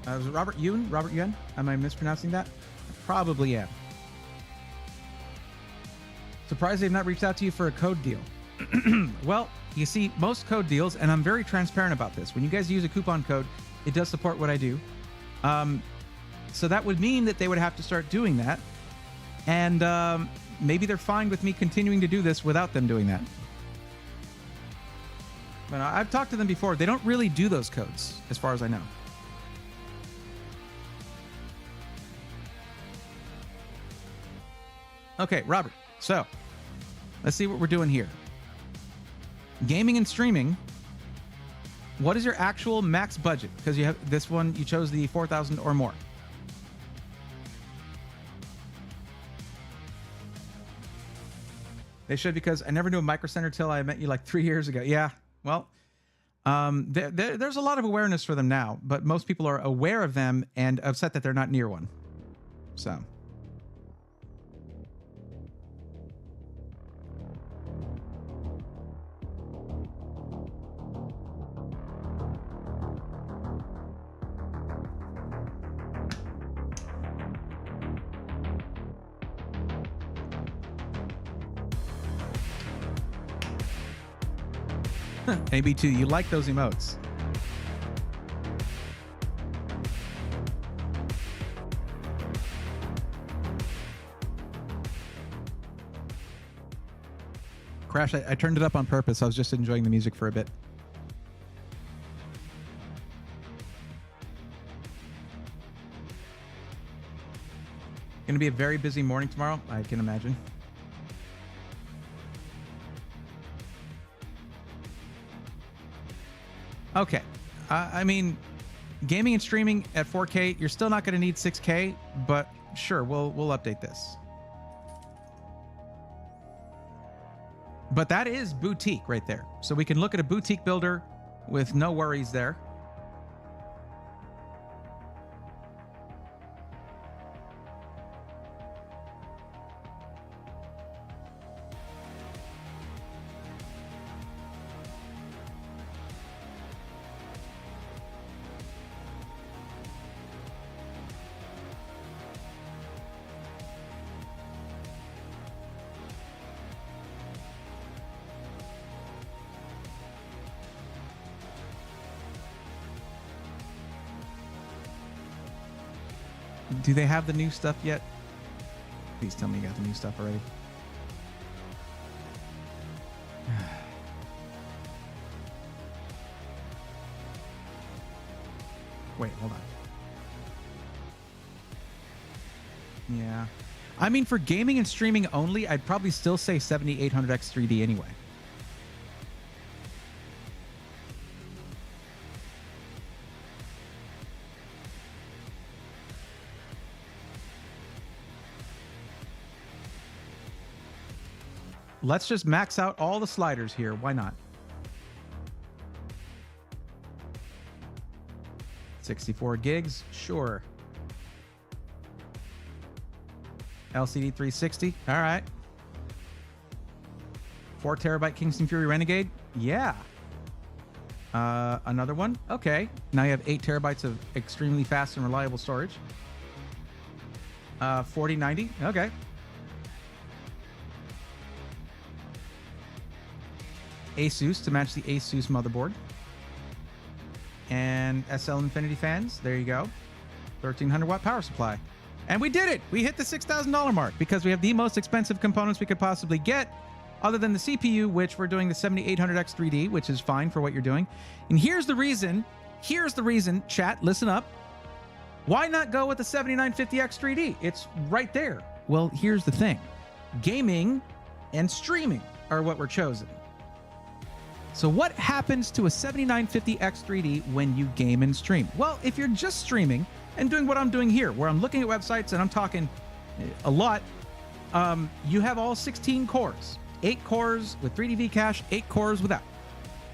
Was it Robert Yuen? Robert Yuen? Am I mispronouncing that? Probably am. Surprised they've not reached out to you for a code deal. Well, you see, most code deals, and I'm very transparent about this, when you guys use a coupon code, it does support what I do. So that would mean that they would have to start doing that. And maybe they're fine with me continuing to do this without them doing that. But I've talked to them before. They don't really do those codes, as far as I know. Okay, Robert. So, let's see what we're doing here. Gaming and streaming. What is your actual max budget? Because you have this one, you chose the 4,000 or more. They should, because I never knew a Micro Center till I met you like 3 years ago. Yeah, well, there's a lot of awareness for them now, but most people are aware of them and upset that they're not near one. So. AB2, you like those emotes. Crash, I turned it up on purpose. I was just enjoying the music for a bit. Gonna be a very busy morning tomorrow, I can imagine. Okay, I mean, gaming and streaming at 4K, you're still not going to need 6K, but sure, we'll update this. But that is boutique right there. So we can look at a boutique builder with no worries there. Do they have the new stuff yet? Please tell me you got the new stuff already. Wait, hold on. Yeah. I mean, for gaming and streaming only, I'd probably still say 7800X 3D anyway. Let's just max out all the sliders here. Why not? 64 gigs, sure. LCD 360, all right. 4 terabyte Kingston Fury Renegade, yeah. Another one, okay. Now you have 8 terabytes of extremely fast and reliable storage. 4090, okay. Asus to match the Asus motherboard. And SL Infinity fans. There you go. 1300 watt power supply. And we did it. We hit the $6,000 mark because we have the most expensive components we could possibly get. other than the CPU, which we're doing the 7800X 3D, which is fine for what you're doing. And here's the reason, chat, listen up. Why not go with the 7950X 3D? It's right there. Well, here's the thing. Gaming and streaming are what were chosen. So what happens to a 7950X 3D when you game and stream? Well, if you're just streaming and doing what I'm doing here, where I'm looking at websites and I'm talking a lot, you have all 16 cores. 8 cores with 3D cache, 8 cores without.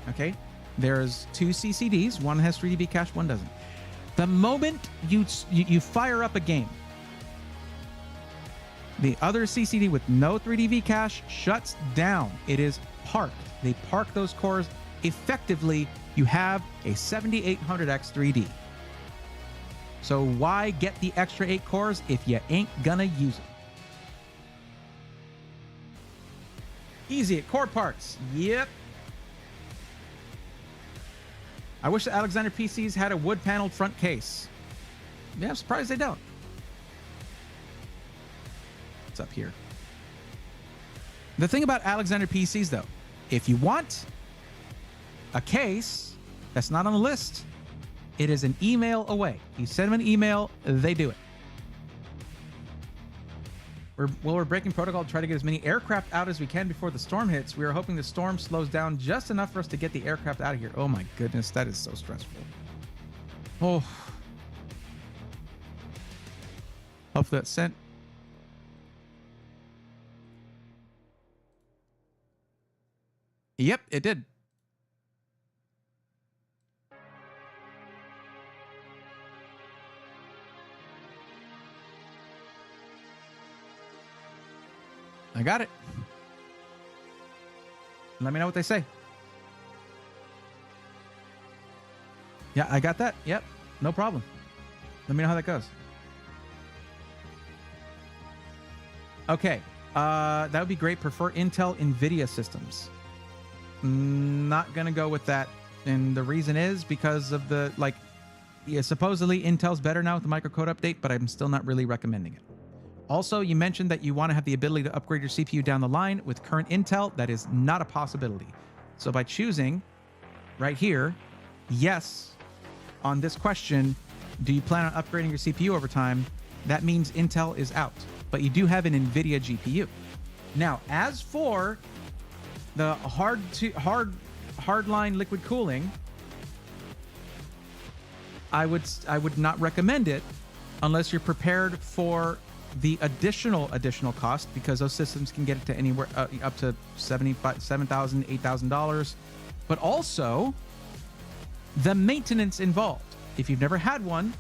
Okay? There's 2 CCDs. One has 3D cache, one doesn't. The moment you fire up a game, the other CCD with no 3D cache shuts down. It is parked. They park those cores. Effectively, you have a 7800X 3D. So why get the extra 8 cores if you ain't gonna use them? Easy at core parts. Yep. I wish the Alexander PCs had a wood paneled front case. Yeah, I'm surprised they don't. What's up here? The thing about Alexander PCs, though, if you want a case that's not on the list, it is an email away. You send them an email, they do it. We're breaking protocol to try to get as many aircraft out as we can before the storm hits. We are hoping the storm slows down just enough for us to get the aircraft out of here. Oh my goodness, that is so stressful. Oh. Hopefully that's sent. Yep, it did. I got it. Let me know what they say. Yeah, I got that. Yep, no problem. Let me know how that goes. Okay, that would be great. Prefer Intel NVIDIA systems. Not gonna go with that, and the reason is because of the supposedly Intel's better now with the microcode update, but I'm still not really recommending it. Also, you mentioned that you want to have the ability to upgrade your CPU down the line with current Intel. That is not a possibility. So by choosing right here, yes, on this question, do you plan on upgrading your CPU over time? That means Intel is out, but you do have an NVIDIA GPU. Now, as for the hardline liquid cooling, I would not recommend it unless you're prepared for the additional cost, because those systems can get it to anywhere up to $7,000, $8,000, but also the maintenance involved. If you've never had one,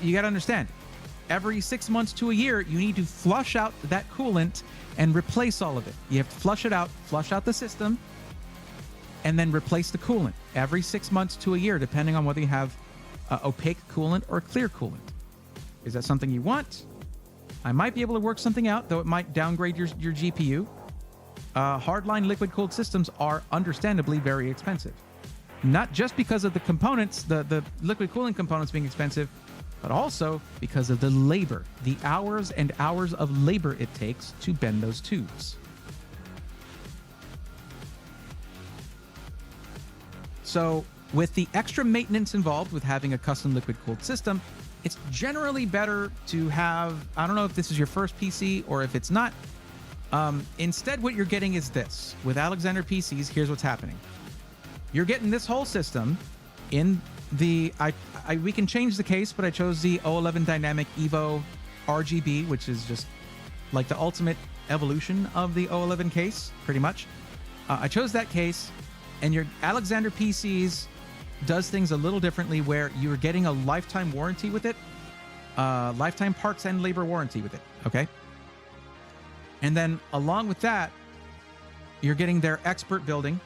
you got to understand, every 6 months to a year, you need to flush out that coolant and replace all of it. You have to flush it out, flush out the system, and then replace the coolant every 6 months to a year, depending on whether you have opaque coolant or clear coolant. Is that something you want? I might be able to work something out, though it might downgrade your GPU. Hardline liquid-cooled systems are understandably very expensive. Not just because of the components, the liquid cooling components being expensive, but also because of the labor, the hours and hours of labor it takes to bend those tubes. So with the extra maintenance involved with having a custom liquid-cooled system, it's generally better to have, I don't know if this is your first PC or if it's not. Instead, what you're getting is this. With Alexander PCs, here's what's happening. You're getting this whole system in the, we can change the case, but I chose the O11 Dynamic Evo RGB, which is just like the ultimate evolution of the O11 case, pretty much. I chose that case, and your Alexander PCs does things a little differently, where you're getting a lifetime warranty with it, lifetime parts and labor warranty with it, okay? And then along with that, you're getting their expert building.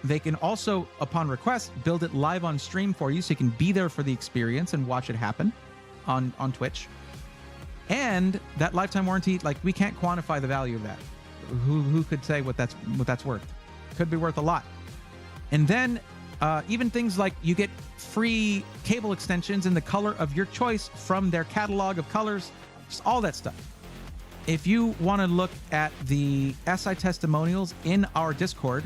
They can also, upon request, build it live on stream for you, so you can be there for the experience and watch it happen on Twitch. And that lifetime warranty, we can't quantify the value of that. Who could say what that's worth? Could be worth a lot. And then even things like you get free cable extensions in the color of your choice from their catalog of colors, just all that stuff. if you want to look at the SI testimonials in our Discord,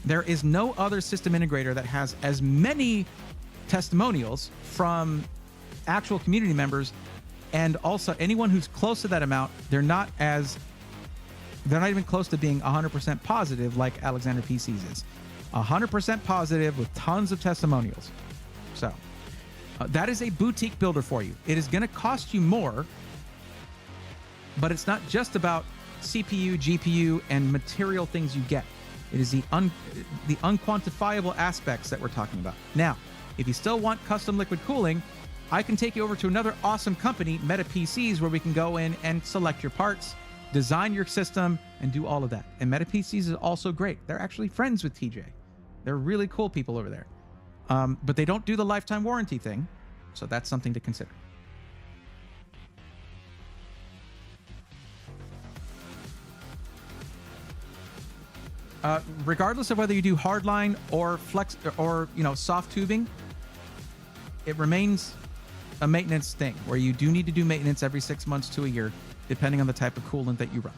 there is no other system integrator that has as many testimonials from actual community members, and also anyone who's close to that amount, they're not even close to being 100% positive like Alexander PCs is. 100% positive with tons of testimonials. So that is a boutique builder for you. It is going to cost you more, but it's not just about CPU, GPU, and material things you get. It is the unquantifiable aspects that we're talking about. Now, if you still want custom liquid cooling, I can take you over to another awesome company, Meta PCs, where we can go in and select your parts, design your system, and do all of that. And Meta PCs is also great. They're actually friends with TJ. They're really cool people over there. But they don't do the lifetime warranty thing, so that's something to consider. Regardless of whether you do hardline or flex or soft tubing, it remains a maintenance thing where you do need to do maintenance every 6 months to a year, depending on the type of coolant that you run.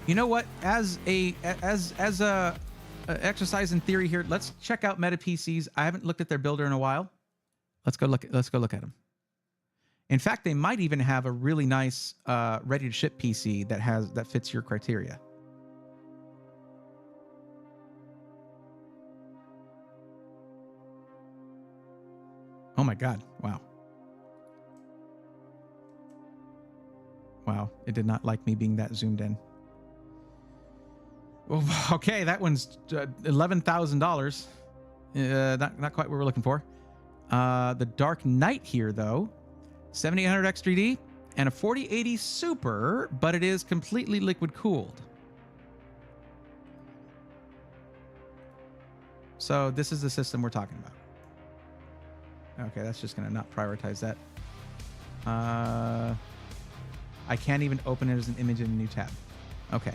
You know what? As a exercise in theory here, let's check out Meta PCs. I haven't looked at their builder in a while. Let's go look at them. In fact, they might even have a really nice ready to ship PC that fits your criteria. Oh my God. Wow. Wow. It did not like me being that zoomed in. Oh, okay, that one's $11,000. Not quite what we're looking for. The Dark Knight here, though, 7800 X3D and a 4080 Super, but it is completely liquid cooled. So this is the system we're talking about. Okay, that's just going to not prioritize that. I can't even open it as an image in a new tab. Okay.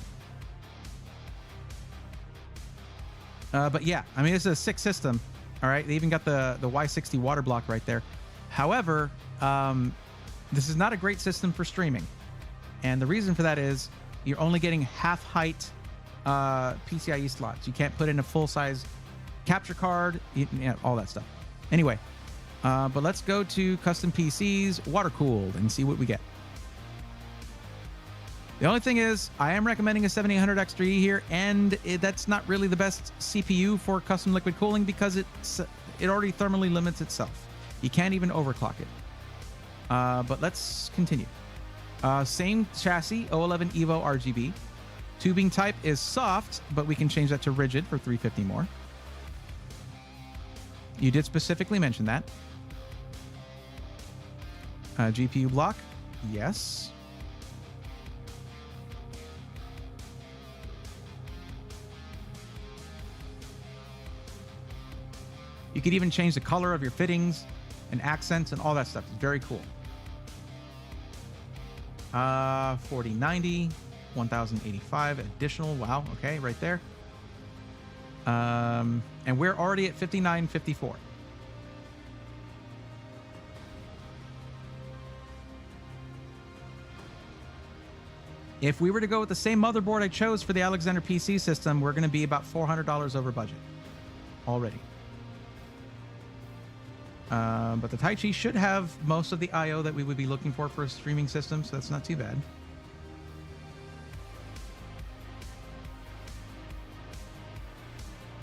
But yeah, I mean, it's a sick system. All right. They even got the Y60 water block right there. However, this is not a great system for streaming. And the reason for that is you're only getting half height PCIe slots. You can't put in a full size capture card, all that stuff. Anyway, but let's go to custom PCs, water cooled, and see what we get. The only thing is, I am recommending a 7800 X3D here, and that's not really the best CPU for custom liquid cooling because it already thermally limits itself. You can't even overclock it. But let's continue. Same chassis, O11 Evo RGB. Tubing type is soft, but we can change that to rigid for $350 more. You did specifically mention that. GPU block, yes. You could even change the color of your fittings and accents and all that stuff. It's very cool. 4090, 1085 additional. Wow. Okay, right there. And we're already at 5954. If we were to go with the same motherboard I chose for the Alexander PC system, we're going to be about $400 over budget already. But the Tai Chi should have most of the I/O that we would be looking for a streaming system, so that's not too bad.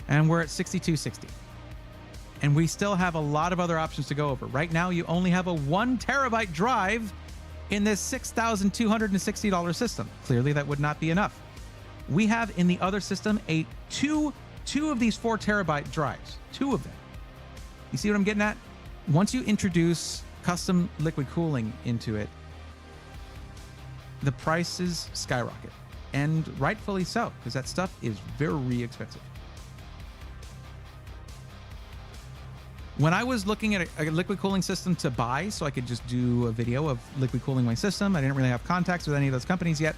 And we're at 6260. And we still have a lot of other options to go over. Right now, you only have a 1 terabyte drive in this $6,260 system. Clearly, that would not be enough. We have in the other system two of these 4 terabyte drives. 2 of them. You see what I'm getting at? Once you introduce custom liquid cooling into it, the prices skyrocket. And rightfully so, because that stuff is very expensive. When I was looking at a liquid cooling system to buy, so I could just do a video of liquid cooling my system, I didn't really have contacts with any of those companies yet.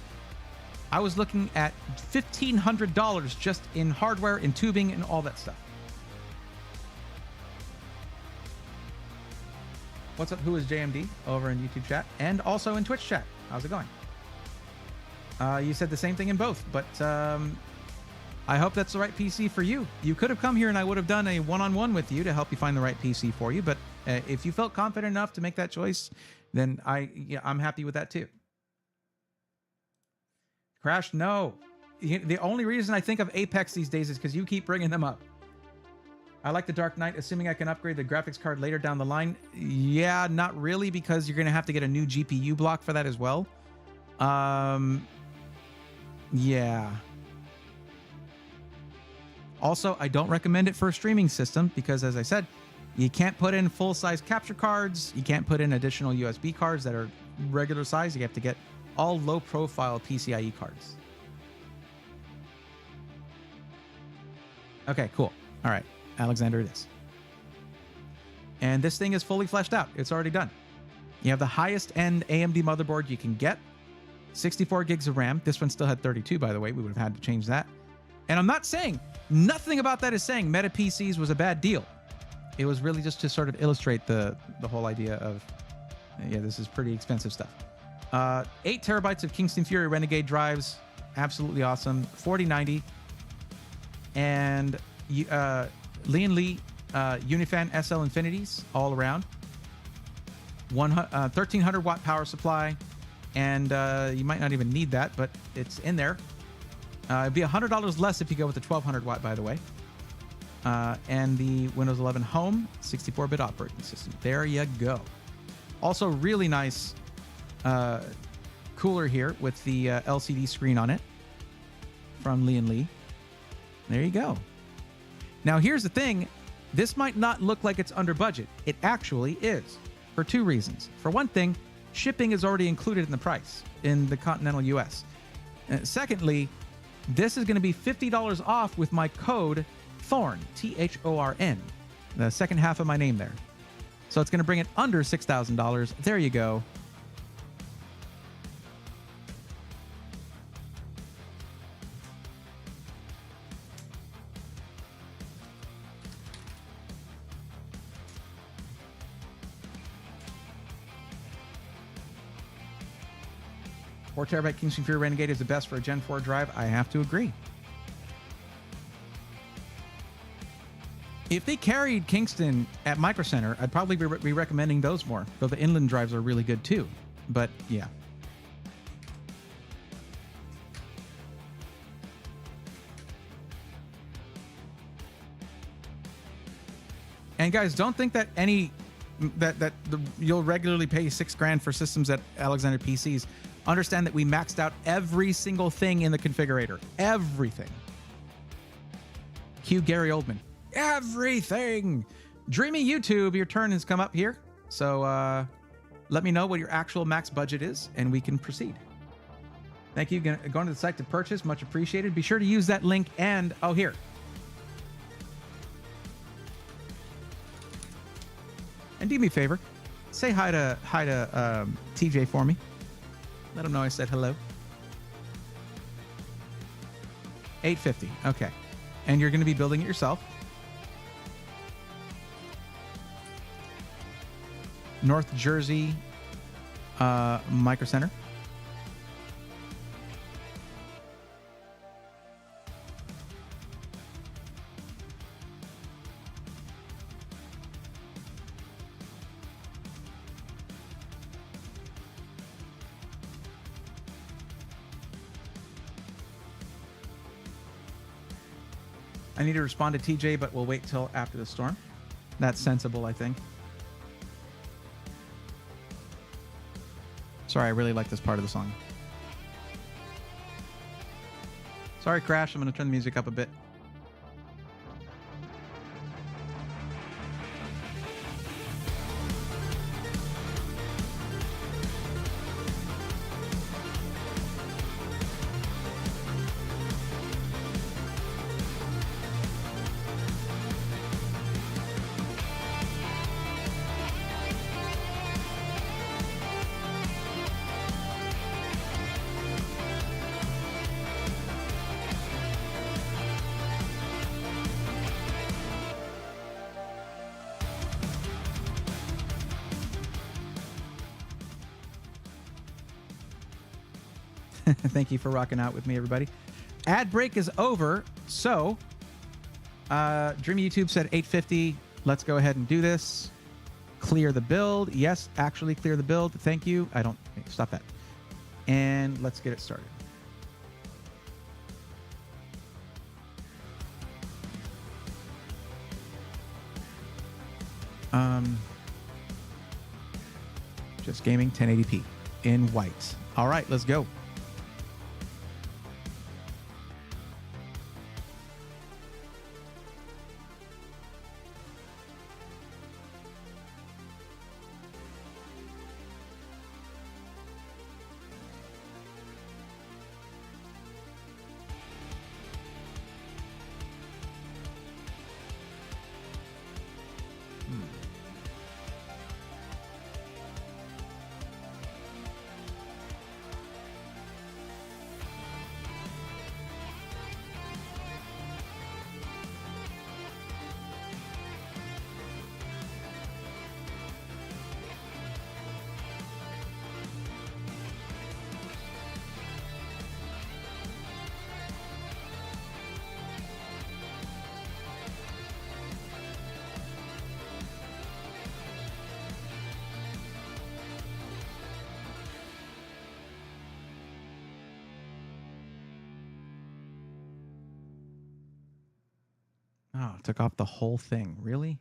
I was looking at $1,500 just in hardware and tubing and all that stuff. What's up? Who is JMD over in YouTube chat and also in Twitch chat? How's it going? You said the same thing in both, but I hope that's the right PC for you. You could have come here and I would have done a one-on-one with you to help you find the right PC for you. But if you felt confident enough to make that choice, then I'm happy with that too. Crash, no. The only reason I think of Apex these days is because you keep bringing them up. I like the Dark Knight, assuming I can upgrade the graphics card later down the line. Yeah, not really, because you're going to have to get a new GPU block for that as well. Yeah. Also, I don't recommend it for a streaming system because, as I said, you can't put in full-size capture cards. You can't put in additional USB cards that are regular size. You have to get all low-profile PCIe cards. Okay, cool. All right, Alexander, it is. And this thing is fully fleshed out. It's already done. You have the highest-end AMD motherboard you can get. 64 gigs of RAM. This one still had 32, by the way. We would have had to change that. And I'm not saying, nothing about that is saying Meta PCs was a bad deal. It was really just to sort of illustrate the whole idea of, yeah, this is pretty expensive stuff. 8 terabytes of Kingston Fury Renegade drives. Absolutely awesome. 4090. And Lian Li Unifan SL Infinities all around. 1300 watt power supply. And you might not even need that, but it's in there. It'd be $100 less if you go with the 1200 watt, by the way. And the Windows 11 Home 64-bit operating system. There you go. Also, really nice cooler here with the LCD screen on it from Lian Li. There you go. Now, here's the thing. This might not look like it's under budget. It actually is, for 2 reasons. For one thing, shipping is already included in the price in the continental US. Secondly, this is going to be $50 off with my code THORN, THORN, the second half of my name there. So it's going to bring it under $6,000. There you go. Four terabyte Kingston Fury Renegade is the best for a Gen 4 drive. I have to agree. If they carried Kingston at Micro Center, I'd probably be recommending those more, though the inland drives are really good too. But yeah. And guys, don't think that you'll regularly pay $6,000 for systems at Alexander PCs. Understand that we maxed out every single thing in the configurator. Everything. Cue Gary Oldman. Everything. Dreamy YouTube, your turn has come up here. So let me know what your actual max budget is, and we can proceed. Thank you. Going to the site to purchase. Much appreciated. Be sure to use that link and... Oh, here. And do me a favor. Say hi to TJ for me. Let him know I said hello. $850. Okay. And you're going to be building it yourself. North Jersey Micro Center. I need to respond to TJ, but we'll wait till after the storm. That's sensible, I think. Sorry, I really like this part of the song. Sorry, Crash. I'm going to turn the music up a bit. Thank you for rocking out with me, everybody. Ad break is over. So, Dreamy YouTube said 850. Let's go ahead and do this. Clear the build. Yes, actually clear the build. Thank you. Stop that. And let's get it started. Just gaming 1080p in white. All right, let's go. Oh, it took off the whole thing. Really?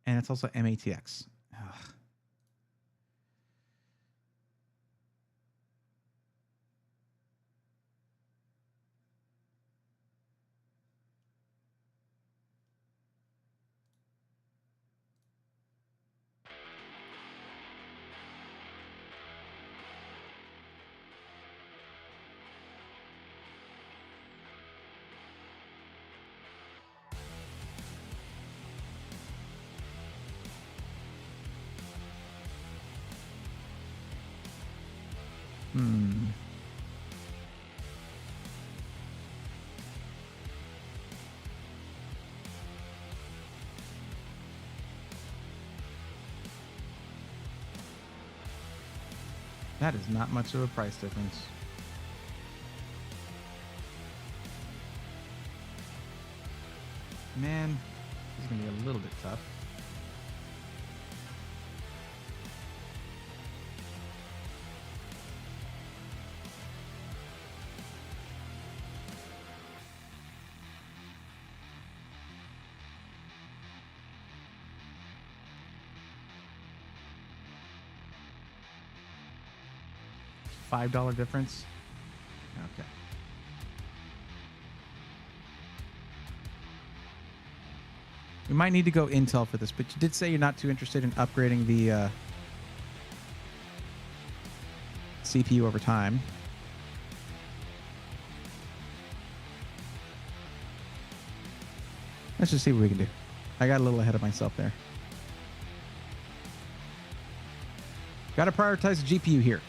And it's also MATX. Ugh. That is not much of a price difference. Man, this is going to be a little bit tough. $5 difference. Okay. We might need to go Intel for this, but you did say you're not too interested in upgrading the CPU over time. Let's just see what we can do. I got a little ahead of myself there. Got to prioritize the GPU here.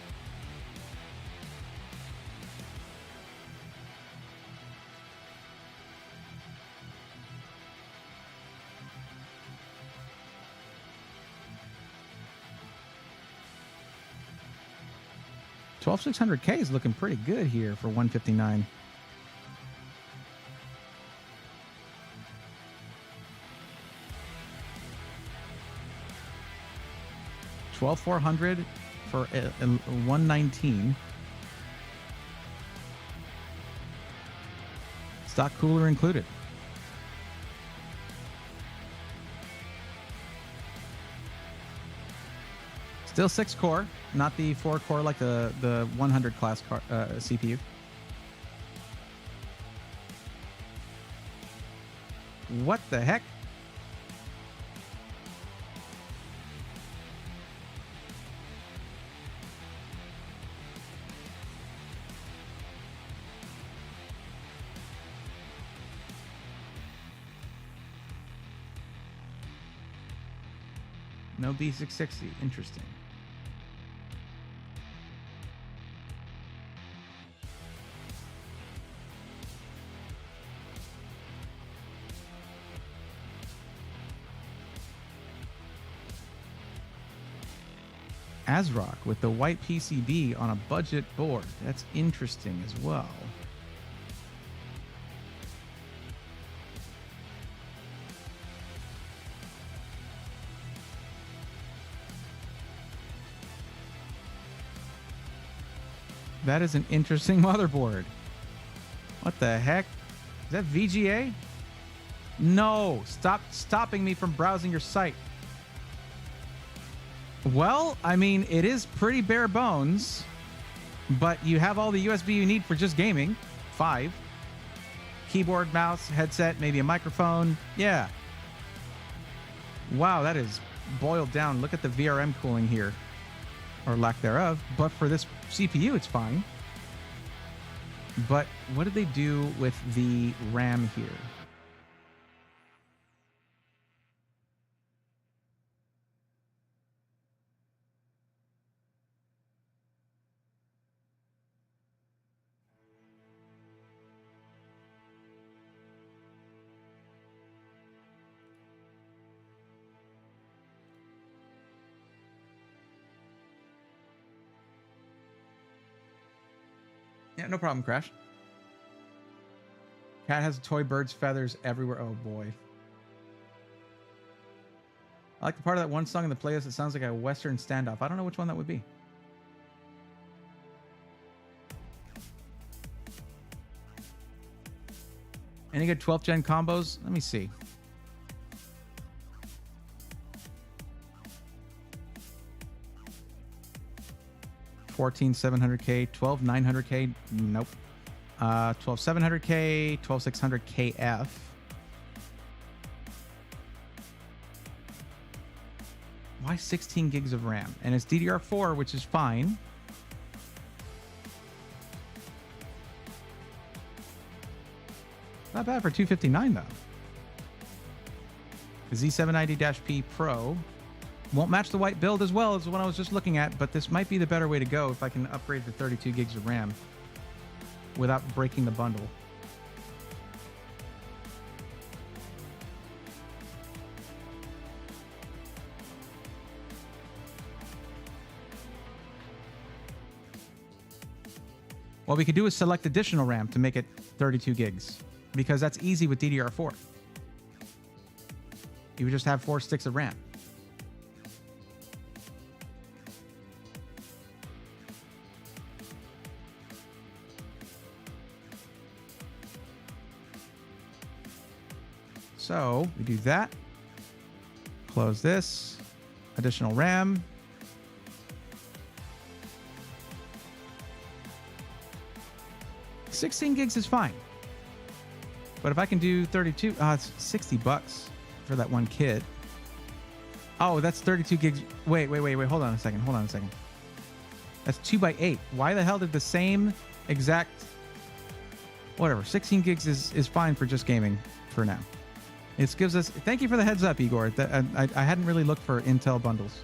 $12,600K is looking pretty good here for 159. $12,400 for 119. Stock cooler included. Still 6-core, not the 4-core like the 100 class CPU. What the heck? No B660. Interesting. ASRock with the white PCB on a budget board. That's interesting as well. That is an interesting motherboard. What the heck? Is that VGA? No, stop stopping me from browsing your site. Well, I mean, it is pretty bare bones, but you have all the USB you need for just gaming. 5. Keyboard, mouse, headset, maybe a microphone. Yeah. Wow, that is boiled down. Look at the VRM cooling here, or lack thereof. But for this CPU, it's fine. But what did they do with the RAM here? Yeah, no problem, Crash. Cat has toy birds, feathers everywhere. Oh, boy. I like the part of that one song in the playlist that sounds like a Western standoff. I don't know which one that would be. Any good 12th gen combos? Let me see. $14,700K, $12,900K, nope. $12,700K, $12,600KF. Why 16 gigs of RAM? And it's DDR4, which is fine. Not bad for $259 though. The Z790-P Pro won't match the white build as well as the one I was just looking at, but this might be the better way to go if I can upgrade to 32 gigs of RAM without breaking the bundle. What we could do is select additional RAM to make it 32 gigs, because that's easy with DDR4. You would just have 4 sticks of RAM. So we do that. Close this. Additional RAM. $16 gigs is fine. But if I can do 32, it's $60 for that one kit. Oh, that's 32 gigs. Wait. Hold on a second. That's 2x8. Why the hell did the same exact... Whatever. 16 gigs is fine for just gaming for now. It gives us... Thank you for the heads up, Igor. I hadn't really looked for Intel bundles.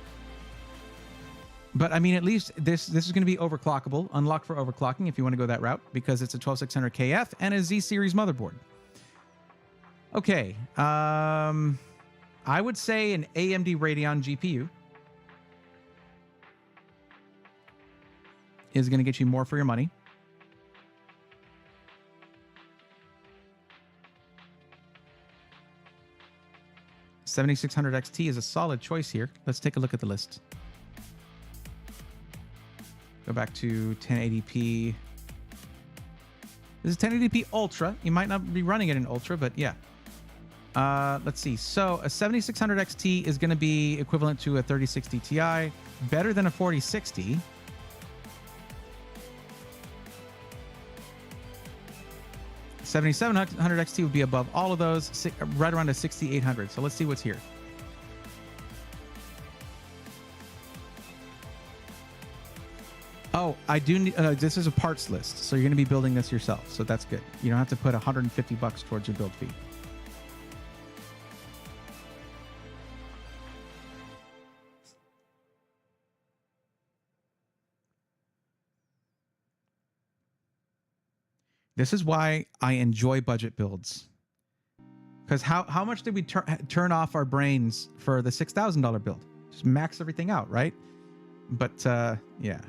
But, I mean, at least this is going to be overclockable. Unlocked for overclocking if you want to go that route, because it's a 12600KF and a Z-series motherboard. Okay. I would say an AMD Radeon GPU is going to get you more for your money. $7600 XT is a solid choice here. Let's take a look at the list. Go back to 1080p. This is 1080p Ultra. You might not be running it in Ultra, but yeah. Let's see. So a 7600 XT is going to be equivalent to a 3060 Ti, better than a 4060. $7,700 XT would be above all of those, right around a 6800. So let's see what's here. Oh, I do need, this is a parts list, so you're going to be building this yourself, so that's good. You don't have to put $150 towards your build fee. This is why I enjoy budget builds. Because how much did we turn off our brains for the $6,000 build? Just max everything out, right? But yeah,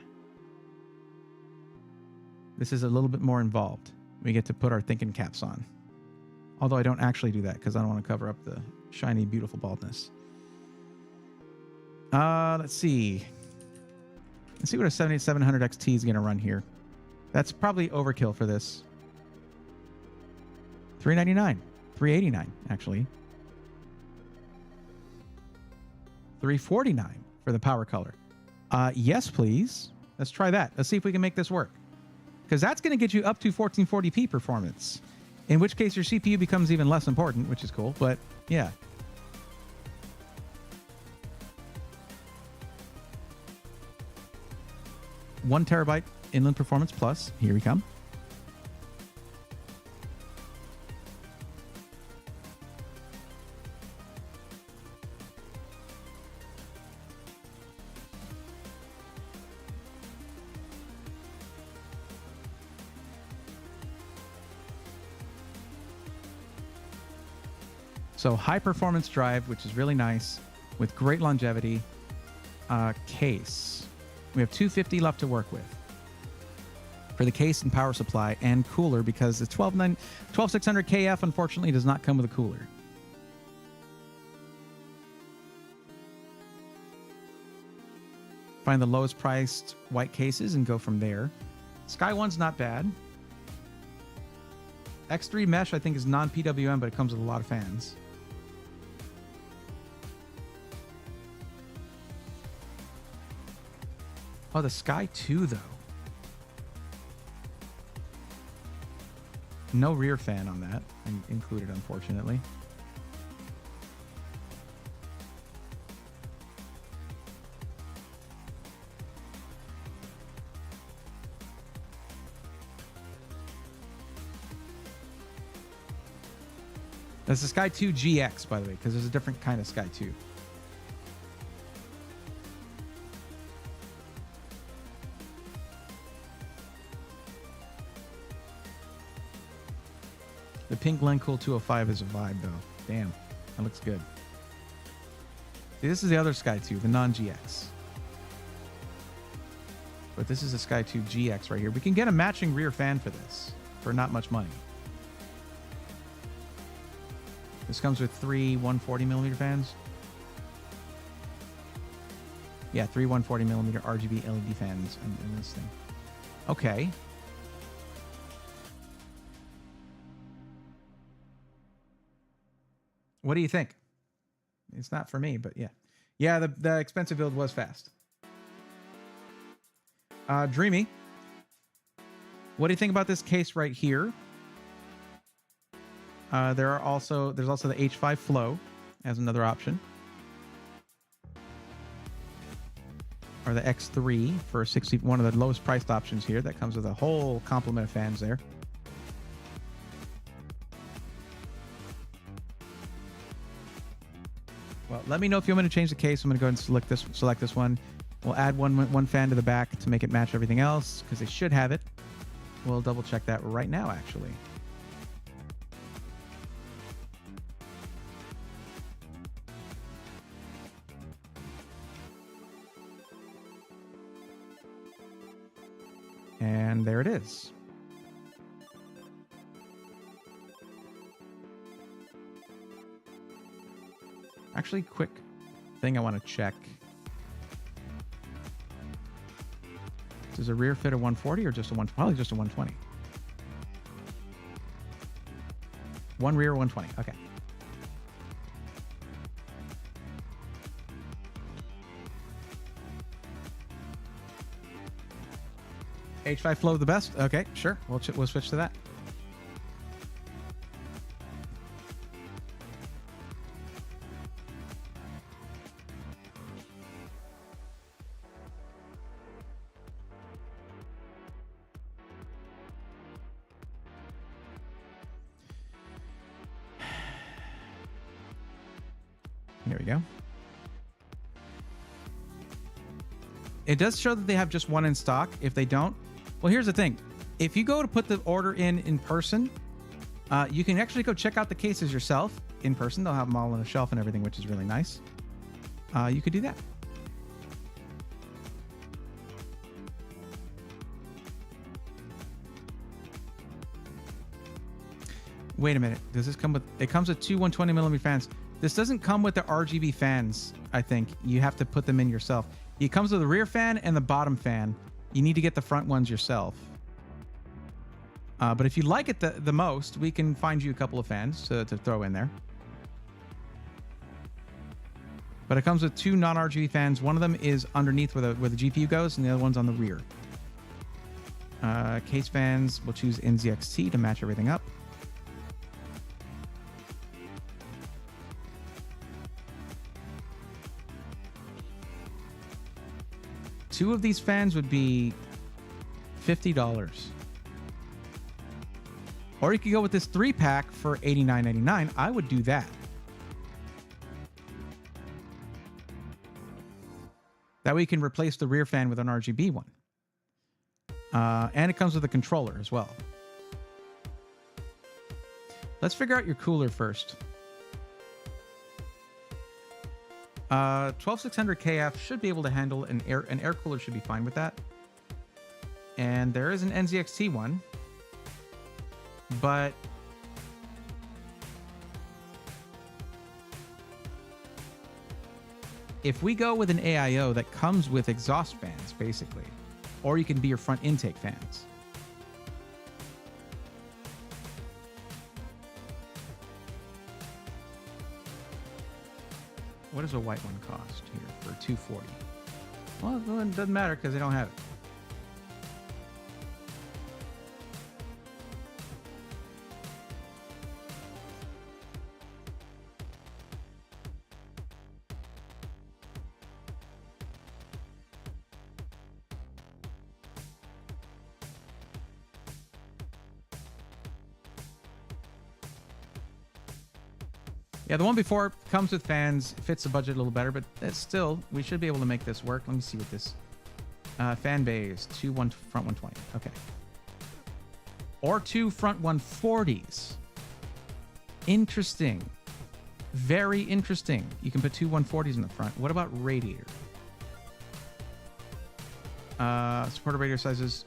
this is a little bit more involved. We get to put our thinking caps on. Although I don't actually do that because I don't want to cover up the shiny, beautiful baldness. Let's see. Let's see what a 7700 XT is going to run here. That's probably overkill for this. $399, $389 actually. $349 for the power color. Yes, please. Let's try that. Let's see if we can make this work. Because that's going to get you up to 1440p performance. In which case your CPU becomes even less important, which is cool. But yeah. One terabyte inland performance plus. Here we come. So high performance drive, which is really nice, with great longevity. Case. We have 250 left to work with for the case and power supply and cooler, because the 12600 KF unfortunately does not come with a cooler. Find the lowest priced white cases and go from there. Sky One's not bad. X3 mesh I think is non-PWM, but it comes with a lot of fans. Oh, the Sky 2 though. No rear fan on that included, unfortunately. That's the Sky 2 GX, by the way, because there's a different kind of Sky 2. The pink Glencool 205 is a vibe, though. Damn, that looks good. See, this is the other Sky 2, the non-GX. But this is a Sky 2 GX right here. We can get a matching rear fan for this for not much money. This comes with three 140mm fans. Yeah, three 140mm RGB LED fans in this thing. Okay. What do you think? It's not for me, but yeah. Yeah, the expensive build was fast. Dreamy. What do you think about this case right here? There's also the H5 Flow as another option. Or the X3 for 60, one of the lowest priced options here. That comes with a whole complement of fans there. Well, let me know if you want me to change the case. I'm going to go ahead and select this one. We'll add one fan to the back to make it match everything else, because they should have it. We'll double check that right now, actually. And there it is. Actually, quick thing I want to check. Does a rear fit a 140 or just a probably just a 120? One rear, 120. Okay. H5 Flow the best? Okay, sure. We'll switch to that. Here we go. It does show that they have just one in stock. If they don't, well, here's the thing. If you go to put the order in person, you can actually go check out the cases yourself in person. They'll have them all on a shelf and everything, which is really nice. You could do that. Wait a minute. Does this come with... It comes with two 120mm fans. This doesn't come with the RGB fans, I think. You have to put them in yourself. It comes with the rear fan and the bottom fan. You need to get the front ones yourself. But if you like it the most, we can find you a couple of fans to throw in there. But it comes with two non-RGB fans. One of them is underneath where the GPU goes, and the other one's on the rear. Case fans, we'll choose NZXT to match everything up. Two of these fans would be $50. Or you could go with this 3-pack for $89.99. I would do that. That way you can replace the rear fan with an RGB one. And it comes with a controller as well. Let's figure out your cooler first. 12600 KF should be able to handle an air cooler, should be fine with that. And there is an NZXT one, but if we go with an AIO that comes with exhaust fans, basically, or you can be your front intake fans. What does a white one cost here for $240? Well, it doesn't matter because they don't have it. Yeah, the one before comes with fans, fits the budget a little better, but that's still, we should be able to make this work. Let me see what this fan bays, front 120. Okay. Or two front 140s. Interesting. Very interesting. You can put two 140s in the front. What about radiator? Supported radiator sizes,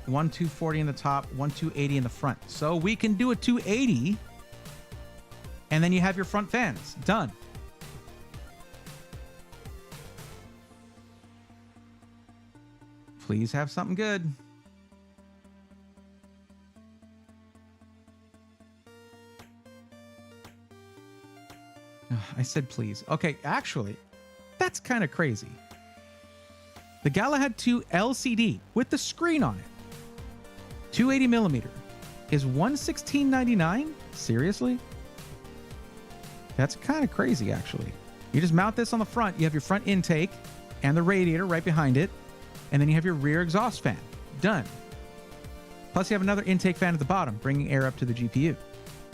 one 240 in the top, one 280 in the front. So we can do a 280. And then you have your front fans. Done. Please have something good. I said please. Okay, actually, that's kind of crazy. The Galahad 2 LCD with the screen on it, 280mm, is $116.99? Seriously? That's kind of crazy, actually. You just mount this on the front. You have your front intake and the radiator right behind it. And then you have your rear exhaust fan. Done. Plus, you have another intake fan at the bottom, bringing air up to the GPU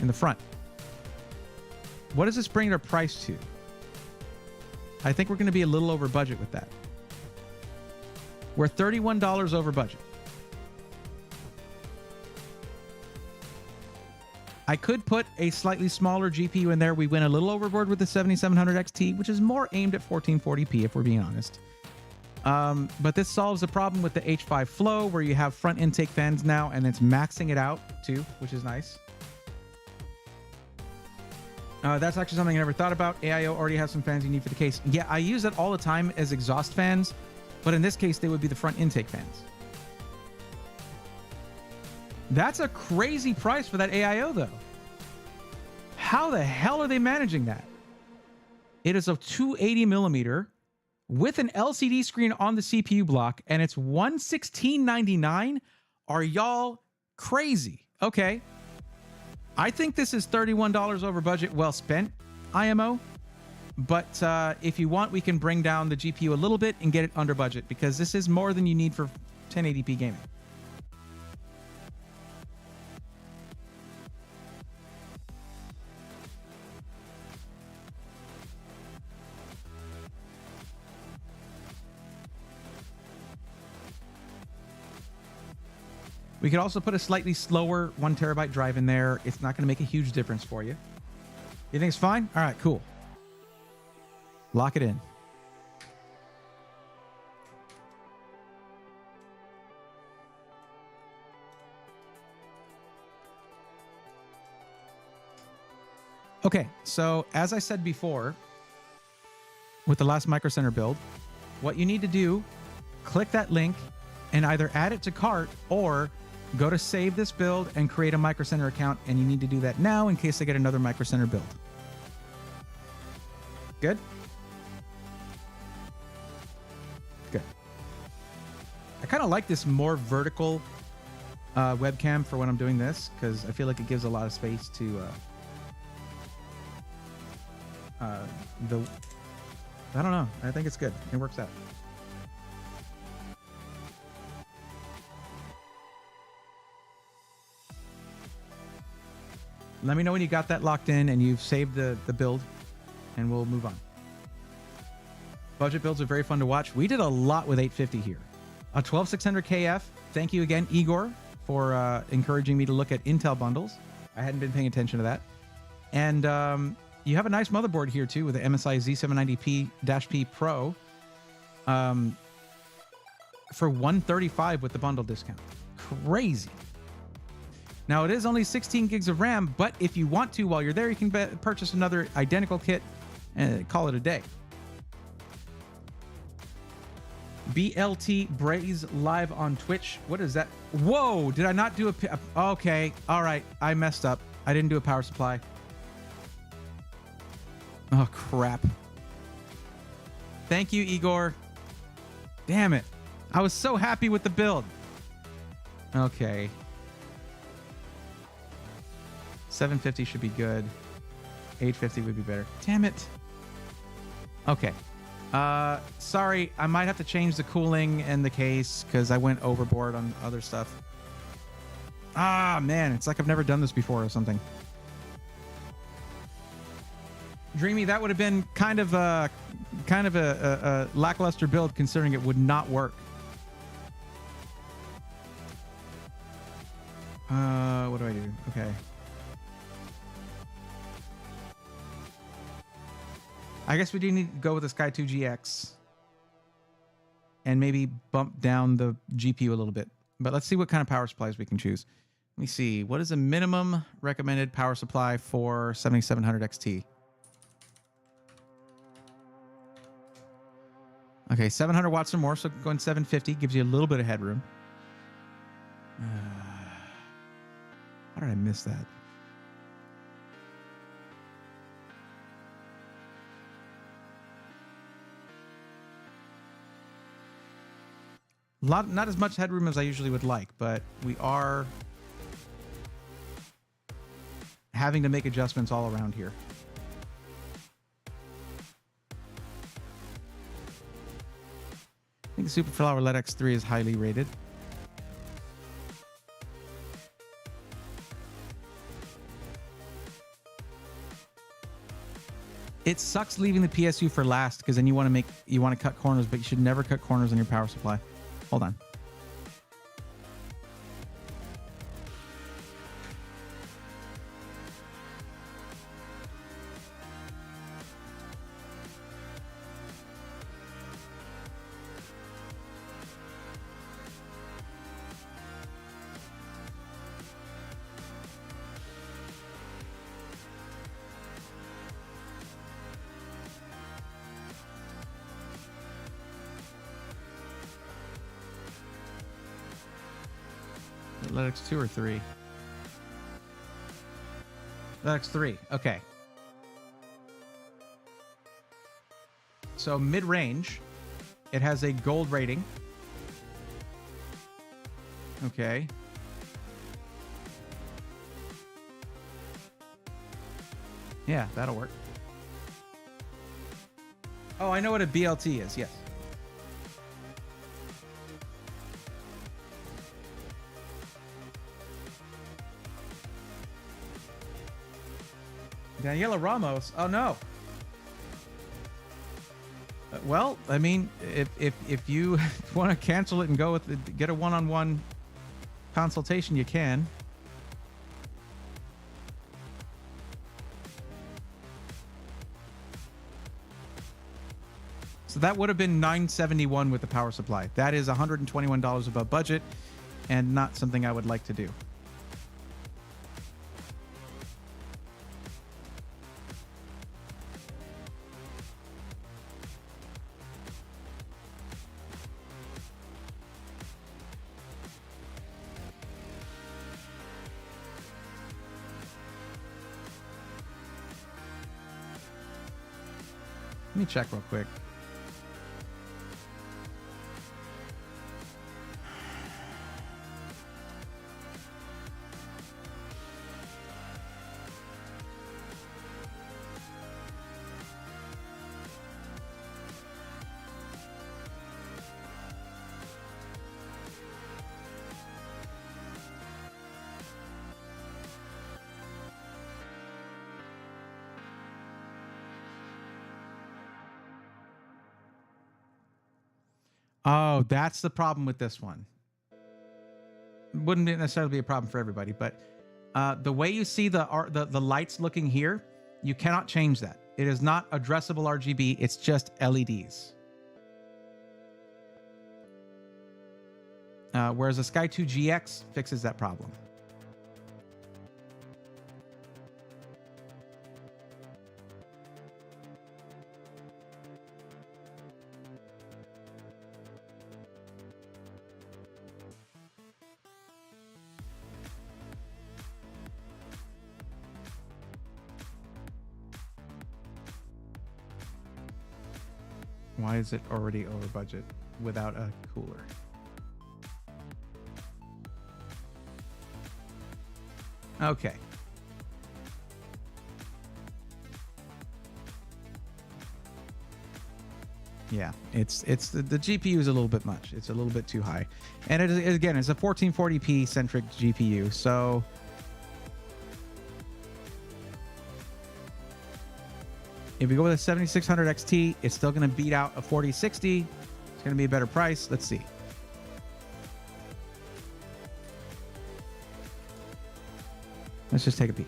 in the front. What does this bring our price to? I think we're going to be a little over budget with that. We're $31 over budget. I could put a slightly smaller GPU in there. We went a little overboard with the 7700 XT, which is more aimed at 1440p, if we're being honest. But this solves the problem with the H5 Flow, where you have front intake fans now, and it's maxing it out too, which is nice. That's actually something I never thought about. AIO already has some fans you need for the case. Yeah, I use that all the time as exhaust fans, but in this case, they would be the front intake fans. That's a crazy price for that AIO, though. How the hell are they managing that? It is a 280mm with an LCD screen on the CPU block, and it's $116.99. Are y'all crazy? Okay. I think this is $31 over budget, well spent, IMO. But if you want, we can bring down the GPU a little bit and get it under budget, because this is more than you need for 1080p gaming. We could also put a slightly slower 1 terabyte drive in there. It's not going to make a huge difference for you. You think it's fine? All right, cool. Lock it in. Okay, so as I said before, with the last Micro Center build, what you need to do, click that link and either add it to cart or go to save this build and create a Micro Center account, and you need to do that now in case I get another Micro Center build. Good? Good. I kind of like this more vertical webcam for when I'm doing this, because I feel like it gives a lot of space to I don't know. I think it's good. It works out. Let me know when you got that locked in and you've saved the build, and we'll move on. Budget builds are very fun to watch. We did a lot with 850 here. A 12600 KF. Thank you again, Igor, for encouraging me to look at Intel bundles. I hadn't been paying attention to that. And you have a nice motherboard here too with the MSI Z790P-P Pro for $135 with the bundle discount. Crazy. Now, it is only 16 gigs of RAM, but if you want to, while you're there, you can purchase another identical kit and call it a day. BLT Braze live on Twitch. What is that? Whoa, did I not do okay, all right, I messed up. I didn't do a power supply. Oh, crap. Thank you, Igor. Damn it. I was so happy with the build. Okay. 750 should be good. 850 would be better. Damn it. Okay. Sorry, I might have to change the cooling and the case because I went overboard on other stuff. Ah, man, it's like I've never done this before or something. Dreamy, that would have been kind of a lackluster build considering it would not work. What do I do? Okay. I guess we do need to go with the Sky 2 GX and maybe bump down the GPU a little bit. But let's see what kind of power supplies we can choose. Let me see. What is a minimum recommended power supply for 7700 XT? Okay, 700 watts or more, so going 750 gives you a little bit of headroom. How did I miss that? Not as much headroom as I usually would like, but we are having to make adjustments all around here. I think the Superflower LED X3 is highly rated. It sucks leaving the PSU for last because then you want to cut corners, but you should never cut corners on your power supply. Hold on. LEDX 2 or 3? LEDX 3. Okay. So mid-range, it has a gold rating. Okay. Yeah, that'll work. Oh, I know what a BLT is. Yes. Daniela Ramos. Oh no. Well, I mean, if you want to cancel it and go with get a one-on-one consultation, you can. So that would have been $971 with the power supply. That is $121 above budget and not something I would like to do. Let me check real quick. Oh, that's the problem with this one. Wouldn't necessarily be a problem for everybody, but the way you see the lights looking here, you cannot change that. It is not addressable RGB. It's just LEDs. Whereas the Sky 2 GX fixes that problem. Why is it already over budget without a cooler? Okay. Yeah, it's the GPU is a little bit much. It's a little bit too high. And it is, again, it's a 1440p centric GPU. So if we go with a 7600 XT, it's still going to beat out a 4060. It's going to be a better price. Let's see. Let's just take a peek.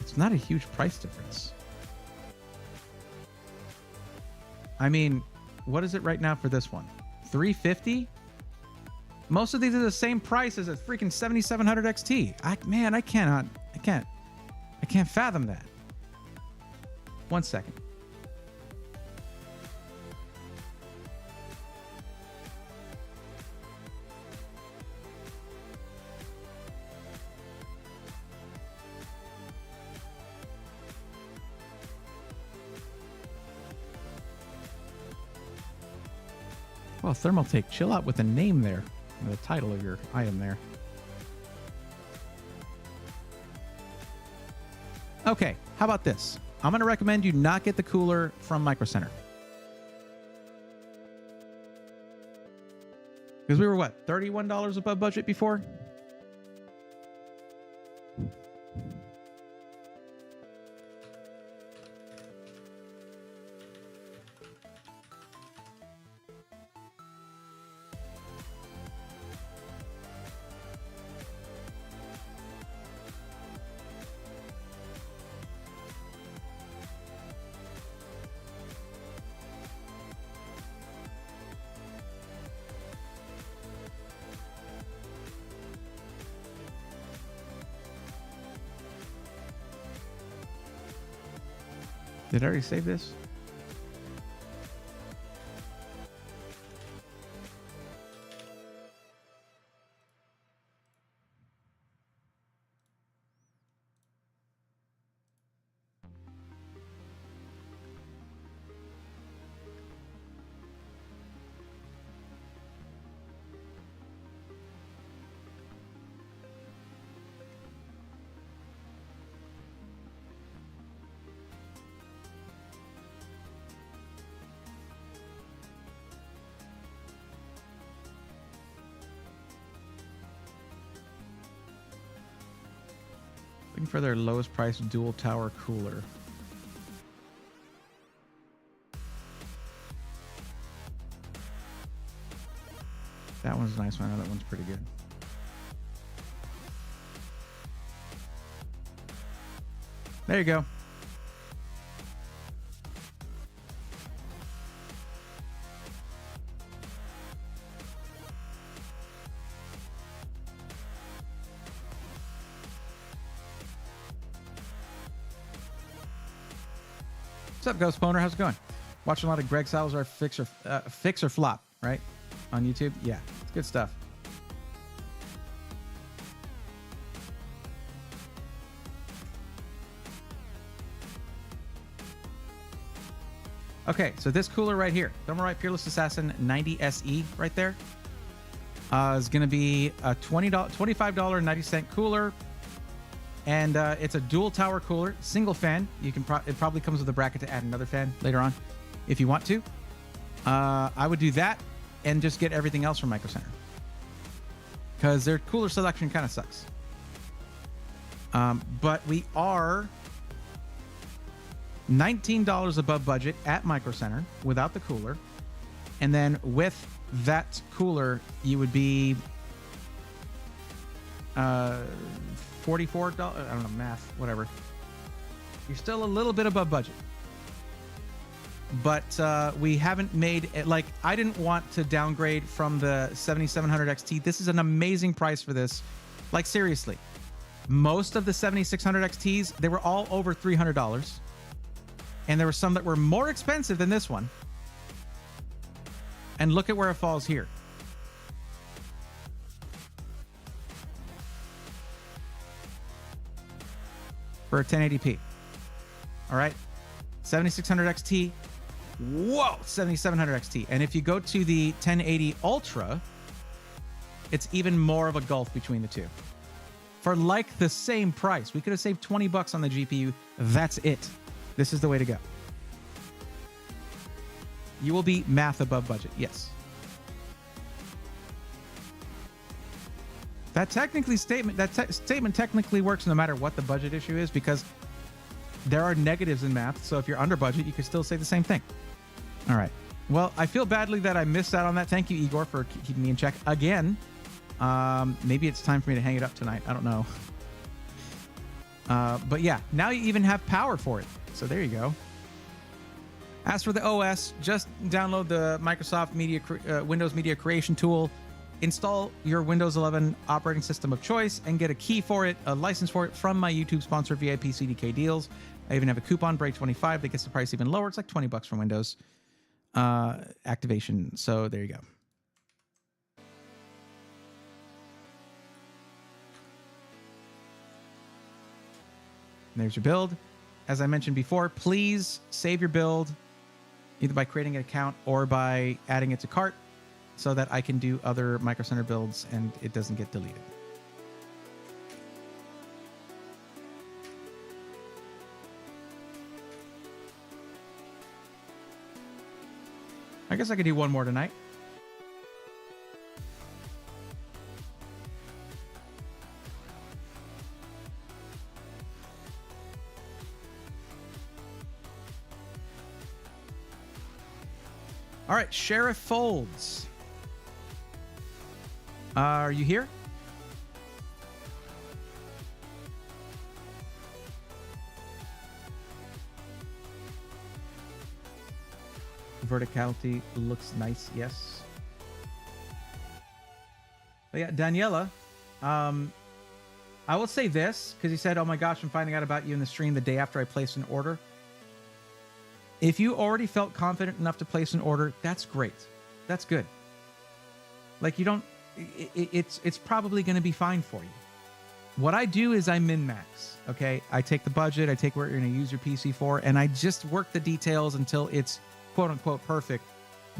It's not a huge price difference. I mean, what is it right now for this one? $350? Most of these are the same price as a freaking 7700 XT. Man, I can't fathom that. 1 second. Well, Thermaltake, chill out with the name there. The title of your item there. Okay, how about this? I'm going to recommend you not get the cooler from Micro Center. Because we were, what, $31 above budget before? Did I already save this? Looking for their lowest price dual tower cooler. That one's a nice one. I know that one's pretty good. There you go. What's up, Ghost Boner? How's it going? Watching a lot of Greg Salazar fix or flop, right? On YouTube? Yeah, it's good stuff. Okay, so this cooler right here, Thermalright Peerless Assassin 90 SE right there, is going to be a $25.90 cooler. And it's a dual tower cooler, single fan. You can it probably comes with a bracket to add another fan later on if you want to. I would do that and just get everything else from Micro Center, because their cooler selection kind of sucks. But we are $19 above budget at Micro Center without the cooler. And then with that cooler, you would be $44. I don't know, math, whatever. You're still a little bit above budget. But we haven't made it, like, I didn't want to downgrade from the 7700 XT. This is an amazing price for this. Like, seriously. Most of the 7600 XTs, they were all over $300. And there were some that were more expensive than this one. And look at where it falls here. For a 1080p. All right. 7600 XT. Whoa, 7700 XT. And if you go to the 1080 Ultra, it's even more of a gulf between the two. For like the same price, we could have saved 20 bucks on the GPU. That's it. This is the way to go. You will be math above budget. Yes. That statement technically works no matter what the budget issue is, because there are negatives in math. So if you're under budget, you can still say the same thing. All right. Well, I feel badly that I missed out on that. Thank you, Igor, for keeping me in check again. Maybe it's time for me to hang it up tonight. I don't know. But yeah, now you even have power for it. So there you go. As for the OS, just download the Microsoft Windows Media Creation tool, install your Windows 11 operating system of choice, and get a key for it, a license for it from my YouTube sponsor, VIP CDK Deals. I even have a coupon, Break25, that gets the price even lower. It's like 20 bucks from Windows activation. So there you go. And there's your build. As I mentioned before, please save your build either by creating an account or by adding it to cart so that I can do other Micro Center builds and it doesn't get deleted. I guess I could do one more tonight. All right, Sheriff Folds. Are you here? Verticality looks nice, yes. But yeah, Daniela, I will say this, because he said, oh my gosh, I'm finding out about you in the stream the day after I placed an order. If you already felt confident enough to place an order, that's great. That's good. Like, you don't, it's probably going to be fine for you. What I do is I min-max, okay? I take the budget, I take what you're going to use your PC for, and I just work the details until it's quote-unquote perfect.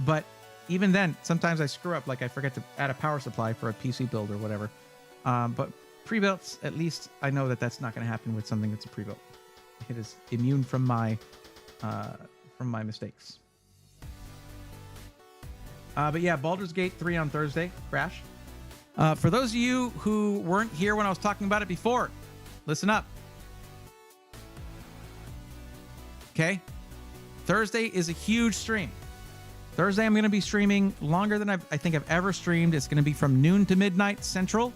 But even then, sometimes I screw up, like I forget to add a power supply for a PC build or whatever. But pre-builts, at least I know that that's not going to happen with something that's a pre-built. It is immune from my mistakes. But yeah, Baldur's Gate 3 on Thursday, Crash. For those of you who weren't here when I was talking about it before, listen up. Okay? Thursday is a huge stream. Thursday, I'm going to be streaming longer than I think I've ever streamed. It's going to be from noon to midnight Central.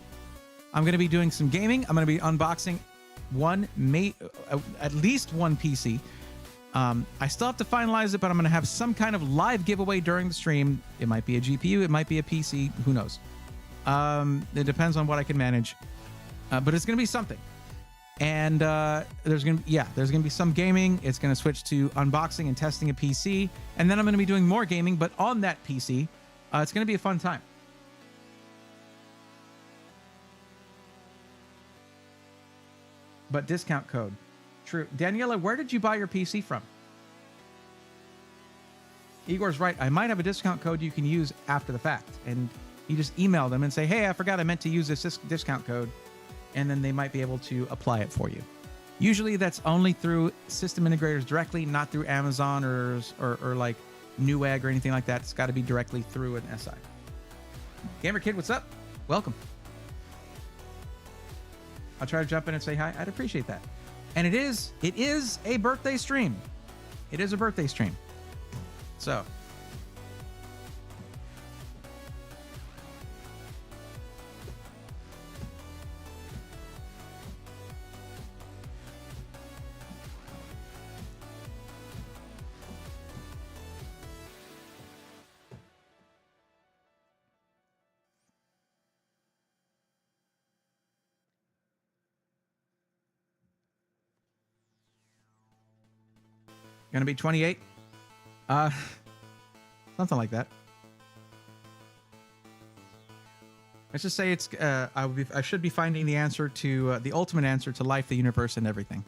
I'm going to be doing some gaming. I'm going to be unboxing at least one PC. I still have to finalize it, but I'm going to have some kind of live giveaway during the stream. It might be a GPU. It might be a PC. Who knows? It depends on what I can manage. But it's going to be something. And there's going to be some gaming. It's going to switch to unboxing and testing a PC. And then I'm going to be doing more gaming, but on that PC. It's going to be a fun time. But discount code. True. Daniela, where did you buy your PC from? Igor's right. I might have a discount code you can use after the fact. And you just email them and say, hey, I forgot I meant to use this discount code. And then they might be able to apply it for you. Usually that's only through system integrators directly, not through Amazon or like Newegg or anything like that. It's got to be directly through an SI. Gamer Kid, what's up? Welcome. I'll try to jump in and say hi. I'd appreciate that. And it is a birthday stream. It is a birthday stream. So. Gonna be 28? Something like that. Let's just say it's. I should be finding the answer to the ultimate answer to life, the universe, and everything.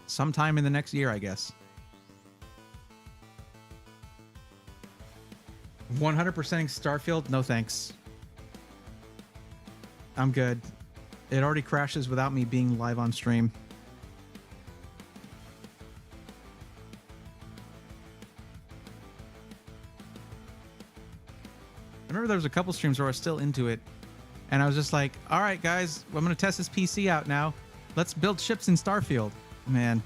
Sometime in the next year, I guess. 100% Starfield? No thanks. I'm good. It already crashes without me being live on stream. I remember there was a couple streams where I was still into it, and I was just like, all right, guys, I'm going to test this PC out now. Let's build ships in Starfield. Man.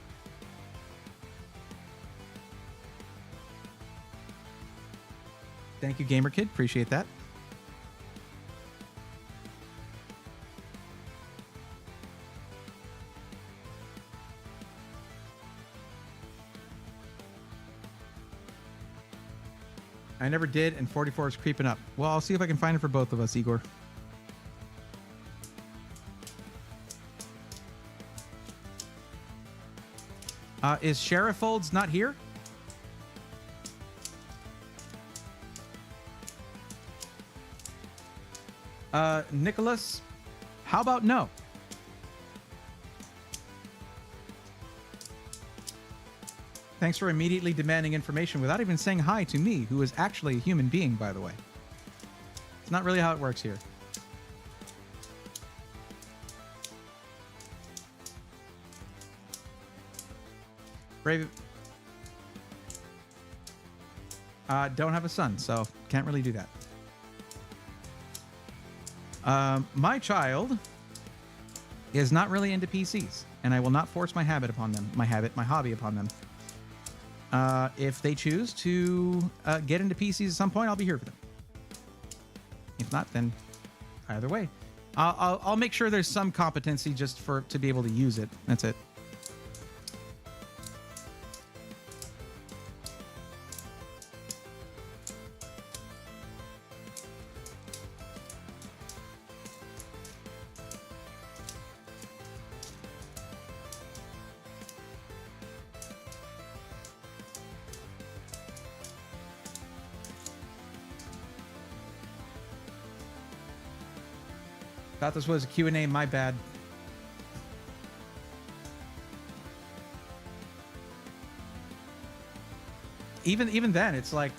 Thank you, Gamer Kid. Appreciate that. I never did, and 44 is creeping up. Well, I'll see if I can find it for both of us, Igor. Is Sheriff Folds not here? Nicholas, how about no? Thanks for immediately demanding information without even saying hi to me, who is actually a human being, by the way. It's not really how it works here. Brave. Don't have a son, so can't really do that. My child is not really into PCs, and I will not force my hobby upon them. If they choose to get into PCs at some point, I'll be here for them. If not, then either way, I'll make sure there's some competency just to be able to use it. That's it. Thought this was a Q&A, my bad. Even then, it's like...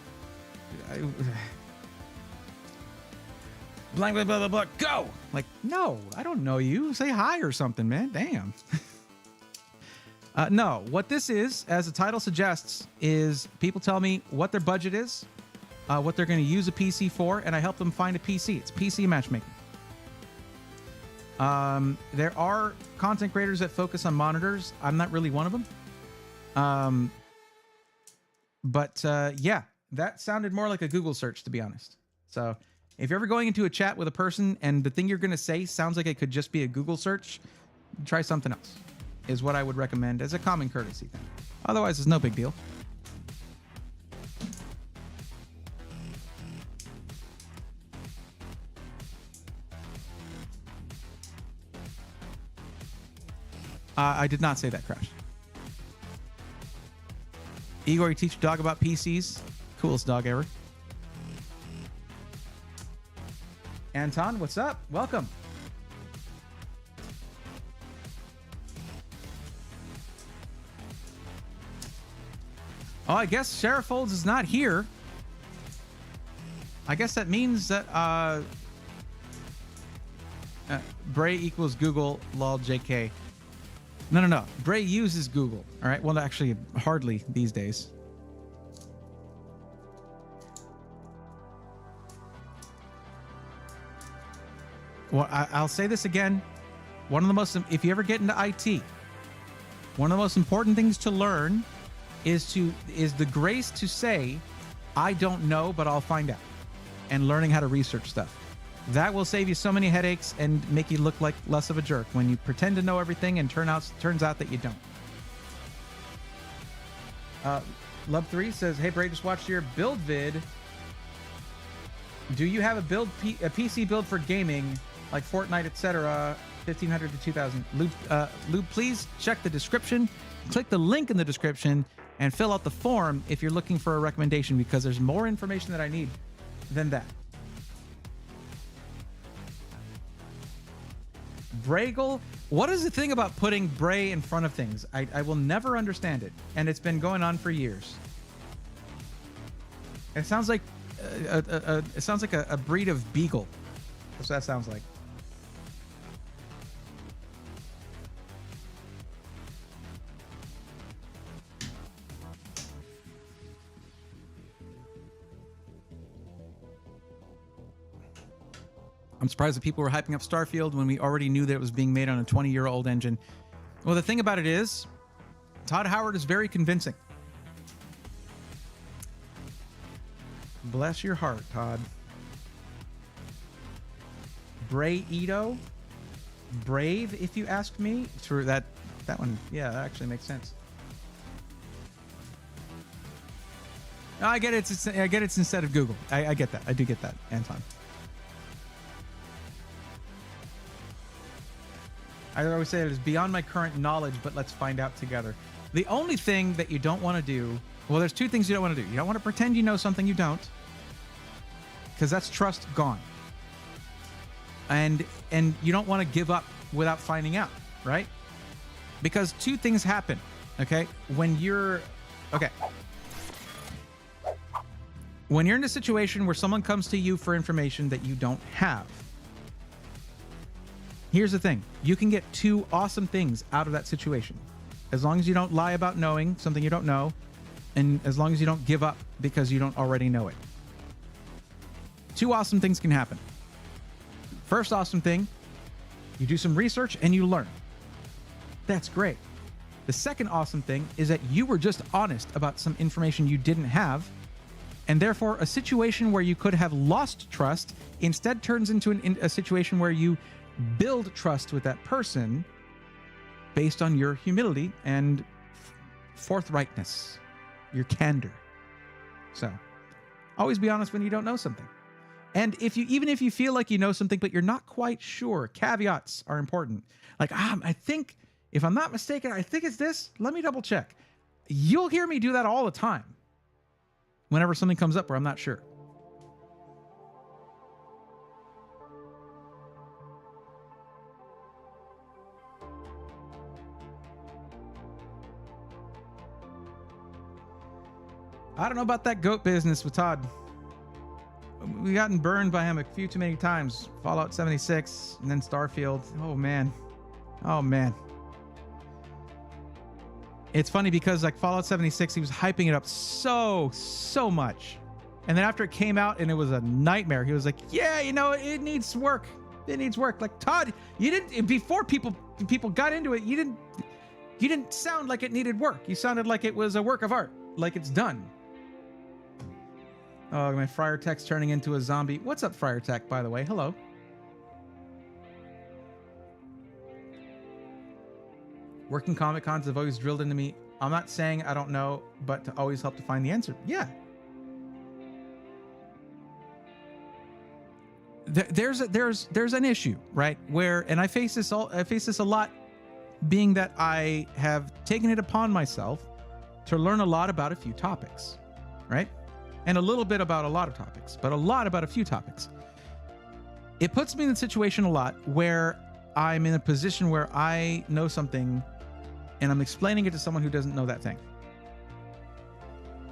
blah, blah, blah, blah, blah, go! Like, no, I don't know you. Say hi or something, man. Damn. No, what this is, as the title suggests, is people tell me what their budget is, what they're going to use a PC for, and I help them find a PC. It's PC Matchmaker. There are content creators that focus on monitors. I'm not really one of them. Yeah, that sounded more like a Google search, to be honest. So if you're ever going into a chat with a person and the thing you're going to say sounds like it could just be a Google search, try something else, is what I would recommend as a common courtesy thing. Otherwise, it's no big deal. I did not say that, Crash. Igor, you teach your dog about PCs. Coolest dog ever. Anton, what's up? Welcome. Oh, I guess Sheriff Folds is not here. I guess that means that Bray equals Google lol JK. No. Bray uses Google. All right. Well, actually, hardly these days. Well, I'll say this again. One of the most, if you ever get into IT, one of the most important things to learn is the grace to say, I don't know, but I'll find out, and learning how to research stuff. That will save you so many headaches and make you look like less of a jerk when you pretend to know everything and turns out that you don't. Love3 says, hey, Bray, just watched your build vid. Do you have a PC build for gaming, like Fortnite, etc., 1500 to 2000? Lube, please check the description, click the link in the description, and fill out the form if you're looking for a recommendation, because there's more information that I need than that. Bragel, what is the thing about putting Bray in front of things? I will never understand it, and it's been going on for years. It sounds like a breed of beagle. That's what that sounds like. I'm surprised that people were hyping up Starfield when we already knew that it was being made on a 20-year-old engine. Well, the thing about it is, Todd Howard is very convincing. Bless your heart, Todd. Bray Ito. Brave, if you ask me. True, that one, yeah, that actually makes sense. No, I get it. I get it's instead of Google. I get that. I do get that, Anton. I always say it is beyond my current knowledge, but let's find out together. The only thing that you don't want to do, well, there's two things you don't want to do. You don't want to pretend you know something you don't, because that's trust gone. And you don't want to give up without finding out, right? Because two things happen, okay? When you're in a situation where someone comes to you for information that you don't have, here's the thing. You can get two awesome things out of that situation. As long as you don't lie about knowing something you don't know, and as long as you don't give up because you don't already know it. Two awesome things can happen. First awesome thing, you do some research and you learn. That's great. The second awesome thing is that you were just honest about some information you didn't have, and therefore a situation where you could have lost trust instead turns into a situation where you build trust with that person based on your humility and forthrightness, your candor. So, always be honest when you don't know something. And even if you feel like you know something but you're not quite sure, caveats are important. Like, I think, if I'm not mistaken, I think it's this. Let me double check. You'll hear me do that all the time whenever something comes up where I'm not sure. I don't know about that goat business with Todd. We gotten burned by him a few too many times. Fallout 76 and then Starfield. Oh man. It's funny because like Fallout 76, he was hyping it up so much. And then after it came out and it was a nightmare, he was like, yeah, it needs work. It needs work. Like, Todd, you didn't, before people got into it, you didn't sound like it needed work. You sounded like it was a work of art, like it's done. Oh, my Friar Tech's turning into a zombie. What's up, Friar Tech, by the way? Hello. Working Comic Cons have always drilled into me. I'm not saying I don't know, but to always help to find the answer. Yeah. There's an issue, right? And I face this a lot, being that I have taken it upon myself to learn a lot about a few topics, right? And a little bit about a lot of topics, but a lot about a few topics. It puts me in the situation a lot where I'm in a position where I know something and I'm explaining it to someone who doesn't know that thing.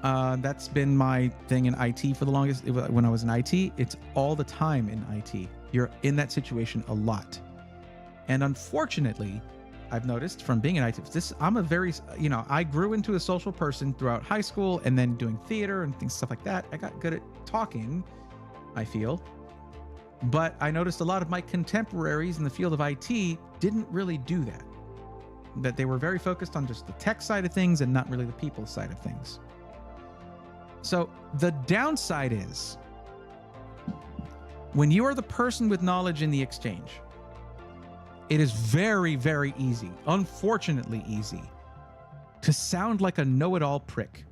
That's been my thing in IT for the longest. When I was in IT, it's all the time in IT. You're in that situation a lot. And unfortunately, I've noticed from being in IT, I'm a very, I grew into a social person throughout high school and then doing theater and stuff like that. I got good at talking, I feel. But I noticed a lot of my contemporaries in the field of IT didn't really do that. That they were very focused on just the tech side of things and not really the people side of things. So the downside is when you are the person with knowledge in the exchange, it is very, very easy, unfortunately easy, to sound like a know-it-all prick.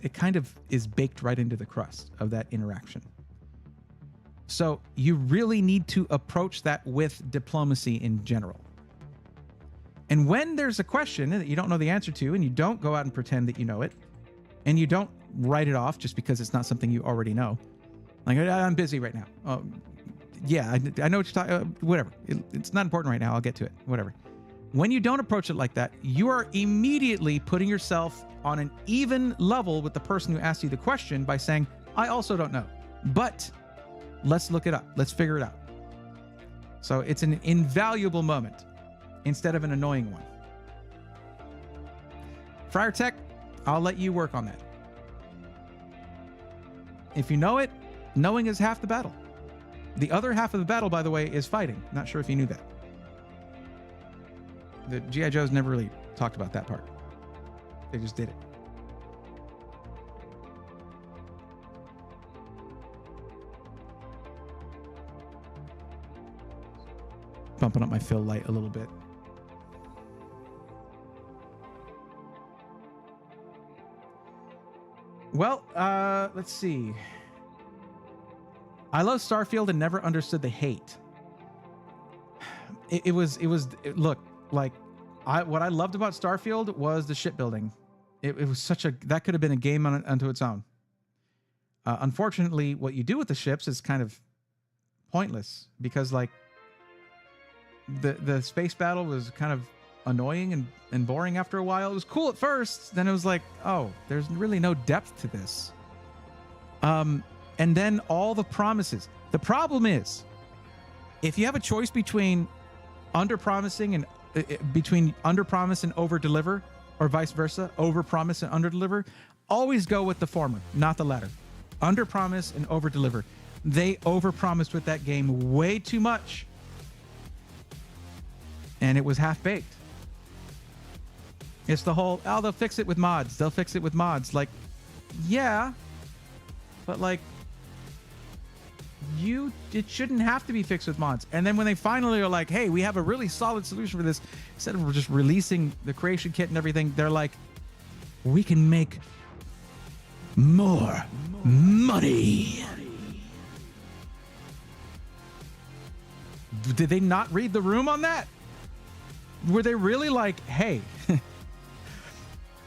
It kind of is baked right into the crust of that interaction. So you really need to approach that with diplomacy in general. And when there's a question that you don't know the answer to, and you don't go out and pretend that you know it, and you don't write it off just because it's not something you already know. Like, I'm busy right now. Yeah, I know what you're talking. Whatever. It's not important right now. I'll get to it. Whatever. When you don't approach it like that, you are immediately putting yourself on an even level with the person who asked you the question by saying, I also don't know, but let's look it up. Let's figure it out. So it's an invaluable moment instead of an annoying one. Friar Tech, I'll let you work on that. If you know it, knowing is half the battle. The other half of the battle, by the way, is fighting. Not sure if you knew that. The G.I. Joes never really talked about that part. They just did it. Bumping up my fill light a little bit. Well, let's see. I love Starfield and never understood the hate. Look, like, what I loved about Starfield was the shipbuilding. It was that could have been a game unto its own. Unfortunately, what you do with the ships is kind of pointless because, like, the space battle was kind of annoying and boring after a while. It was cool at first, then it was like, oh, there's really no depth to this. And then all the promises. The problem is, if you have a choice between under-promising and under-promise and over-deliver, or vice versa, over-promise and under-deliver, always go with the former, not the latter. Under-promise and over-deliver. They over-promised with that game way too much, and it was half-baked. It's the whole, oh, they'll fix it with mods. They'll fix it with mods. Like, yeah, but like, it shouldn't have to be fixed with mods. And then when they finally are like, hey, we have a really solid solution for this, instead of just releasing the creation kit and everything, they're like, we can make more money. Did they not read the room on that? Were they really like, hey,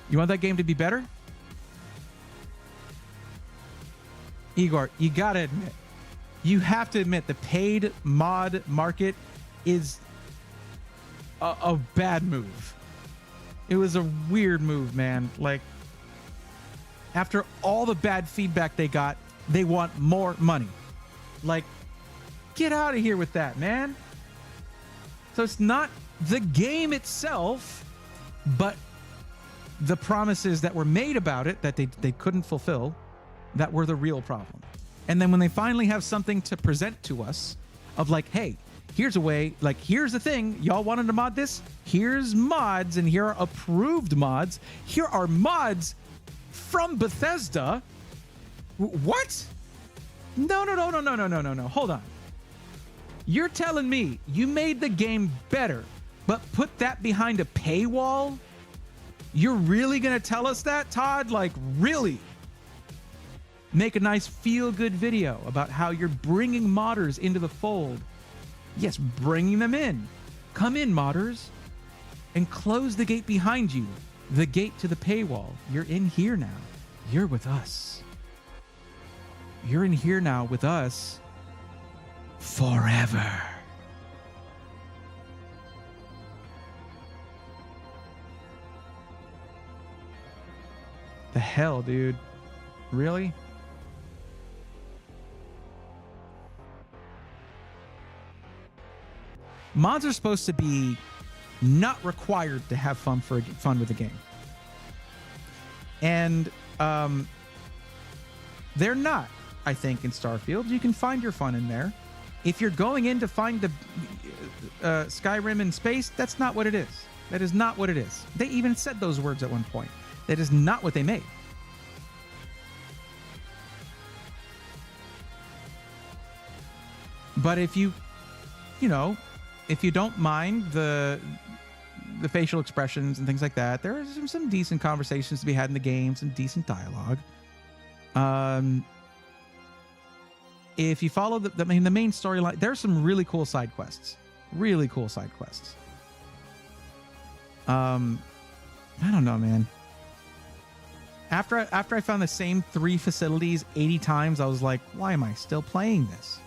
you want that game to be better? Igor, you gotta admit, you have to admit the paid mod market is a bad move. It was a weird move, man. Like, after all the bad feedback they got, they want more money. Like, get out of here with that, man. So it's not the game itself, but the promises that were made about it that they couldn't fulfill, that were the real problem. And then when they finally have something to present to us of like, hey, here's a way, like, here's the thing, y'all wanted to mod this? Here's mods, and here are approved mods. Here are mods from Bethesda. What? No. Hold on. You're telling me you made the game better, but put that behind a paywall? You're really going to tell us that, Todd? Like, really? Make a nice feel-good video about how you're bringing modders into the fold. Yes, bringing them in. Come in, modders. And close the gate behind you. The gate to the paywall. You're in here now. You're with us. You're in here now with us forever. The hell, dude? Really? Mods are supposed to be not required to have fun with the game. And they're not, I think, in Starfield. You can find your fun in there. If you're going in to find the Skyrim in space, that's not what it is. That is not what it is. They even said those words at one point. That is not what they made. But if you know, if you don't mind the facial expressions and things like that, there are some decent conversations to be had in the game, some decent dialogue. If you follow the main storyline, there's some really cool side quests. Really cool side quests. I don't know, man. After I found the same 3 facilities 80 times, I was like, why am I still playing this?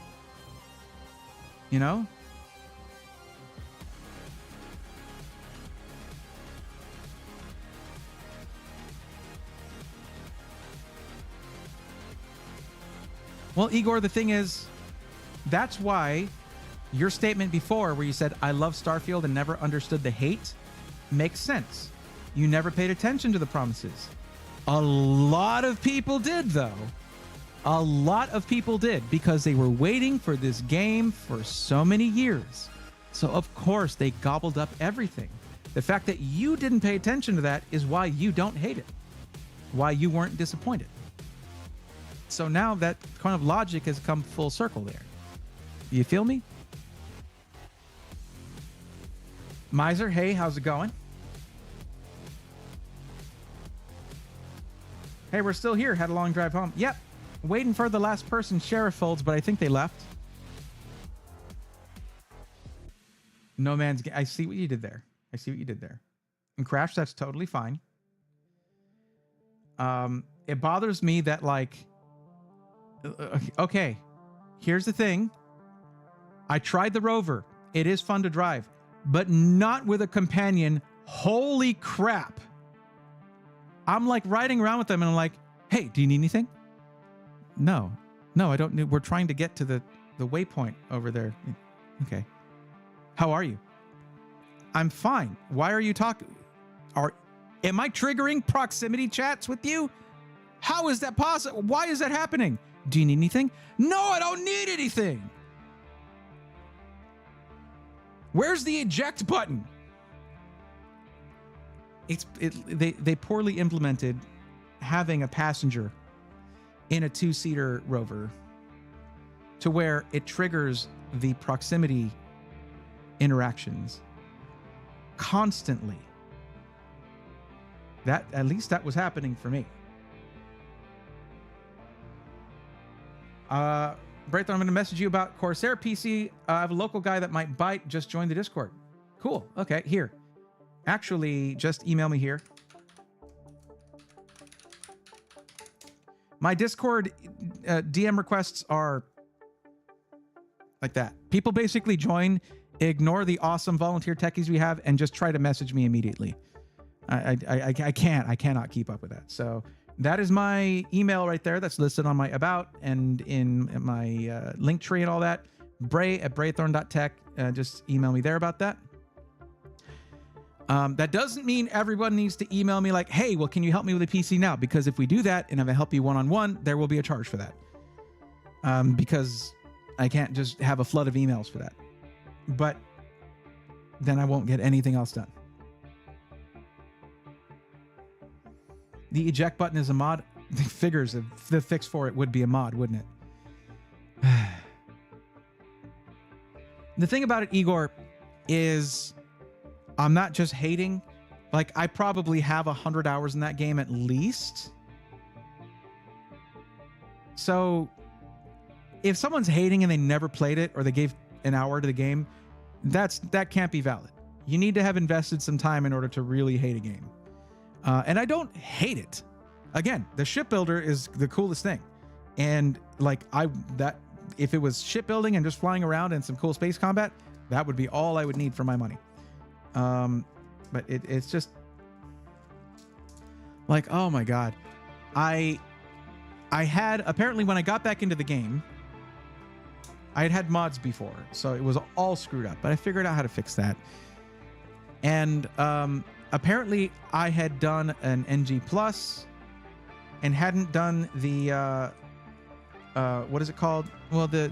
You know? Well, Igor, the thing is, that's why your statement before where you said, I love Starfield and never understood the hate, makes sense. You never paid attention to the promises. A lot of people did, though. A lot of people did, because they were waiting for this game for so many years. So, of course, they gobbled up everything. The fact that you didn't pay attention to that is why you don't hate it. Why you weren't disappointed. So now that kind of logic has come full circle there. You feel me? Miser, hey, how's it going? Hey, we're still here. Had a long drive home. Yep. Waiting for the last person, Sheriff Folds, but I think they left. No man's... I see what you did there. I see what you did there. And Crash, that's totally fine. It bothers me that, like... Okay, here's the thing. I tried the Rover. It is fun to drive, but not with a companion. Holy crap. I'm like riding around with them and I'm like, hey, do you need anything? No, I don't need. We're trying to get to the waypoint over there. Okay. How are you? I'm fine. Why are you talking? Am I triggering proximity chats with you? How is that possible? Why is that happening? Do you need anything? No, I don't need anything. Where's the eject button? They poorly implemented having a passenger in a 2-seater Rover to where it triggers the proximity interactions constantly. That, at least that was happening for me. Braithorn, I'm going to message you about Corsair PC. I have a local guy that might bite. Just join the Discord. Cool. Okay, here. Actually, just email me here. My Discord DM requests are like that. People basically join, ignore the awesome volunteer techies we have, and just try to message me immediately. I cannot keep up with that. So that is my email right there. That's listed on my about and in my link tree and all that. Bray@braythorn.tech. Just email me there about that. That doesn't mean everyone needs to email me like, hey, well, can you help me with a PC now? Because if we do that and if I help you one-on-one, there will be a charge for that. Because I can't just have a flood of emails for that. But then I won't get anything else done. The eject button is a mod. The figures, the fix for it would be a mod, wouldn't it? The thing about it, Igor, is I'm not just hating. Like, I probably have 100 hours in that game at least. So if someone's hating and they never played it or they gave an hour to the game, that can't be valid. You need to have invested some time in order to really hate a game. And I don't hate it. Again, the shipbuilder is the coolest thing. And like if it was shipbuilding and just flying around and some cool space combat, that would be all I would need for my money. But it's just like, oh my God. I had, apparently when I got back into the game, I had mods before, so it was all screwed up, but I figured out how to fix that. And apparently I had done an NG plus and hadn't done the what is it called? Well, the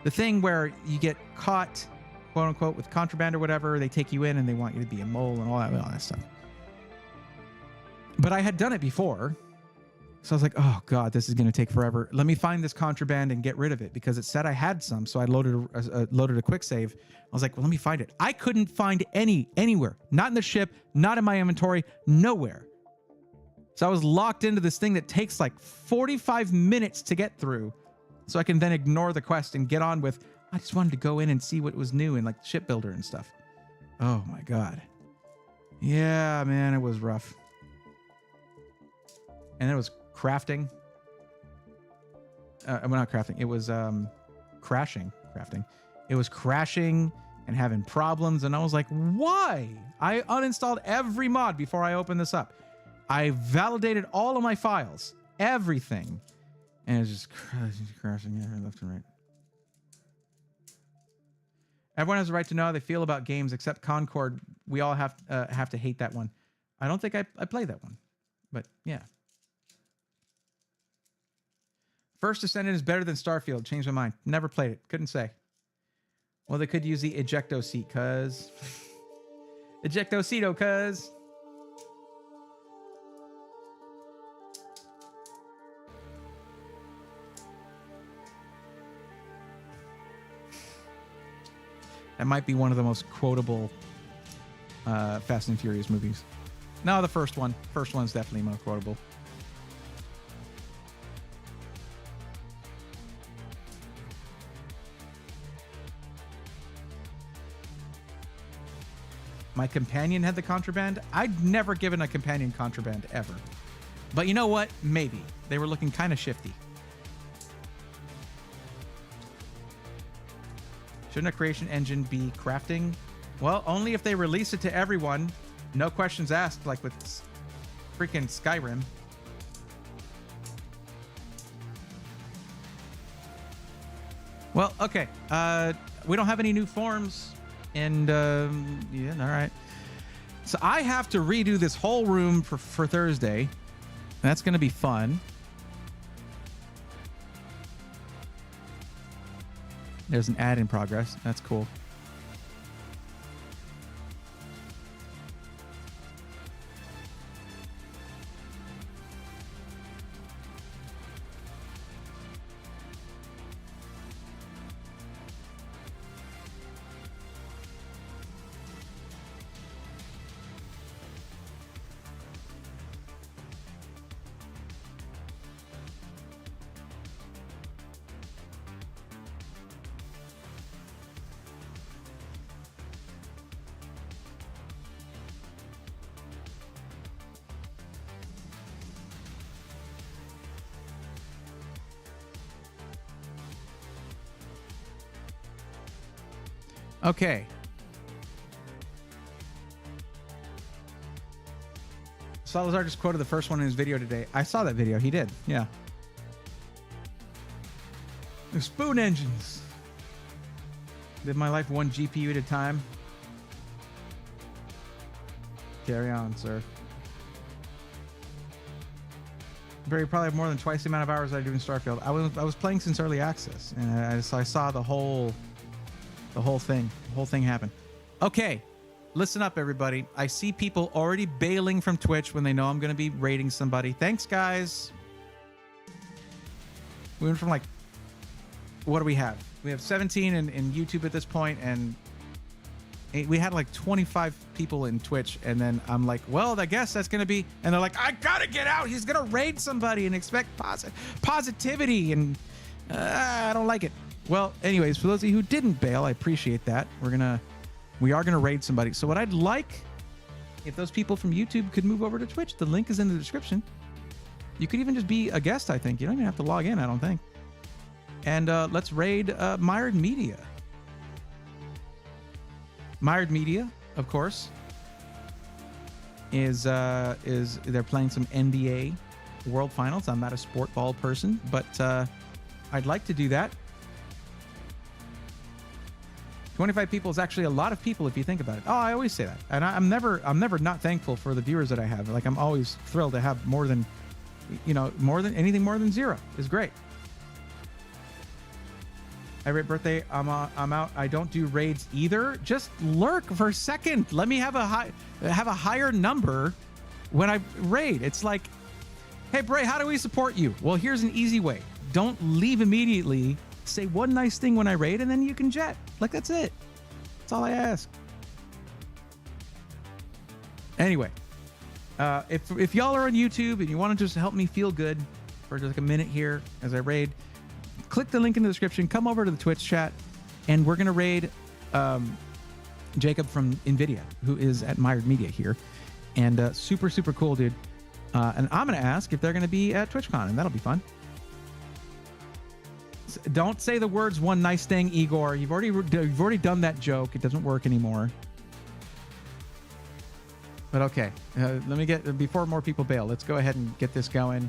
thing where you get caught, quote unquote, with contraband or whatever. They take you in and they want you to be a mole and all that stuff. But I had done it before. So I was like, oh God, this is going to take forever. Let me find this contraband and get rid of it, because it said I had some. So I loaded a quick save. I was like, well, let me find it. I couldn't find anywhere. Not in the ship, not in my inventory, nowhere. So I was locked into this thing that takes like 45 minutes to get through. So I can then ignore the quest and get on with, I just wanted to go in and see what was new in like shipbuilder and stuff. Oh my God. Yeah, man, it was rough. And it was crafting. Well, not crafting. It was crashing. Crafting. It was crashing and having problems. And I was like, why? I uninstalled every mod before I opened this up. I validated all of my files. Everything. And it's just crashing left and right. Everyone has a right to know how they feel about games, except Concord. We all have to hate that one. I don't think I played that one. But yeah. First Descendant is better than Starfield. Changed my mind. Never played it. Couldn't say. Well, they could use the ejecto seat, cuz. Ejecto seato, cuz. That might be one of the most quotable Fast and Furious movies. No, the first one. First one's definitely more quotable. My companion had the contraband. I'd never given a companion contraband, ever. But you know what? Maybe. They were looking kind of shifty. Shouldn't a creation engine be crafting? Well, only if they release it to everyone. No questions asked, like with freaking Skyrim. Well, okay. We don't have any new forms. And, yeah, all right. So I have to redo this whole room for Thursday. That's going to be fun. There's an ad in progress. That's cool. Okay. Salazar just quoted the first one in his video today. I saw that video. He did. Yeah. The spoon engines. Live my life one GPU at a time. Carry on, sir. Barry, you probably have more than twice the amount of hours I do in Starfield. I was playing since early access, and I saw the whole thing happen. Okay, listen up, everybody. I see people already bailing from Twitch when they know I'm going to be raiding somebody. Thanks, guys. We went from like, what do we have? We have 17 in YouTube at this point, and we had like 25 people in Twitch, and then I'm like, well, I guess that's going to be, and they're like, I got to get out. He's going to raid somebody and expect positivity, and I don't like it. Well, anyways, for those of you who didn't bail, I appreciate that. We are gonna raid somebody. So what I'd like, if those people from YouTube could move over to Twitch, the link is in the description. You could even just be a guest, I think. You don't even have to log in, I don't think. And let's raid Mired Media. Mired Media, of course. is they're playing some NBA World Finals. I'm not a sport ball person, but I'd like to do that. 25 people is actually a lot of people if you think about it. Oh, I always say that, and I'm never not thankful for the viewers that I have. Like, I'm always thrilled to have more than, more than anything more than 0 is great. Hi, Raid Birthday. I'm out. I don't do raids either. Just lurk for a second. Let me have a higher number when I raid. It's like, hey, Bray, how do we support you? Well, here's an easy way. Don't leave immediately. Say one nice thing when I raid, and then you can jet. Like, that's it. That's all I ask. Anyway, if y'all are on YouTube and you want to just help me feel good for just like a minute here as I raid, click the link in the description. Come over to the Twitch chat, and we're gonna raid Jacob from NVIDIA, who is at Mired Media here, and super cool dude. And I'm gonna ask if they're gonna be at TwitchCon, and that'll be fun. Don't say the words "one nice thing," Igor. You've already done that joke. It doesn't work anymore. But okay, let me get, before more people bail, let's go ahead and get this going.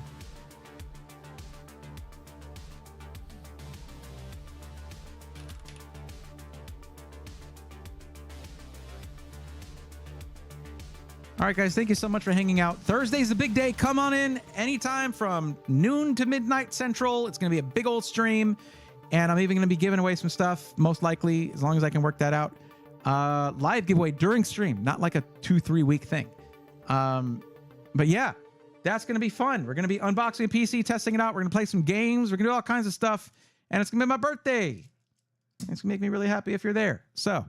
All right, guys, thank you so much for hanging out. Thursday's the big day. Come on in anytime from noon to midnight Central. It's going to be a big old stream, and I'm even going to be giving away some stuff, most likely, as long as I can work that out. Live giveaway during stream, not like a 2-3 week thing. But yeah, that's going to be fun. We're going to be unboxing a PC, testing it out. We're going to play some games. We're going to do all kinds of stuff, and it's going to be my birthday. It's going to make me really happy if you're there. So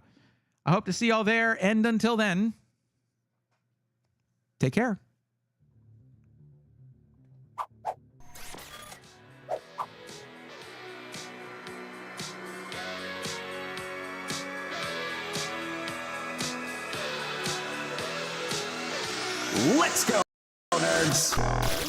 I hope to see y'all there, and until then, take care. Let's go, nerds.